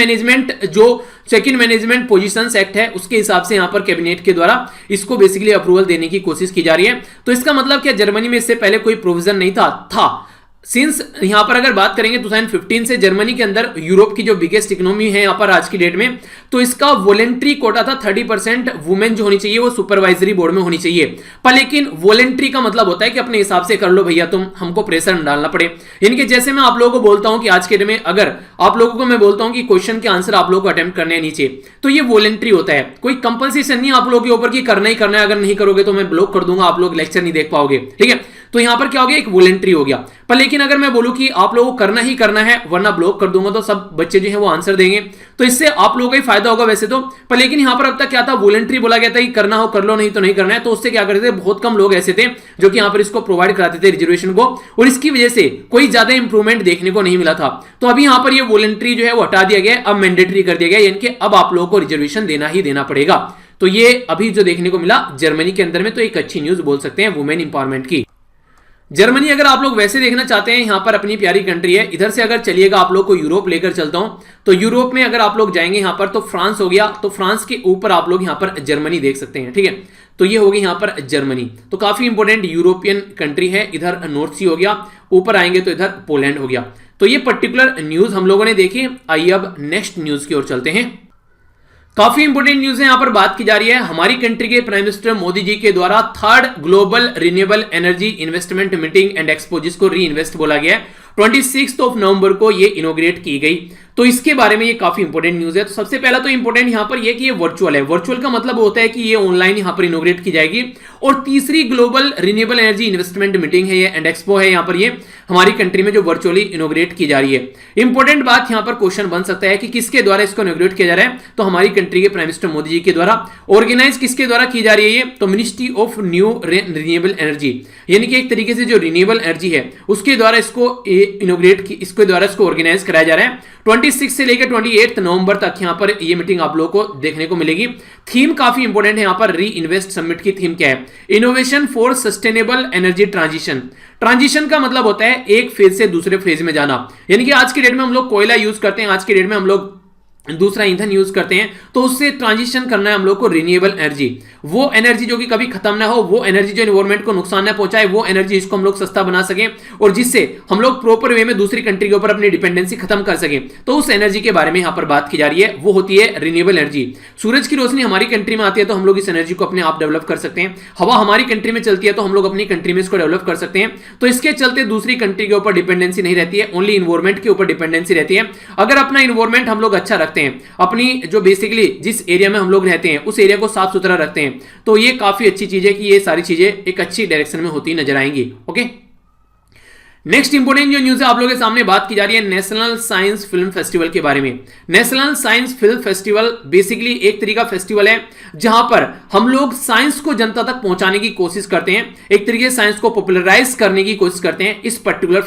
मैनेजमेंट पोजीशंस एक्ट है उसके हिसाब से यहां पर कैबिनेट के द्वारा इसको बेसिकली अप्रूवल देने की कोशिश की जा रही है। तो इसका मतलब क्या जर्मनी में इससे पहले कोई प्रोविजन नहीं था सिंस यहां पर अगर बात करेंगे 2015 से जर्मनी के अंदर यूरोप की जो बिगेस्ट इकोनॉमी है यहां पर आज की डेट में, तो इसका वॉलेंट्री कोटा था 30% वुमेन जो होनी चाहिए वो सुपरवाइजरी बोर्ड में होनी चाहिए। पर लेकिन वॉलेंट्री का मतलब होता है कि अपने हिसाब से कर लो भैया, तुम हमको प्रेशर न डालना पड़े। यानी कि जैसे मैं आप लोगों को बोलता हूं कि आज के डेट में अगर आप लोगों को मैं बोलता हूं कि क्वेश्चन के आंसर आप लोगों को अटेम्प्ट करने हैं नीचे, तो ये वॉलेंट्री होता है, कोई कंपल्सेशन नहीं आप लोगों के ऊपर कि करना ही करना है, अगर नहीं करोगे तो मैं ब्लॉक कर दूंगा, आप लोग लेक्चर नहीं देख पाओगे, ठीक है। तो यहां पर क्या हो गया, एक वॉलेंट्री हो गया। पर लेकिन अगर मैं बोलूं कि आप लोगों को करना ही करना है वरना ब्लॉक कर दूंगा, तो सब बच्चे जो है वो आंसर देंगे, तो इससे आप लोगों का ही फायदा होगा वैसे तो। पर लेकिन यहां पर अब तक क्या था, वॉलेंट्री बोला गया था कि करना हो कर लो, नहीं तो नहीं करना है। तो उससे क्या करते थे, बहुत कम लोग ऐसे थे जो कि यहां पर इसको प्रोवाइड कराते थे रिजर्वेशन को, और इसकी वजह से कोई ज्यादा इंप्रूवमेंट देखने को नहीं मिला था। तो अभी यहां पर ये वॉलेंट्री जो है वो हटा दिया गया, अब मैंडेटरी कर दिया गया, यानी कि अब आप लोगों को रिजर्वेशन देना ही देना पड़ेगा। तो ये अभी जो देखने को मिला जर्मनी के अंदर में, तो एक अच्छी न्यूज बोल सकते हैं वुमेन इंपावरमेंट की। जर्मनी अगर आप लोग वैसे देखना चाहते हैं, यहां पर अपनी प्यारी कंट्री है। इधर से अगर चलिएगा आप लोग को यूरोप लेकर चलता हूं, तो यूरोप में अगर आप लोग जाएंगे यहां पर, तो फ्रांस हो गया, तो फ्रांस के ऊपर आप लोग यहां पर जर्मनी देख सकते हैं, ठीक है। तो ये होगी यहां पर जर्मनी, तो काफी इंपॉर्टेंट यूरोपियन कंट्री है। इधर नॉर्थ सी हो गया, ऊपर आएंगे तो इधर पोलैंड हो गया। तो ये पर्टिकुलर न्यूज हम लोगों ने देखी। आइए अब नेक्स्ट न्यूज की ओर चलते हैं। काफी इंपोर्टेंट न्यूज है, यहां पर बात की जा रही है हमारी कंट्री के प्राइम मिनिस्टर मोदी जी के द्वारा 3rd global renewable energy investment meeting and expo, जिसको री इन्वेस्ट बोला गया है, 26 नवंबर को ये इनोग्रेट की गई। तो इसके बारे में ये काफी इंपॉर्टेंट न्यूज है। तो सबसे पहला तो इंपॉर्टेंट यहां पर ये कि ये वर्चुअल है। वर्चुअल का मतलब होता है कि ये ऑनलाइन यहां पर इनोग्रेट की जाएगी। और तीसरी global renewable energy investment meeting है ये एंड एक्सपो है, यहां पर ये हमारी कंट्री में जो वर्चुअली इनोग्रेट की जा रही है। इंपॉर्टेंट बात यहां पर क्वेश्चन बन सकता है कि किसके द्वारा इसको इनोग्रेट किया जा रहा है, तो हमारी कंट्री के प्राइम मिनिस्टर मोदी जी के द्वारा। ऑर्गेनाइज किसके द्वारा की जा रही है ये, तो ministry of new renewable energy, यानी कि एक तरीके से जो रिन्यूएबल एनर्जी है उसके द्वारा इसको इनोग्रेट, इसके द्वारा इसको ऑर्गेनाइज कराया जा रहा है। 26 से लेकर 28 नवंबर तक यहां पर ये मीटिंग आप लोगों को देखने को मिलेगी। थीम काफी इंपॉर्टेंट है यहां पर। री इन्वेस्ट समिट की थीम क्या है, innovation for sustainable energy transition. Transition का मतलब होता है एक फेज से दूसरे फेज में जाना, यानी कि आज की डेट में हम लोग कोयला यूज करते हैं, आज की डेट में हम लोग दूसरा ईंधन यूज करते हैं, तो उससे ट्रांजिशन करना है हम लोग को रिन्यूएबल एनर्जी, वो एनर्जी जो कि कभी खत्म ना हो, वो एनर्जी जो एनवायरमेंट को नुकसान ना पहुंचाए, वो एनर्जी इसको हम लोग सस्ता बना सकें और जिससे हम लोग प्रॉपर वे में दूसरी कंट्री के ऊपर अपनी डिपेंडेंसी खत्म कर सकें। तो उस एनर्जी के बारे में यहां पर बात की जा रही है, वो होती है रिन्यूएबल एनर्जी। सूरज की रोशनी हमारी कंट्री में आती है तो हम लोग इस एनर्जी को अपने आप डेवलप कर सकते हैं, हवा हमारी कंट्री में चलती है तो हम लोग अपनी कंट्री में इसको डेवलप कर सकते हैं। तो इसके चलते दूसरी कंट्री के ऊपर डिपेंडेंसी नहीं रहती है, ओनली इन्वायरमेंट के ऊपर डिपेंडेंसी रहती है। अगर अपना इन्वायरमेंट हम लोग अच्छा रखते हैं, अपनी जो बेसिकली जिस एरिया में हम लोग रहते हैं उस एरिया को साफ सुथरा रखते हैं, तो ये काफी अच्छी चीज है कि ये सारी चीजें एक अच्छी डायरेक्शन में होती नजर आएंगी। ओके, नेक्स्ट इंपोर्टेंट जो न्यूज है आप लोगों के सामने बात की जा रही है नेशनल साइंस फिल्म फेस्टिवल के बारे में। National science film festival basically एक तरीका फेस्टिवल है जहां पर हम लोग साइंस को जनता तक पहुंचाने की कोशिश करते हैं, एक तरीके से साइंस को पॉपुलराइज करने की कोशिश करते हैं इस पर्टिकुलर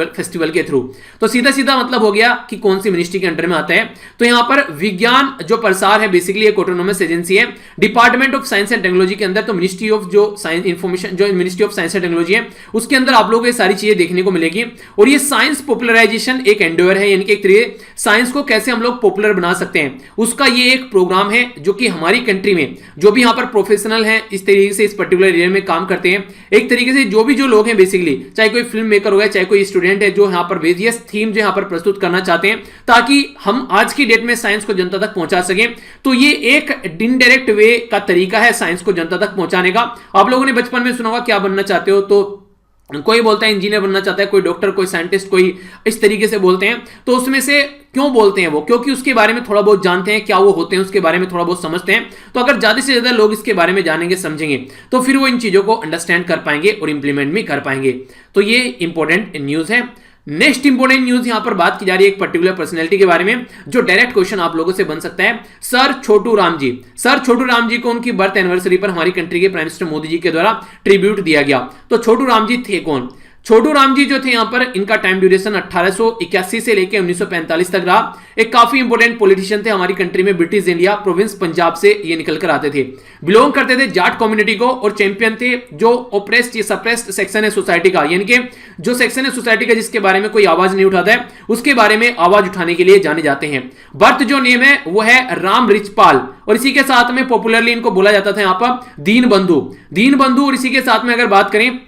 फेस्टिवल के थ्रू। तो सीधा सीधा मतलब हो गया कि कौन सी मिनिस्ट्री के अंडर में आता है, तो यहां पर विज्ञान जो प्रसार है बेसिकली एक ऑटोनोमस एजेंसी है department of science and technology के अंदर। तो मिनिस्ट्री ऑफ जो साइंस इंफॉर्मेशन जो ministry of science and technology है उसके अंदर आप लोगों को ये सारी चीजें देखने को मिलेगी। और ये साइंस पॉपुलराइजेशन एक एंडेवर है, यानी कि एक तरीके साइंस को कैसे हम लोग पॉपुलर बना सकते हैं उसका ये एक प्रोग्राम है जो कि हमारी कंट्री में जो भी यहां पर प्रोफेशनल हैं इस तरीके से इस पर्टिकुलर एरिया में काम करते हैं, एक तरीके से जो लोग हैं बेसिकली चाहे कोई फिल्म मेकर हो गया चाहे कोई स्टूडेंट है जो यहां पर वेरियस थीम जो यहां पर प्रस्तुत करना चाहते हैं ताकि हम आज की डेट में साइंस को जनता तक पहुंचा सकें। तो ये एक इनडायरेक्ट वे का तरीका है साइंस को जनता तक पहुंचाने का। आप लोगों ने बचपन में सुना होगा क्या बनना चाहते हो, तो कोई बोलता है इंजीनियर बनना चाहता है, कोई डॉक्टर, कोई साइंटिस्ट, कोई इस तरीके से बोलते हैं। तो उसमें से क्यों बोलते हैं वो, क्योंकि उसके बारे में थोड़ा बहुत जानते हैं, क्या वो होते हैं उसके बारे में थोड़ा बहुत समझते हैं। तो अगर ज्यादा से ज्यादा लोग इसके बारे में जानेंगे समझेंगे तो फिर वो इन चीजों को अंडरस्टैंड कर पाएंगे और इंप्लीमेंट भी कर पाएंगे। तो ये इंपॉर्टेंट न्यूज है। नेक्स्ट इंपोर्टेंट न्यूज यहां पर बात की जा रही है एक पर्टिकुलर पर्सनैलिटी के बारे में जो डायरेक्ट क्वेश्चन आप लोगों से बन सकता है। सर छोटू राम जी, सर छोटू राम जी को उनकी बर्थ एनिवर्सरी पर हमारी कंट्री के प्राइम मिनिस्टर मोदी जी के द्वारा ट्रिब्यूट दिया गया। तो छोटू राम जी थे कौन? छोटू राम जी जो थे यहां पर इनका टाइम ड्यूरेशन 1881 से लेकर 1945 तक रहा। एक काफी इंपोर्टेंट पॉलिटिशियन थे हमारी कंट्री में, ब्रिटिश इंडिया प्रोविंस पंजाब से ये निकल कर आते थे, बिलोंग करते थे जाट कम्युनिटी को और चैंपियन थे जो ओप्रेस्ड सप्रेस्ड सेक्शन है सोसाइटी का, यानी कि जो सेक्शन है सोसाइटी का जिसके बारे में कोई आवाज नहीं उठाता है उसके बारे में आवाज उठाने के लिए जाने जाते हैं। बर्थ जो नेम है वो है राम रिचपाल और इसी के साथ में पॉपुलरली इनको बोला जाता था यहां पर दीन बंधु, दीन बंधु। और इसी के साथ में अगर बात करें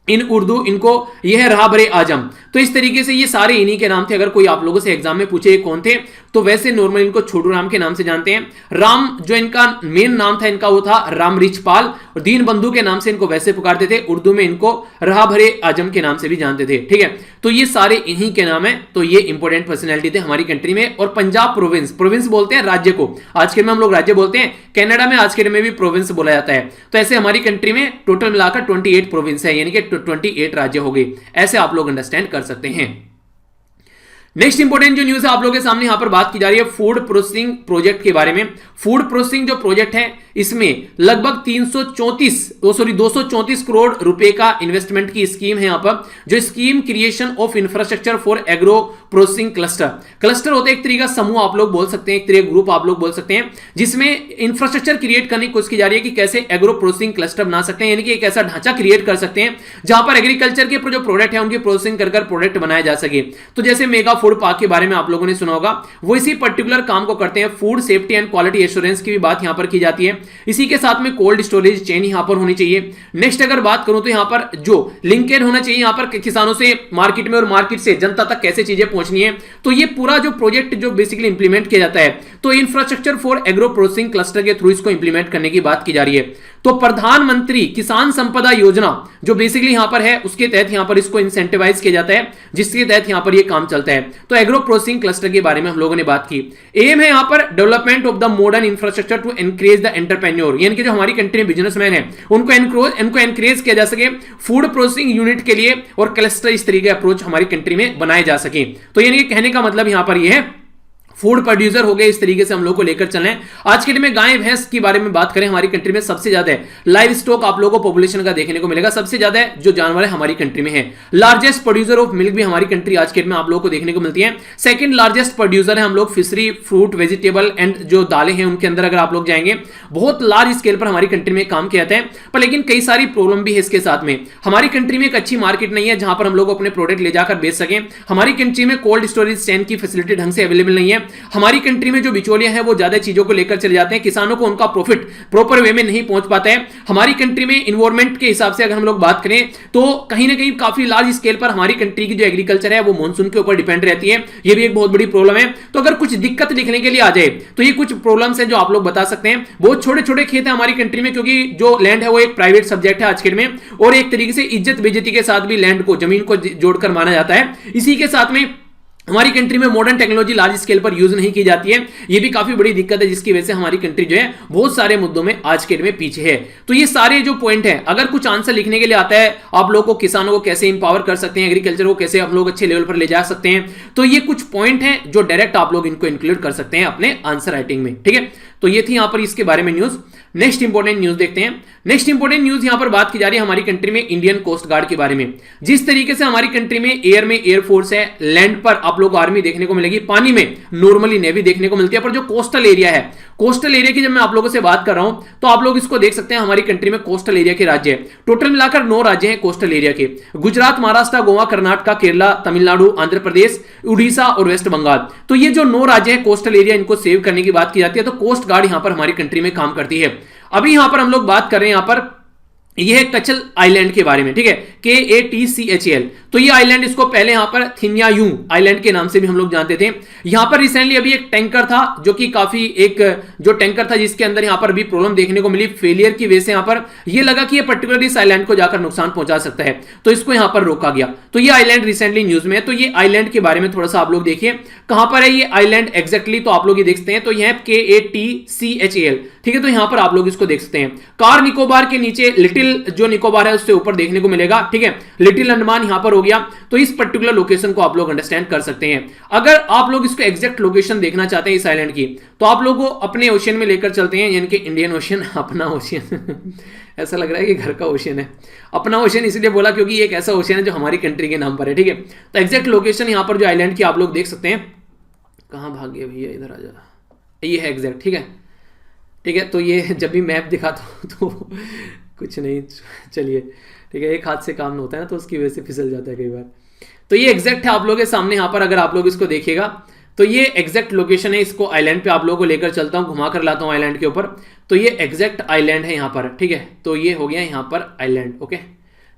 इन उर्दू इनको यह है राहबरे आजम। तो इस तरीके से ये सारे इन्हीं के नाम थे। अगर कोई आप लोगों से एग्जाम में पूछे ये कौन थे तो वैसे नॉर्मल इनको छोटू राम के नाम से जानते हैं। राम जो इनका मेन नाम था इनका वो था राम रिचपाल और दीन बंधु के नाम से इनको वैसे पुकारते थे, उर्दू में इनको राहबरे आजम के नाम से भी जानते थे। ठीक है, तो ये सारे इन्हीं के नाम है। तो ये इंपॉर्टेंट पर्सनैलिटी थे हमारी कंट्री में। और पंजाब प्रोविंस, प्रोविंस बोलते हैं राज्य को, आज के में हम लोग राज्य बोलते हैं, कनाडा में आज के में भी प्रोविंस बोला जाता है। तो ऐसे हमारी कंट्री में टोटल मिलाकर 28 प्रोविंस है, यानी कि 28 राज्य हो गए। ऐसे आप लोग अंडरस्टैंड कर सकते हैं। नेक्स्ट इंपोर्टेंट जो न्यूज है आप लोगों के सामने यहां पर बात की जा रही है फूड प्रोसेसिंग प्रोजेक्ट के बारे में। फूड प्रोसेसिंग जो प्रोजेक्ट है इसमें लगभग 234 करोड़ रुपए का इन्वेस्टमेंट की स्कीम है यहां पर, जो scheme creation of infrastructure for agro processing cluster. Cluster होता है एक तरीका समूह आप लोग बोल सकते हैं, एक तरीका ग्रुप आप लोग बोल सकते हैं, जिसमें इंफ्रास्ट्रक्चर क्रिएट करने की कोशिश की जा रही है कि कैसे एग्रो प्रोसेसिंग क्लस्टर बना सकते हैं, यानी कि एक ऐसा ढांचा क्रिएट कर सकते हैं जहां पर एग्रीकल्चर के जो प्रोडक्ट है उनकी प्रोसेसिंग कर प्रोडक्ट बनाया जा सके। तो जैसे मेगा फूड पार्क के बारे में आप लोगों ने सुना होगा, वो इसी पर्टिकुलर काम को करते हैं। Food safety and quality assurance की भी बात यहां पर की जाती है। इसी के साथ में कोल्ड स्टोरेज चेन यहां पर होनी चाहिए। नेक्स्ट अगर बात करूं तो यहां पर जो लिंकेज होना चाहिए यहां पर किसानों से मार्केट में और मार्केट से जनता तक कैसे चीजें पहुंचनी है। तो ये पूरा जो प्रोजेक्ट जो बेसिकली इंप्लीमेंट किया जाता है तो infrastructure for agro processing cluster के थ्रू इसको इंप्लीमेंट करने की बात की जा रही है। तो प्रधानमंत्री किसान संपदा योजना जो बेसिकली यहां पर है उसके तहत यहां पर इसको इंसेंटिवाइज किया जाता है, जिसके तहत यहां पर ये काम चलता है। तो एग्रो प्रोसेसिंग क्लस्टर के बारे में हम लोगों ने बात की। एम है यहां पर development of the modern infrastructure to encourage the entrepreneur, यानी कि जो हमारी कंट्री में बिजनेसमैन है उनको एनकरेज किया जा सके फूड प्रोसेसिंग यूनिट के लिए, और क्लस्टर इस तरीके अप्रोच हमारी कंट्री में बनाए जा सके। तो यानी कि कहने का मतलब यहां पर यह है फूड प्रोड्यूसर हो गए, इस तरीके से हम लोग को लेकर चले। आज के दिन में गाय भैंस की बारे में बात करें, हमारी कंट्री में सबसे ज्यादा है लाइव स्टॉक आप लोगों को पॉपुलेशन का देखने को मिलेगा, सबसे ज्यादा है जो जानवर है हमारी कंट्री में है। लार्जेस्ट प्रोड्यूसर ऑफ मिल्क भी हमारी कंट्री आज के दिन में आप लोगों को देखने को मिलती है। सेकंड लार्जेस्ट प्रोड्यूसर है हम लोग फिशरी, फ्रूट, वेजिटेबल एंड जो दालें हैं उनके अंदर अगर आप लोग जाएंगे बहुत लार्ज स्केल पर हमारी कंट्री में काम किया जाता है। पर लेकिन कई सारी प्रॉब्लम भी है इसके साथ में। हमारी कंट्री में एक अच्छी मार्केट नहीं है जहां पर हम लोग अपने प्रोडक्ट ले जाकर बेच सकें। हमारी कंट्री में कोल्ड स्टोरेज चेन की फैसिलिटी ढंग से अवेलेबल नहीं है, हमारी कंट्री में जो बिचौलिया है वो ज्यादा चीजों को लेकर चले जाते हैं, किसानों को उनका प्रॉफिट प्रॉपर वे में नहीं पहुंच पाता है। हमारी कंट्री में इन्वायरमेंट के हिसाब से अगर हम लोग बात करें तो कहीं ना कहीं काफी लार्ज स्केल पर हमारी कंट्री की जो एग्रीकल्चर है वो मानसून के ऊपर डिपेंड रहती है, ये भी एक बहुत बड़ी प्रॉब्लम है। तो अगर कुछ दिक्कत लिखने के लिए आ जाए तो ये कुछ प्रॉब्लम्स हैं जो आप लोग बता सकते हैं। बहुत छोटे छोटे खेत हैं हमारी कंट्री में, क्योंकि जो लैंड है वो एक प्राइवेट सब्जेक्ट है आज के में, और एक तरीके से इज्जत बेइज्जती के साथ भी लैंड को, जमीन को जोड़कर माना जाता है। इसी के साथ में हमारी कंट्री में मॉडर्न टेक्नोलॉजी लार्ज स्केल पर यूज नहीं की जाती है, ये भी काफी बड़ी दिक्कत है, जिसकी वजह से हमारी कंट्री जो है बहुत सारे मुद्दों में आज के में पीछे है। तो ये सारे जो पॉइंट है, अगर कुछ आंसर लिखने के लिए आता है, आप लोगों को किसानों को कैसे इंपावर कर सकते हैं, एग्रीकल्चर को कैसे आप लोग अच्छे लेवल पर ले जा सकते हैं, तो ये कुछ पॉइंट है जो डायरेक्ट आप लोग इनको इंक्लूड कर सकते हैं अपने आंसर राइटिंग में। ठीक है, तो ये थी यहां पर इसके बारे में न्यूज। नेक्स्ट इंपॉर्टेंट न्यूज देखते हैं। नेक्स्ट इंपॉर्टेंट न्यूज यहां पर बात की जा रही है हमारी कंट्री में इंडियन कोस्ट गार्ड के बारे में। जिस तरीके से हमारी कंट्री में एयरफोर्स है, लैंड पर आप लोग आर्मी देखने को मिलेगी, पानी में नॉर्मली नेवी देखने को मिलती है, पर जो कोस्टल एरिया है, कोस्टल एरिया की जब मैं आप लोगों से बात कर रहा हूं तो आप लोग इसको देख सकते हैं, हमारी कंट्री में कोस्टल एरिया के राज्य है, टोटल मिलाकर 9 राज्य हैं कोस्टल एरिया के, गुजरात, महाराष्ट्र, गोवा, कर्नाटक, केरला, तमिलनाडु, आंध्र प्रदेश, उड़ीसा और वेस्ट बंगाल। तो ये जो 9 राज्य हैं कोस्टल एरिया, इनको सेव करने की बात की जाती है, तो कोस्ट गार्ड यहां पर हमारी कंट्री में काम करती है। अभी यहां पर हम लोग बात कर रहे हैं, यहां पर यह है कचल आइलैंड के बारे में, ठीक है, KATCHAL। तो ये आइलैंड, इसको पहले यहां पर थिन्यायूं आइलैंड के नाम से भी हम लोग जानते थे। यहां पर रिसेंटली अभी एक टैंकर था, जो कि काफी एक जो टैंकर था जिसके अंदर यहां पर भी प्रॉब्लम देखने को मिली, फेलियर की वजह से यहां पर ये लगा कि ये पर्टिकुलर इस आइलैंड को जाकर नुकसान पहुंचा सकता है, तो इसको यहां पर रोका गया। तो ये आइलैंड रिसेंटली न्यूज में है। तो ये आइलैंड के बारे में थोड़ा सा आप लोग देखिए, कहां पर है ये आइलैंड एग्जैक्टली, तो आप लोग ये देखते हैं, तो यह KATCHAL, ठीक है, तो यहां पर आप लोग इसको देख सकते हैं। कार निकोबार के नीचे लिटिल जो निकोबार है उससे ऊपर देखने को मिलेगा, ठीक है, लिटिल अंडमान यहां पर हो गया। तो इस पर्टिकुलर लोकेशन को आप लोग अंडरस्टैंड कर सकते हैं। अगर आप लोग इसको एग्जैक्ट लोकेशन देखना चाहते हैं इस आइलैंड की, तो आप लोग को अपने ओशियन में लेकर चलते हैं, यानी कि इंडियन ओशियन, अपना ओशियन ऐसा लग रहा है कि घर का ओशियन है। अपना ओशियन इसलिए बोला क्योंकि ये एक ऐसा ओशियन है जो हमारी कंट्री के नाम पर है, ठीक है। तो एग्जैक्ट लोकेशन यहां पर जो आइलैंड की आप लोग देख सकते हैं, कहां भाग गया भैया, इधर आ जा, ये है एग्जैक्ट, ठीक है, ठीक है। तो ये जब भी मैप दिखाता हूं तो कुछ नहीं, चलिए, ठीक है, एक हाथ से काम नहीं होता है ना, तो उसकी वजह से फिसल जाता है कई बार। तो ये एग्जैक्ट है आप लोगों के सामने, यहां पर अगर आप लोग इसको देखिएगा तो ये एग्जैक्ट लोकेशन है। इसको आइलैंड पे आप लोगों को लेकर चलता हूं, घुमा कर लाता हूं आइलैंड के ऊपर। तो ये एग्जैक्ट आइलैंड है यहां पर, ठीक है। तो ये हो गया यहां पर आइलैंड, ओके,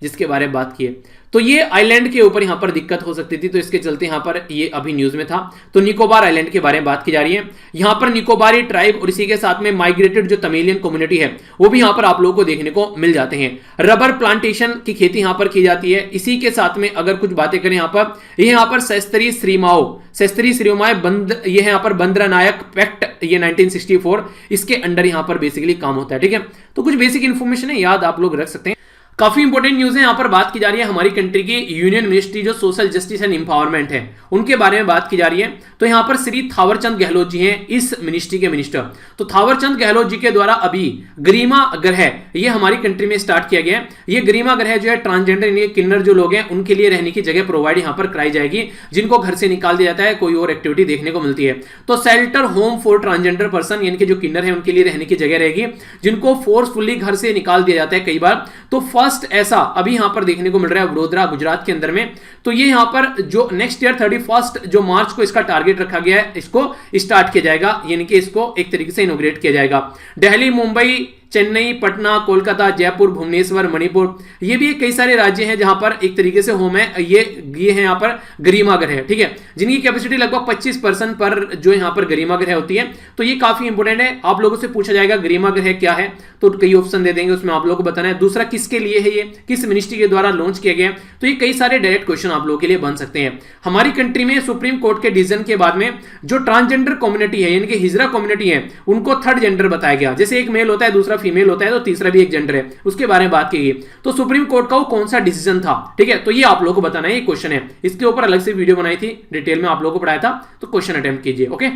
जिसके बारे में बात की है। तो ये आइलैंड के ऊपर यहां पर दिक्कत हो सकती थी, तो इसके चलते यहां पर ये अभी न्यूज में था। तो निकोबार आइलैंड के बारे में बात की जा रही है। यहां पर निकोबारी ट्राइब और इसी के साथ में माइग्रेटेड जो तमिलियन कम्युनिटी है वो भी यहां पर आप लोगों को देखने को मिल जाते हैं। रबर प्लांटेशन की खेती यहां पर की जाती है। इसी के साथ में अगर कुछ बातें करें यहां पर शस्त्री श्रीमाओ बंद, ये यहां पर बंदरा नायक पैक्ट, ये 1964 इसके अंडर यहां पर बेसिकली काम होता है, ठीक है। तो कुछ बेसिक इंफॉर्मेशन है, याद आप लोग रख सकते हैं। काफी इंपॉर्टेंट न्यूज है, यहां पर बात की जा रही है हमारी कंट्री की यूनियन मिनिस्ट्री जो सोशल जस्टिस एंड एम्पावरमेंट है उनके बारे में बात की जा रही है। तो यहां पर श्री थावरचंद गहलोत जी हैं इस मिनिस्ट्री के मिनिस्टर। तो थावरचंद गहलोत जी के द्वारा अभी गरिमा ग्रह ये हमारी कंट्री में स्टार्ट किया गया है। ये गरिमा ग्रह जो है ट्रांसजेंडर यानी किन्नर जो लोग हैं उनके लिए रहने की जगह प्रोवाइड यहां पर कराई जाएगी, जिनको घर से निकाल दिया जाता है, कोई और एक्टिविटी देखने को मिलती है। तो shelter home for transgender person यानी कि जो किन्नर है उनके लिए रहने की जगह रहेगी, जिनको फोर्सफुली घर से निकाल दिया जाता है कई बार। तो फर्स्ट ऐसा अभी यहां पर देखने को मिल रहा है वडोदरा गुजरात के अंदर में। तो ये यहां पर जो नेक्स्ट ईयर 31 जो मार्च को इसका टारगेट रखा गया है, इसको स्टार्ट किया जाएगा, यानी कि इसको एक तरीके से इनॉग्रेट किया जाएगा। दिल्ली, मुंबई, चेन्नई, पटना, कोलकाता, जयपुर, भुवनेश्वर, मणिपुर, ये भी कई सारे राज्य हैं जहां पर एक तरीके से होम है। ये है यहां पर गरिमा ग्रह, ठीक है, जिनकी कैपेसिटी लगभग 25% पर जो यहां पर गरिमा ग्रह होती है। तो ये काफी इंपॉर्टेंट है, आप लोगों से पूछा जाएगा गरिमा ग्रह क्या है, तो कई ऑप्शन दे देंगे, उसमें आप लोगों को बताना है। दूसरा, किसके लिए है, ये किस मिनिस्ट्री के द्वारा लॉन्च किया गया। तो ये कई सारे डायरेक्ट क्वेश्चन आप लोगों के लिए बन सकते हैं। हमारी कंट्री में सुप्रीम कोर्ट के डिसीजन के बाद में जो ट्रांसजेंडर कम्युनिटी है यानी कि हिजरा कम्युनिटी है, उनको थर्ड जेंडर बताया गया। जैसे एक मेल होता है, दूसरा फीमेल होता है, तो तीसरा भी एक जेंडर है, उसके बारे में बात की गई। तो सुप्रीम कोर्ट का वो कौन सा डिसीजन था, ठीक है, तो ये आप लोगों को बताना है, ये क्वेश्चन है। इसके ऊपर अलग से वीडियो बनाई थी, डिटेल में आप लोगों को पढ़ाया था, तो क्वेश्चन अटेम्प्ट कीजिए, ओके।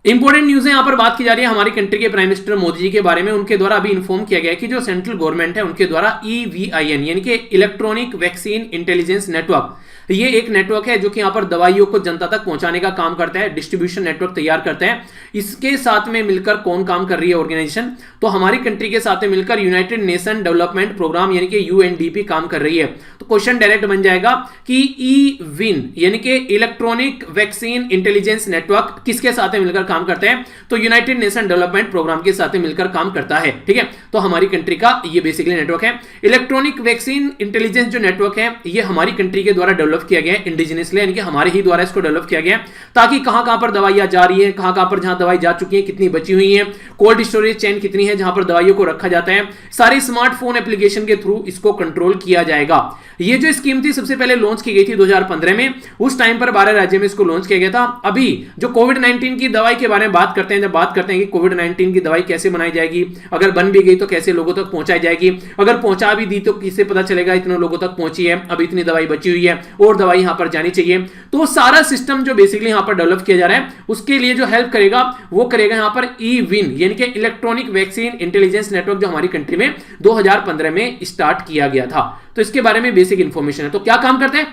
इंपॉर्टेंट न्यूज है यहां पर बात की जा रही है हमारी कंट्री के प्राइम मिनिस्टर मोदी जी के बारे में। उनके द्वारा अभी इन्फॉर्म किया गया है कि जो सेंट्रल गवर्नमेंट है उनके द्वारा EVIN यानी कि इलेक्ट्रॉनिक वैक्सीन इंटेलिजेंस नेटवर्क, ये एक नेटवर्क है जो कि यहां पर दवाइयों को जनता तक पहुंचाने का काम करता है, डिस्ट्रीब्यूशन नेटवर्क तैयार करता है। इसके साथ में मिलकर कौन काम कर रही है ऑर्गेनाइजेशन, तो हमारी कंट्री के साथ में मिलकर यूनाइटेड नेशन डेवलपमेंट प्रोग्राम यानी कि UNDP काम कर रही है। तो क्वेश्चन डायरेक्ट बन जाएगा कि EVIN यानी कि इलेक्ट्रॉनिक वैक्सीन इंटेलिजेंस नेटवर्क किसके साथ में मिलकर काम करते हैं, तो यूनाइटेड नेशन डेवलपमेंट प्रोग्राम के साथ मिलकर काम करता है। ठीक है, तो हमारी कंट्री का ये बेसिकली नेटवर्क है। इलेक्ट्रॉनिक वैक्सीन इंटेलिजेंस जो नेटवर्क है ये हमारी कंट्री के द्वारा डेवलप किया गया है इंडिजिनियसली, यानी कि हमारे ही द्वारा इसको डेवलप किया गया है, ताकि कहां कहां पर दवाइयां जा रही हैं, कहां कहां पर जहां दवाई जा चुकी है, कितनी बची हुई है, कोल्ड स्टोरेज चेन कितनी है जहां पर दवाइयों को रखा जाता है, सारी स्मार्टफोन एप्लीकेशन के थ्रू इसको कंट्रोल किया जाएगा। ये जो स्कीम थी सबसे पहले लॉन्च की गई थी 2015 में, उस टाइम पर 12 राज्य में इसको लॉन्च किया गया था। अभी जो कोविड-19 की दवाई के बारे में बात करते हैं, जब बात करते हैं कि कोविड-19 की दवाई कैसे बनाई जाएगी, अगर बन भी गई तो कैसे लोगों तक पहुंचाई जाएगी, अगर पहुंचा भी दी तो किससे पता चलेगा इतने लोगों तक पहुंची है, अब इतनी दवाई बची हुई है और दवाई यहां पर जानी चाहिए। तो सारा सिस्टम जो बेसिकली यहां पर डेवलप किया जा रहा है उसके लिए जो हेल्प करेगा वो करेगा यहां पर EVIN यानी कि इलेक्ट्रॉनिक वैक्सीन इंटेलिजेंस नेटवर्क, जो हमारी कंट्री में 2015 में स्टार्ट किया गया था। तो इसके बारे में बेसिक इंफॉर्मेशन है। तो क्या काम करते हैं,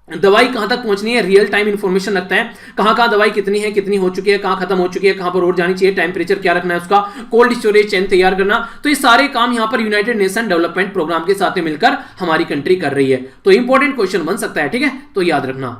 दवाई कहां तक पहुंचनी है, रियल टाइम इंफॉर्मेशन रखता है, कहां कहां दवाई कितनी है, कितनी हो चुकी है, कहां खत्म हो चुकी है, कहां पर और जानी चाहिए, टेम्परेचर क्या रखना है उसका, कोल्ड स्टोरेज चेन तैयार करना। तो ये सारे काम यहां पर यूनाइटेड नेशन डेवलपमेंट प्रोग्राम के साथ मिलकर हमारी कंट्री कर रही है। तो इंपॉर्टेंट क्वेश्चन बन सकता है। ठीक है, तो याद रखना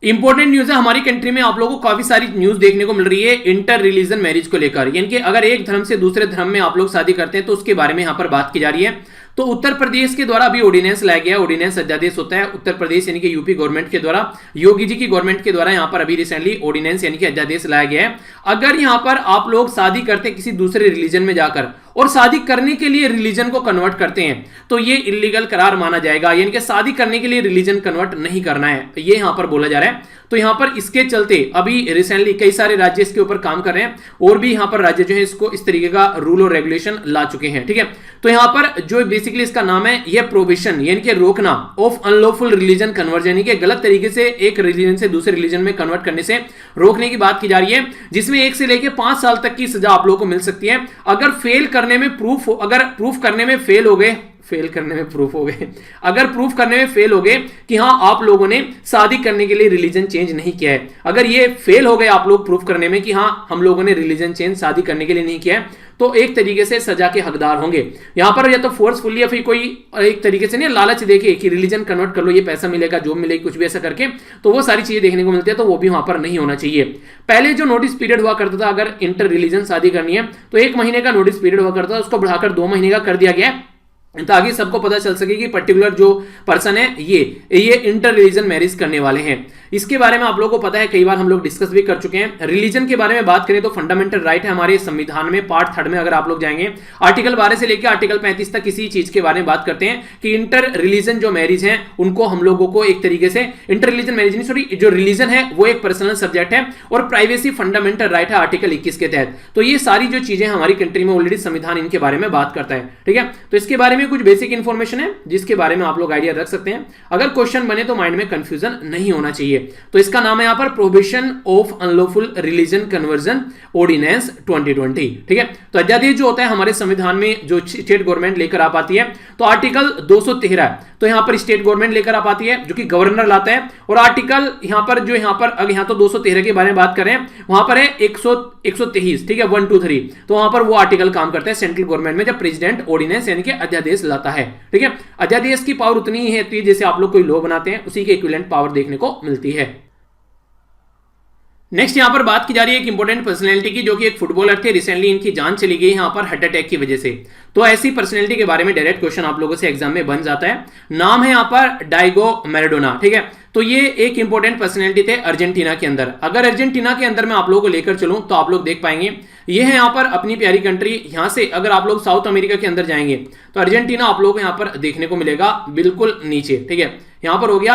इंपॉर्टेंट न्यूज है हमारी कंट्री में। आप लोगों को काफी सारी न्यूज देखने को मिल रही है इंटर रिलीजन मैरिज को लेकर, यानी कि अगर एक धर्म से दूसरे धर्म में आप लोग शादी करते हैं तो उसके बारे में यहां पर बात की जा रही है। तो उत्तर प्रदेश के द्वारा अभी ऑर्डिनेंस लाया गया है, ऑर्डिनेंस अध्यादेश होता है उत्तर प्रदेश यानी कि यूपी गवर्नमेंट के द्वारा, योगी जी की गवर्नमेंट के द्वारा यहां पर अभी रिसेंटली ऑर्डिनेंस यानी कि अध्यादेश लाया गया है। अगर यहां पर आप लोग शादी करते हैं किसी दूसरे रिलीजन में जाकर और शादी करने के लिए रिलीजन को कन्वर्ट करते हैं तो ये इलीगल करार माना जाएगा, यानी कि शादी करने के लिए रिलीजन कन्वर्ट नहीं करना है, ये यहां पर बोला जा रहा है। तो यहां पर इसके चलते अभी रिसेंटली कई सारे राज्य इसके ऊपर काम कर रहे हैं और भी यहां पर राज्य जो है इसको इस तरीके का रूल और रेगुलेशन ला चुके हैं। ठीक है, तो यहां पर जो बेसिकली इसका नाम है ये प्रोहिबिशन यानी कि रोकना ऑफ अनलॉफुल रिलीजन कन्वर्जन, यानी कि गलत तरीके से एक रिलीजन से दूसरे रिलीजन में कन्वर्ट करने से रोकने की बात की जा रही है, जिसमें 1 से लेकर 5 साल तक की सजा आप लोगों को मिल सकती है। अगर फेल करने में अगर प्रूफ करने में फेल हो गए अगर प्रूफ करने में फेल हो गए कि हां आप लोगों ने शादी करने के लिए रिलीजन चेंज नहीं किया है, अगर ये फेल हो गए आप लोग प्रूफ करने में कि हां हम लोगों ने रिलीजन चेंज शादी करने के लिए नहीं किया है, तो एक तरीके से सजा के हकदार होंगे। यहां पर या तो फोर्सफुली या फिर कोई एक तरीके से नहीं लालच देके कि रिलीजन कन्वर्ट कर लो, ये पैसा मिलेगा, जॉब मिलेगी, कुछ भी ऐसा करके, तो वो सारी चीजें देखने को मिलती है, तो वो भी वहां पर नहीं होना चाहिए। पहले जो नोटिस पीरियड हुआ करता था अगर इंटर रिलीजन शादी करनी है तो 1 महीने का नोटिस पीरियड हुआ करता था, उसको बढ़ाकर 2 महीने का कर दिया गया है, ताकि सबको पता चल सके कि पर्टिकुलर जो पर्सन है ये इंटर रिलीजन मैरिज करने वाले हैं। इसके बारे में आप लोगों को पता है, कई बार हम लोग डिस्कस भी कर चुके हैं। रिलीजन के बारे में बात करें तो फंडामेंटल राइट है हमारे संविधान में, पार्ट 3 में अगर आप लोग जाएंगे आर्टिकल 12 से लेकर आर्टिकल 35 तक किसी चीज के बारे में बात करते हैं कि इंटर रिलीजन जो मैरिज है उनको हम लोगों को एक तरीके से इंटर रिलीजन मैरिज नहीं, सॉरी, जो रिलीजन है वो एक पर्सनल सब्जेक्ट है और प्राइवेसी फंडामेंटल राइट है आर्टिकल 21 के तहत। तो ये सारी जो चीजें हमारी कंट्री में ऑलरेडी संविधान इनके बारे में बात करता है। ठीक है, तो इसके बारे में कुछ बेसिक इंफॉर्मेशन है जिसके बारे में आप लोग आइडिया रख सकते हैं। अगर क्वेश्चन बने तो माइंड में कंफ्यूजन नहीं होना चाहिए। तो इसका नाम है यहां पर prohibition of unlawful religion conversion ordinance 2020। ठीक है, तो अध्यादेश जो होता है हमारे संविधान में जो स्टेट गवर्नमेंट लेकर आ पाती है, तो आर्टिकल 213 है, तो यहां पर स्टेट गवर्नमेंट लेकर आ पाती है जो कि गवर्नर लाता है, और आर्टिकल यहां पर अगर यहां तो 213 के बारे में बात करें, वहां पर है 123, ठीक है, 1 2 3, तो वहां पर वो आर्टिकल काम करता है सेंट्रल गवर्नमेंट में जब प्रेसिडेंट ऑर्डिनेंस यानी कि अध्यादेश लाता है। ठीक है, अध्यादेश की पावर उतनी ही है जैसे आप लोग कोई लॉ बनाते हैं उसी के इक्विवेलेंट पावर देखने को मिलती है। नेक्स्ट यहां पर बात की जा रही है एक इंपॉर्टेंट पर्सनैलिटी की, जो कि एक फुटबॉलर थे, रिसेंटली इनकी जान चली गई यहां पर हार्ट अटैक की वजह से। तो ऐसी पर्सनैलिटी के बारे में डायरेक्ट क्वेश्चन आप लोगों से एग्जाम में बन जाता है। नाम है यहां पर डाइगो मैराडोना। ठीक है, तो ये एक इंपॉर्टेंट पर्सनैलिटी थे अर्जेंटीना के अंदर। अगर अर्जेंटीना के अंदर मैं आप लोगों को लेकर चलूं तो आप लोग देख पाएंगे ये है यहां पर अपनी प्यारी कंट्री। यहां से अगर आप लोग साउथ अमेरिका के अंदर जाएंगे तो अर्जेंटीना आप लोगों को यहां पर देखने को मिलेगा बिल्कुल नीचे। ठीक है, यहां पर हो गया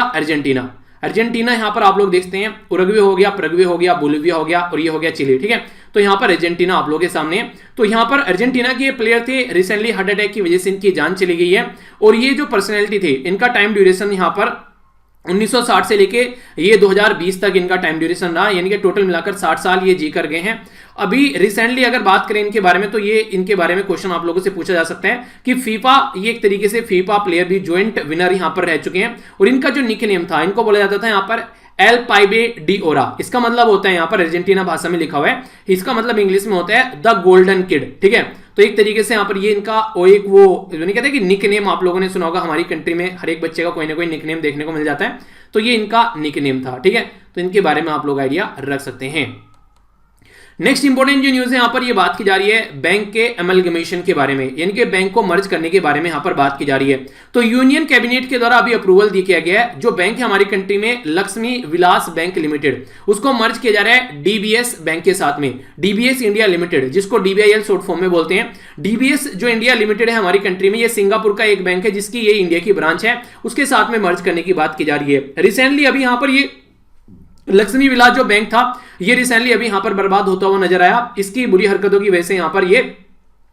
अर्जेंटीना यहां पर आप लोग देखते हैं उरुग्वे हो गया, परग्वे हो गया, बोलिविया हो गया और ये हो गया चिली। ठीक है, तो यहां पर अर्जेंटीना आप लोगों के सामने। तो यहां पर अर्जेंटीना के प्लेयर थे, रिसेंटली हार्ट अटैक की वजह से इनकी जान चली गई है। और ये जो पर्सनैलिटी थे इनका टाइम ड्यूरेशन यहां पर 1960 से लेके ये 2020 तक इनका टाइम ड्यूरेशन रहा, यानी कि टोटल मिलाकर 60 साल ये जी कर गए हैं। अभी रिसेंटली अगर बात करें इनके बारे में, तो ये इनके बारे में क्वेश्चन आप लोगों से पूछा जा सकता है कि फीफा, ये एक तरीके से फीफा प्लेयर भी ज्वाइंट विनर यहां पर रह चुके हैं। और इनका जो निक नेम था, इनको बोला जाता था यहां पर एल पाइबे डी ओरा। इसका मतलब होता है, यहां पर अर्जेंटीना भाषा में लिखा हुआ है, इसका मतलब इंग्लिश में होता है द गोल्डन किड। ठीक है, तो एक तरीके से यहां पर ये इनका वो नहीं कहते कि निक नेम, आप लोगों ने सुना होगा हमारी कंट्री में हर एक बच्चे का कोई ना कोई निक नेम देखने को मिल जाता है, तो ये इनका निक नेम था। ठीक है, तो इनके बारे में आप लोग आइडिया रख सकते हैं। नेक्स्ट इंपॉर्टेंट जो न्यूज है, यहां पर ये बात की जा रही है बैंक के एमलगमेशन के बारे में, यानी कि बैंक को मर्ज करने के बारे में यहां पर बात की जा रही है। तो यूनियन कैबिनेट के द्वारा अभी अप्रूवल दिया गया है, जो बैंक है हमारी कंट्री में लक्ष्मी विलास बैंक लिमिटेड, उसको मर्ज किया जा रहा है डीबीएस बैंक के साथ में, डीबीएस इंडिया लिमिटेड, जिसको डीबीआईएल शॉर्ट फॉर्म में बोलते हैं। डीबीएस जो इंडिया लिमिटेड है हमारी कंट्री में, ये सिंगापुर का एक बैंक है जिसकी ये इंडिया की ब्रांच है, उसके साथ में मर्ज करने की बात की जा रही है। रिसेंटली अभी यहां पर ये लक्ष्मी विलास जो बैंक था, ये रिसेंटली अभी यहां पर बर्बाद होता हुआ नजर आया। इसकी बुरी हरकतों की वजह से यहां पर ये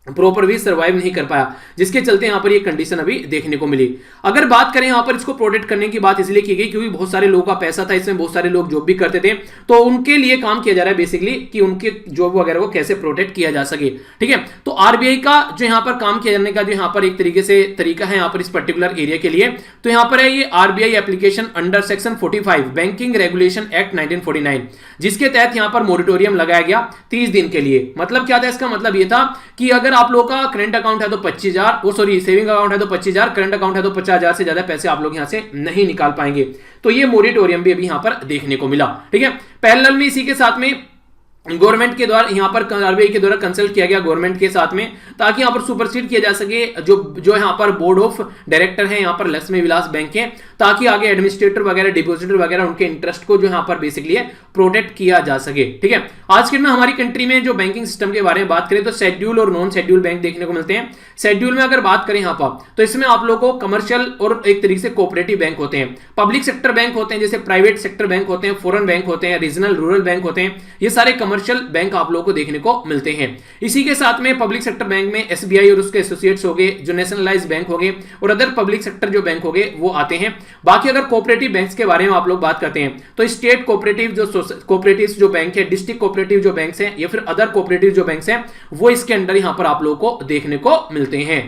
प्रॉपर भी सर्वाइव नहीं कर पाया, जिसके चलते यहां पर ये कंडीशन अभी देखने को मिली। अगर बात करें यहां पर इसको प्रोटेक्ट करने की बात इसलिए की गई क्योंकि बहुत सारे लोगों का पैसा था इसमें, बहुत सारे लोग जॉब भी करते थे, तो उनके लिए काम किया जा रहा है बेसिकली कि उनके जॉब वगैरह को कैसे प्रोटेक्ट किया जा सके। ठीक है, तो आरबीआई का जो यहां पर काम किया जाने का जो यहां पर एक तरीके से तरीका है यहां पर इस पर्टिकुलर एरिया के लिए, तो यहां पर है ये RBI application under section 45 banking regulation act 1949, जिसके तहत यहां पर मोरिटोरियम लगाया गया 30 दिन के लिए। मतलब क्या था इसका? मतलब ये था कि अगर आप लोगों का करंट अकाउंट है तो 25,000, वो सॉरी सेविंग अकाउंट है तो 25,000, करंट अकाउंट है तो 50,000 से ज्यादा पैसे आप लोग यहां से नहीं निकाल पाएंगे। तो ये मोरिटोरियम भी अभी यहां पर देखने को मिला। ठीक है, पैरेलल में इसी के साथ में गवर्नमेंट के द्वारा यहां पर आरबीआई के द्वारा कंसल्ट किया गया गवर्नमेंट के साथ में, ताकि यहां पर सुपरसीड किया जा सके जो यहां पर बोर्ड ऑफ डायरेक्टर है यहां पर लक्ष्मी विलास बैंक के, ताकि आगे एडमिनिस्ट्रेटर वगैरह, डिपॉजिटर वगैरह, उनके इंटरेस्ट को जो यहां पर बेसिकली प्रोटेक्ट किया जा सके। ठीक है, आज के में हमारी कंट्री में जो बैंकिंग सिस्टम के बारे में बात करें तो शेड्यूल और नॉन शेड्यूल बैंक देखने को मिलते हैं। शेड्यूल में अगर बात करें यहां पर, तो इसमें आप लोगों को कमर्शियल और एक तरीके से कोऑपरेटिव बैंक होते हैं, पब्लिक सेक्टर बैंक होते हैं, जैसे प्राइवेट सेक्टर बैंक होते हैं, फॉरेन बैंक होते हैं, रीजनल रूरल बैंक होते हैं, ये सारे कमर्शियल बैंक आप लोगों को देखने को मिलते हैं। इसी के साथ में पब्लिक सेक्टर बैंक में एसबीआई और उसके एसोसिएट्स हो गए, जो नेशनलाइज्ड बैंक हो गए, और अदर पब्लिक सेक्टर जो बैंक हो गए वो आते हैं। बाकी अगर कोऑपरेटिव बैंक्स के बारे में आप लोग बात करते हैं तो स्टेट कोऑपरेटिव जो बैंक है, डिस्ट्रिक्ट कोऑपरेटिव जो बैंक्स हैं, या फिर अदर कोऑपरेटिव जो बैंक्स हैं, वो इसके अंडर यहां पर आप लोगों को देखने को मिलते हैं।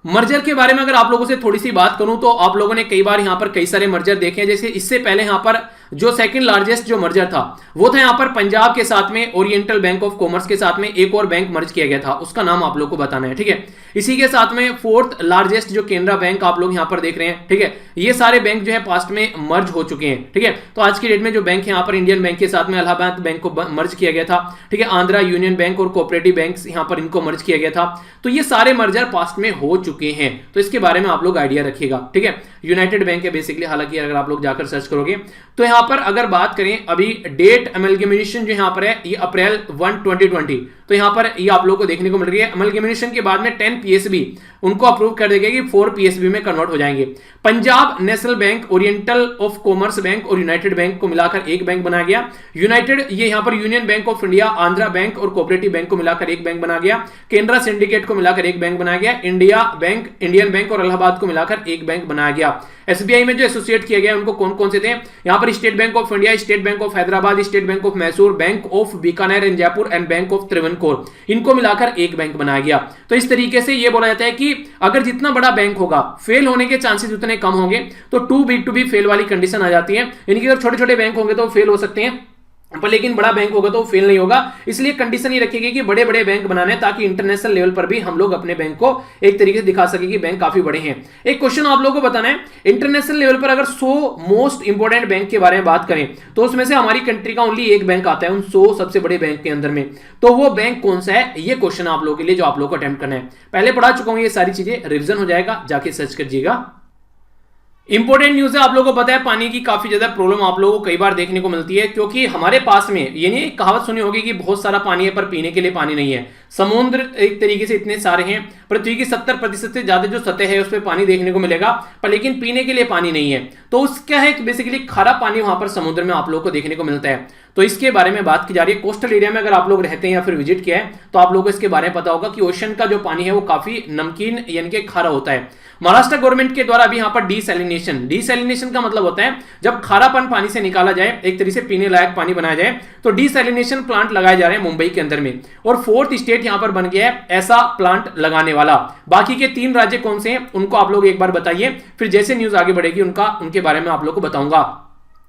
मर्जर के बारे में अगर आप लोगों से थोड़ी सी बात करूं तो आप लोगों ने कई बार यहां पर कई सारे मर्जर देखे हैं। जैसे इससे पहले यहां पर जो सेकंड लार्जेस्ट जो मर्जर था वो था यहां पर पंजाब के साथ में ओरिएंटल बैंक ऑफ कॉमर्स के साथ में एक और बैंक मर्ज किया गया था, उसका नाम आप लोग को बताना है। ठीक है, इसी के साथ में फोर्थ लार्जेस्ट जो केनरा बैंक आप लोग यहां पर देख रहे हैं। ठीक है, ये सारे बैंक जो है पास्ट में मर्ज हो चुके हैं। ठीक है, तो आज की डेट में जो बैंक है यहां पर इंडियन बैंक के साथ में इलाहाबाद बैंक को मर्ज किया गया था। ठीक है, आंध्रा यूनियन बैंक और कोऑपरेटिव बैंक यहां पर इनको मर्ज किया गया था। तो ये सारे मर्जर पास्ट में हो चुके हैं, तो इसके बारे में आप लोग आइडिया रखिएगा। ठीक है, यूनाइटेड बैंक है बेसिकली, हालांकि अगर आप लोग जाकर सर्च करोगे तो यहां पर अगर बात करें अभी डेट अमलगमेशन जो यहां पर है ये अप्रैल 1, 2020, तो यहां पर ये आप लोगों को देखने को मिल रही है। अमलगमेशन के बाद में 10 पीएसबी उनको अप्रूव कर देगा कि 4 पीएसबी में कन्वर्ट हो जाएंगे। Punjab national bank, oriental of commerce bank और यूनाइटेड बैंक को मिलाकर एक बैंक बना गया। यूनाइटेड ये यहां पर union bank of India, Andhra bank और कोऑपरेटिव बैंक को मिलाकर एक बैंक बना गया। केनरा सिंडिकेट को मिलाकर एक बैंक बनाया गया। इंडिया बैंक, इंडियन बैंक और इलाहाबाद को मिलाकर एक बैंक बनाया गया। एसबीआई में जो एसोसिएट किया गया उनको कौन कौन से थे? यहां पर state bank of India, state bank of Hyderabad, state bank of Mysore, bank of Bikaner and Jaipur and bank of Travancore, इनको मिलाकर एक बैंक बनाया गया। तो इस तरीके से ये बोला जाता है कि अगर जितना बड़ा बैंक होगा फेल होने के चांसेस उतने कम होंगे, तो too big to be fail वाली कंडीशन आ जाती है। यानी कि अगर छोटे छोटे बैंक होंगे तो फेल हो सकते हैं, पर लेकिन बड़ा बैंक होगा तो फेल नहीं होगा। इसलिए कंडीशन ये रखेगी कि बड़े बड़े बैंक बनाने, ताकि इंटरनेशनल लेवल पर भी हम लोग अपने बैंक को एक तरीके से दिखा सके कि बैंक काफी बड़े हैं। एक क्वेश्चन आप लोगों को बताना है, इंटरनेशनल लेवल पर अगर 100 मोस्ट इंपोर्टेंट बैंक के बारे में बात करें तो उसमें से हमारी कंट्री का ओनली एक बैंक आता है उन 100 सबसे बड़े बैंक के अंदर में, तो वो बैंक कौन सा है? ये क्वेश्चन आप लोगों के लिए जो आप लोग को अटेम्प्ट करना है। पहले पढ़ा चुका हूं, ये सारी चीजें रिविजन हो जाएगा, जाके सर्च करिएगा। इंपॉर्टेंट न्यूज है, आप लोगों को पता है पानी की काफी ज्यादा प्रॉब्लम आप लोगों को कई बार देखने को मिलती है, क्योंकि हमारे पास में ये नहीं कहावत सुनी होगी कि बहुत सारा पानी है पर पीने के लिए पानी नहीं है। समुद्र एक तरीके से इतने सारे हैं, पृथ्वी की 70% से ज्यादा जो सतह है उस पर पानी देखने को मिलेगा, पर लेकिन पीने के लिए पानी नहीं है। तो उसका है बेसिकली खारा पानी वहां पर समुद्र में आप लोगों को देखने को मिलता है। तो इसके बारे में बात की जा रही है। कोस्टल एरिया में अगर आप लोग रहते हैं या फिर विजिट किया है तो आप लोगों को इसके बारे में पता होगा कि ओशन का जो पानी है वो काफी नमकीन यानी कि खारा होता है। महाराष्ट्र गवर्नमेंट के द्वारा अभी यहाँ पर डीसैलिनेशन का मतलब होता है जब खारापन पानी से निकाला जाए, एक तरीके से पीने लायक पानी बनाया जाए, तो डीसैलिनेशन प्लांट लगाए जा रहे हैं मुंबई के अंदर में। और 4th स्टेट यहां पर बन गया है ऐसा प्लांट लगाने वाला। बाकी के 3 राज्य कौन से हैं उनको आप लोग एक बार बताइए, फिर जैसे न्यूज आगे बढ़ेगी उनके बारे में आप लोग को बताऊंगा।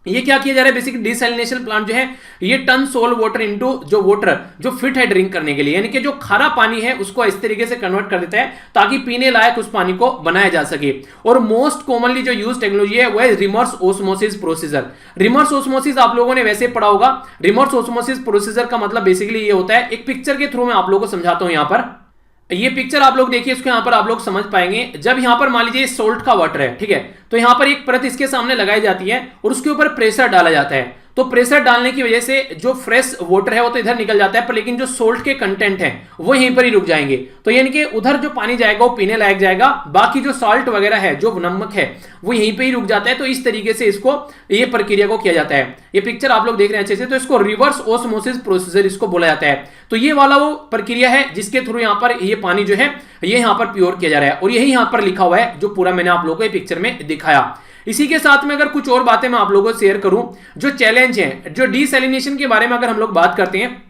ये क्या किया जा रहा है बेसिकली डिसैलिनेशन प्लांट जो है ये टर्न सोल वाटर इनटू जो वाटर जो फिट है ड्रिंक करने के लिए, यानी कि जो खारा पानी है उसको इस तरीके से कन्वर्ट कर देता है ताकि पीने लायक उस पानी को बनाया जा सके। और मोस्ट कॉमनली जो यूज टेक्नोलॉजी है वो है reverse osmosis procedure. Reverse osmosis आप लोगों ने वैसे पढ़ा होगा। रिवर्स ऑस्मोसिस प्रोसीजर का मतलब बेसिकली ये होता है, एक पिक्चर के थ्रू मैं आप लोगों को समझाता हूं। यहां पर ये पिक्चर आप लोग देखिए, इसको यहां पर आप लोग समझ पाएंगे। जब यहां पर मान लीजिए सोल्ट का वाटर है, ठीक है, तो यहां पर एक परत इसके सामने लगाई जाती है और उसके ऊपर प्रेशर डाला जाता है। तो प्रेशर डालने की वजह से जो फ्रेश वाटर है वो तो इधर निकल जाता है, पर लेकिन जो सोल्ट के कंटेंट है वो यहीं पर ही रुक जाएंगे। तो यानी कि उधर जो पानी जाएगा वो पीने लायक जाएगा, बाकी जो सॉल्ट वगैरह है जो नमक है वो यहीं पे ही रुक जाता है। तो इस तरीके से इसको ये प्रक्रिया को किया जाता है। ये पिक्चर आप लोग देख रहे हैं अच्छे से, तो इसको रिवर्स ऑस्मोसिस प्रोसीजर इसको बोला जाता है। तो ये वाला वो प्रक्रिया है जिसके थ्रू यहाँ पर ये पानी जो है ये यहाँ पर प्योर किया जा रहा है, और यही यहाँ पर लिखा हुआ है जो पूरा मैंने आप लोगों को पिक्चर में दिखाया। इसी के साथ में अगर कुछ और बातें मैं आप लोगों को शेयर करूं, जो चैलेंज है, जो डीसैलिनेशन के बारे में अगर हम लोग बात करते हैं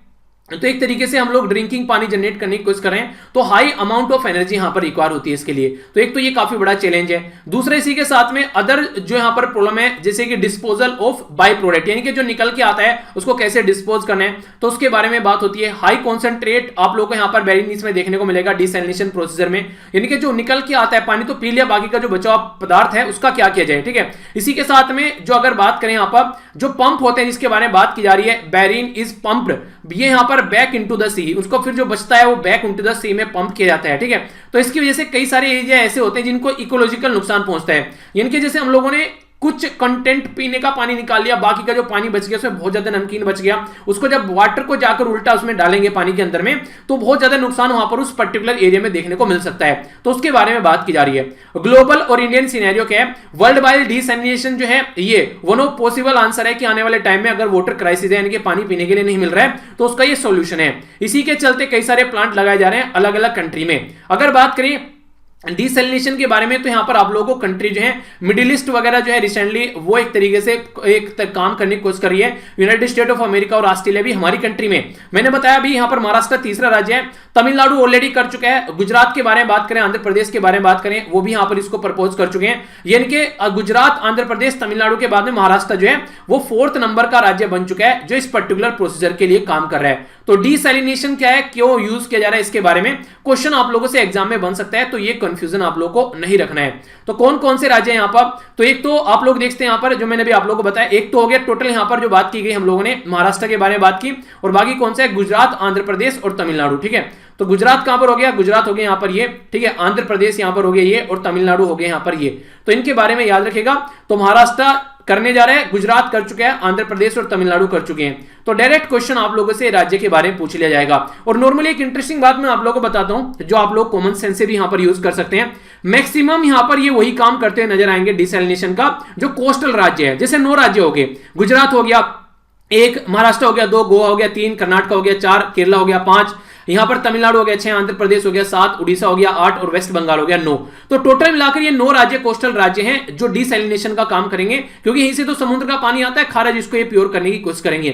तो एक तरीके से हम लोग ड्रिंकिंग पानी जनरेट करने की कोशिश कर रहे हैं तो हाई अमाउंट ऑफ एनर्जी यहां पर रिक्वायर होती है इसके लिए। तो एक तो ये काफी बड़ा चैलेंज है। दूसरा इसी के साथ में अदर जो यहां पर प्रॉब्लम है जैसे कि डिस्पोजल ऑफ बाय प्रोडक्ट, यानी कि जो निकल के आता है उसको कैसे डिस्पोज करना है, तो उसके बारे में बात होती है। हाई कॉन्सेंट्रेट आप लोग को यहां पर बेरिंग में देखने को मिलेगा डीसैलिनेशन प्रोसीजर में, यानी कि जो निकल के आता है पानी तो पी लिया, बाकी का जो बचा पदार्थ है उसका क्या किया जाए, ठीक है। इसी के साथ में जो अगर बात करें यहां पर जो पंप होते हैं जिसके बारे में बात की जा रही है, बेरिन इज पंप्ड, ये यहां पर बैक इनटू द सी, उसको फिर जो बचता है वो बैक इनटू द सी में पंप किया जाता है, ठीक है। तो इसकी वजह से कई सारे एरिया ऐसे होते हैं जिनको इकोलॉजिकल नुकसान पहुंचता है, यानी कि जैसे हम लोगों ने कुछ कंटेंट पीने का पानी निकाल लिया, बाकी का जो पानी बच गया उसमें बहुत ज्यादा नमकीन बच गया, उसको जब वाटर को जाकर उल्टा उसमें डालेंगे पानी के अंदर में तो बहुत ज्यादा नुकसान वहां पर उस पर्टिकुलर एरिया में देखने को मिल सकता है। तो उसके बारे में बात की जा रही है। ग्लोबल और इंडियन सिनेरियो क्या है, वर्ल्ड वाइड डीसैलिनेशन जो है ये वन ऑफ पॉसिबल आंसर है कि आने वाले टाइम में अगर वाटर क्राइसिस है यानी कि पानी पीने के लिए नहीं मिल रहा है तो उसका ये सोल्यूशन है। इसी के चलते कई सारे प्लांट लगाए जा रहे हैं अलग अलग कंट्री में। अगर बात करें डीसैलिनेशन के बारे में तो यहां पर आप लोगों को कंट्री जो है मिडिल ईस्ट वगैरह जो है रिसेंटली वो एक तरीके से एक काम करने की कोशिश कर रही है। यूनाइटेड स्टेट ऑफ अमेरिका और ऑस्ट्रेलिया भी हमारी कंट्री में, मैंने बताया अभी यहां पर महाराष्ट्र तीसरा राज्य है, तमिलनाडु ऑलरेडी कर चुका है। गुजरात के बारे में बात करें, आंध्र प्रदेश के बारे में बात करें, वो भी यहां पर इसको प्रपोज कर चुके हैं। यानी कि गुजरात, आंध्र प्रदेश, तमिलनाडु के बाद में महाराष्ट्र जो है वो 4th नंबर का राज्य बन चुका है जो इस पर्टिकुलर प्रोसीजर के लिए काम कर रहा है। तो डीसैलिनेशन क्या है, क्यों यूज किया जा रहा है, इसके बारे में क्वेश्चन आप लोगों से एग्जाम में बन सकता है, तो ये कंफ्यूजन आप लोगों को नहीं रखना है। तो कौन कौन से राज्य हैं यहां पर, तो एक तो आप लोग देखते हैं यहां पर जो मैंने भी आप लोगों को बताया, एक तो हो गया टोटल यहां पर जो बात की गई हम लोगों ने महाराष्ट्र के बारे में बात की, और बाकी कौन सा है गुजरात, आंध्र प्रदेश और तमिलनाडु, ठीक है। तो गुजरात कहां पर हो गया, गुजरात हो गया यहां पर ये, ठीक है। आंध्र प्रदेश यहां पर हो गया ये, और तमिलनाडु हो गया यहां पर ये। तो इनके बारे में याद रखेगा। तो महाराष्ट्र करने जा रहे हैं, गुजरात कर चुके हैं, आंध्र प्रदेश और तमिलनाडु कर चुके हैं। तो डायरेक्ट क्वेश्चन आप लोगों से राज्य के बारे में पूछ लिया जाएगा। और नॉर्मली एक इंटरेस्टिंग बात मैं आप लोगों को बताता हूं जो आप लोग कॉमन सेंस से भी यहां पर यूज कर सकते हैं। मैक्सिमम यहां पर ये वही काम करते हुए नजर आएंगे डीसैलिनेशन का जो कोस्टल राज्य है। जैसे 9 राज्य हो गए, गुजरात हो गया 1, महाराष्ट्र हो गया 2, गोवा हो गया 3, कर्नाटक हो गया 4, केरला हो गया 5, यहां पर तमिलनाडु हो गया 6, आंध्र प्रदेश हो गया 7, उड़ीसा हो गया 8 और वेस्ट बंगाल हो गया 9। तो टोटल मिलाकर ये 9 राज्य कोस्टल राज्य हैं जो डीसैलिनेशन का काम करेंगे, क्योंकि यहीं से तो समुद्र का पानी आता है खारा जिसको ये प्योर करने की कोशिश करेंगे।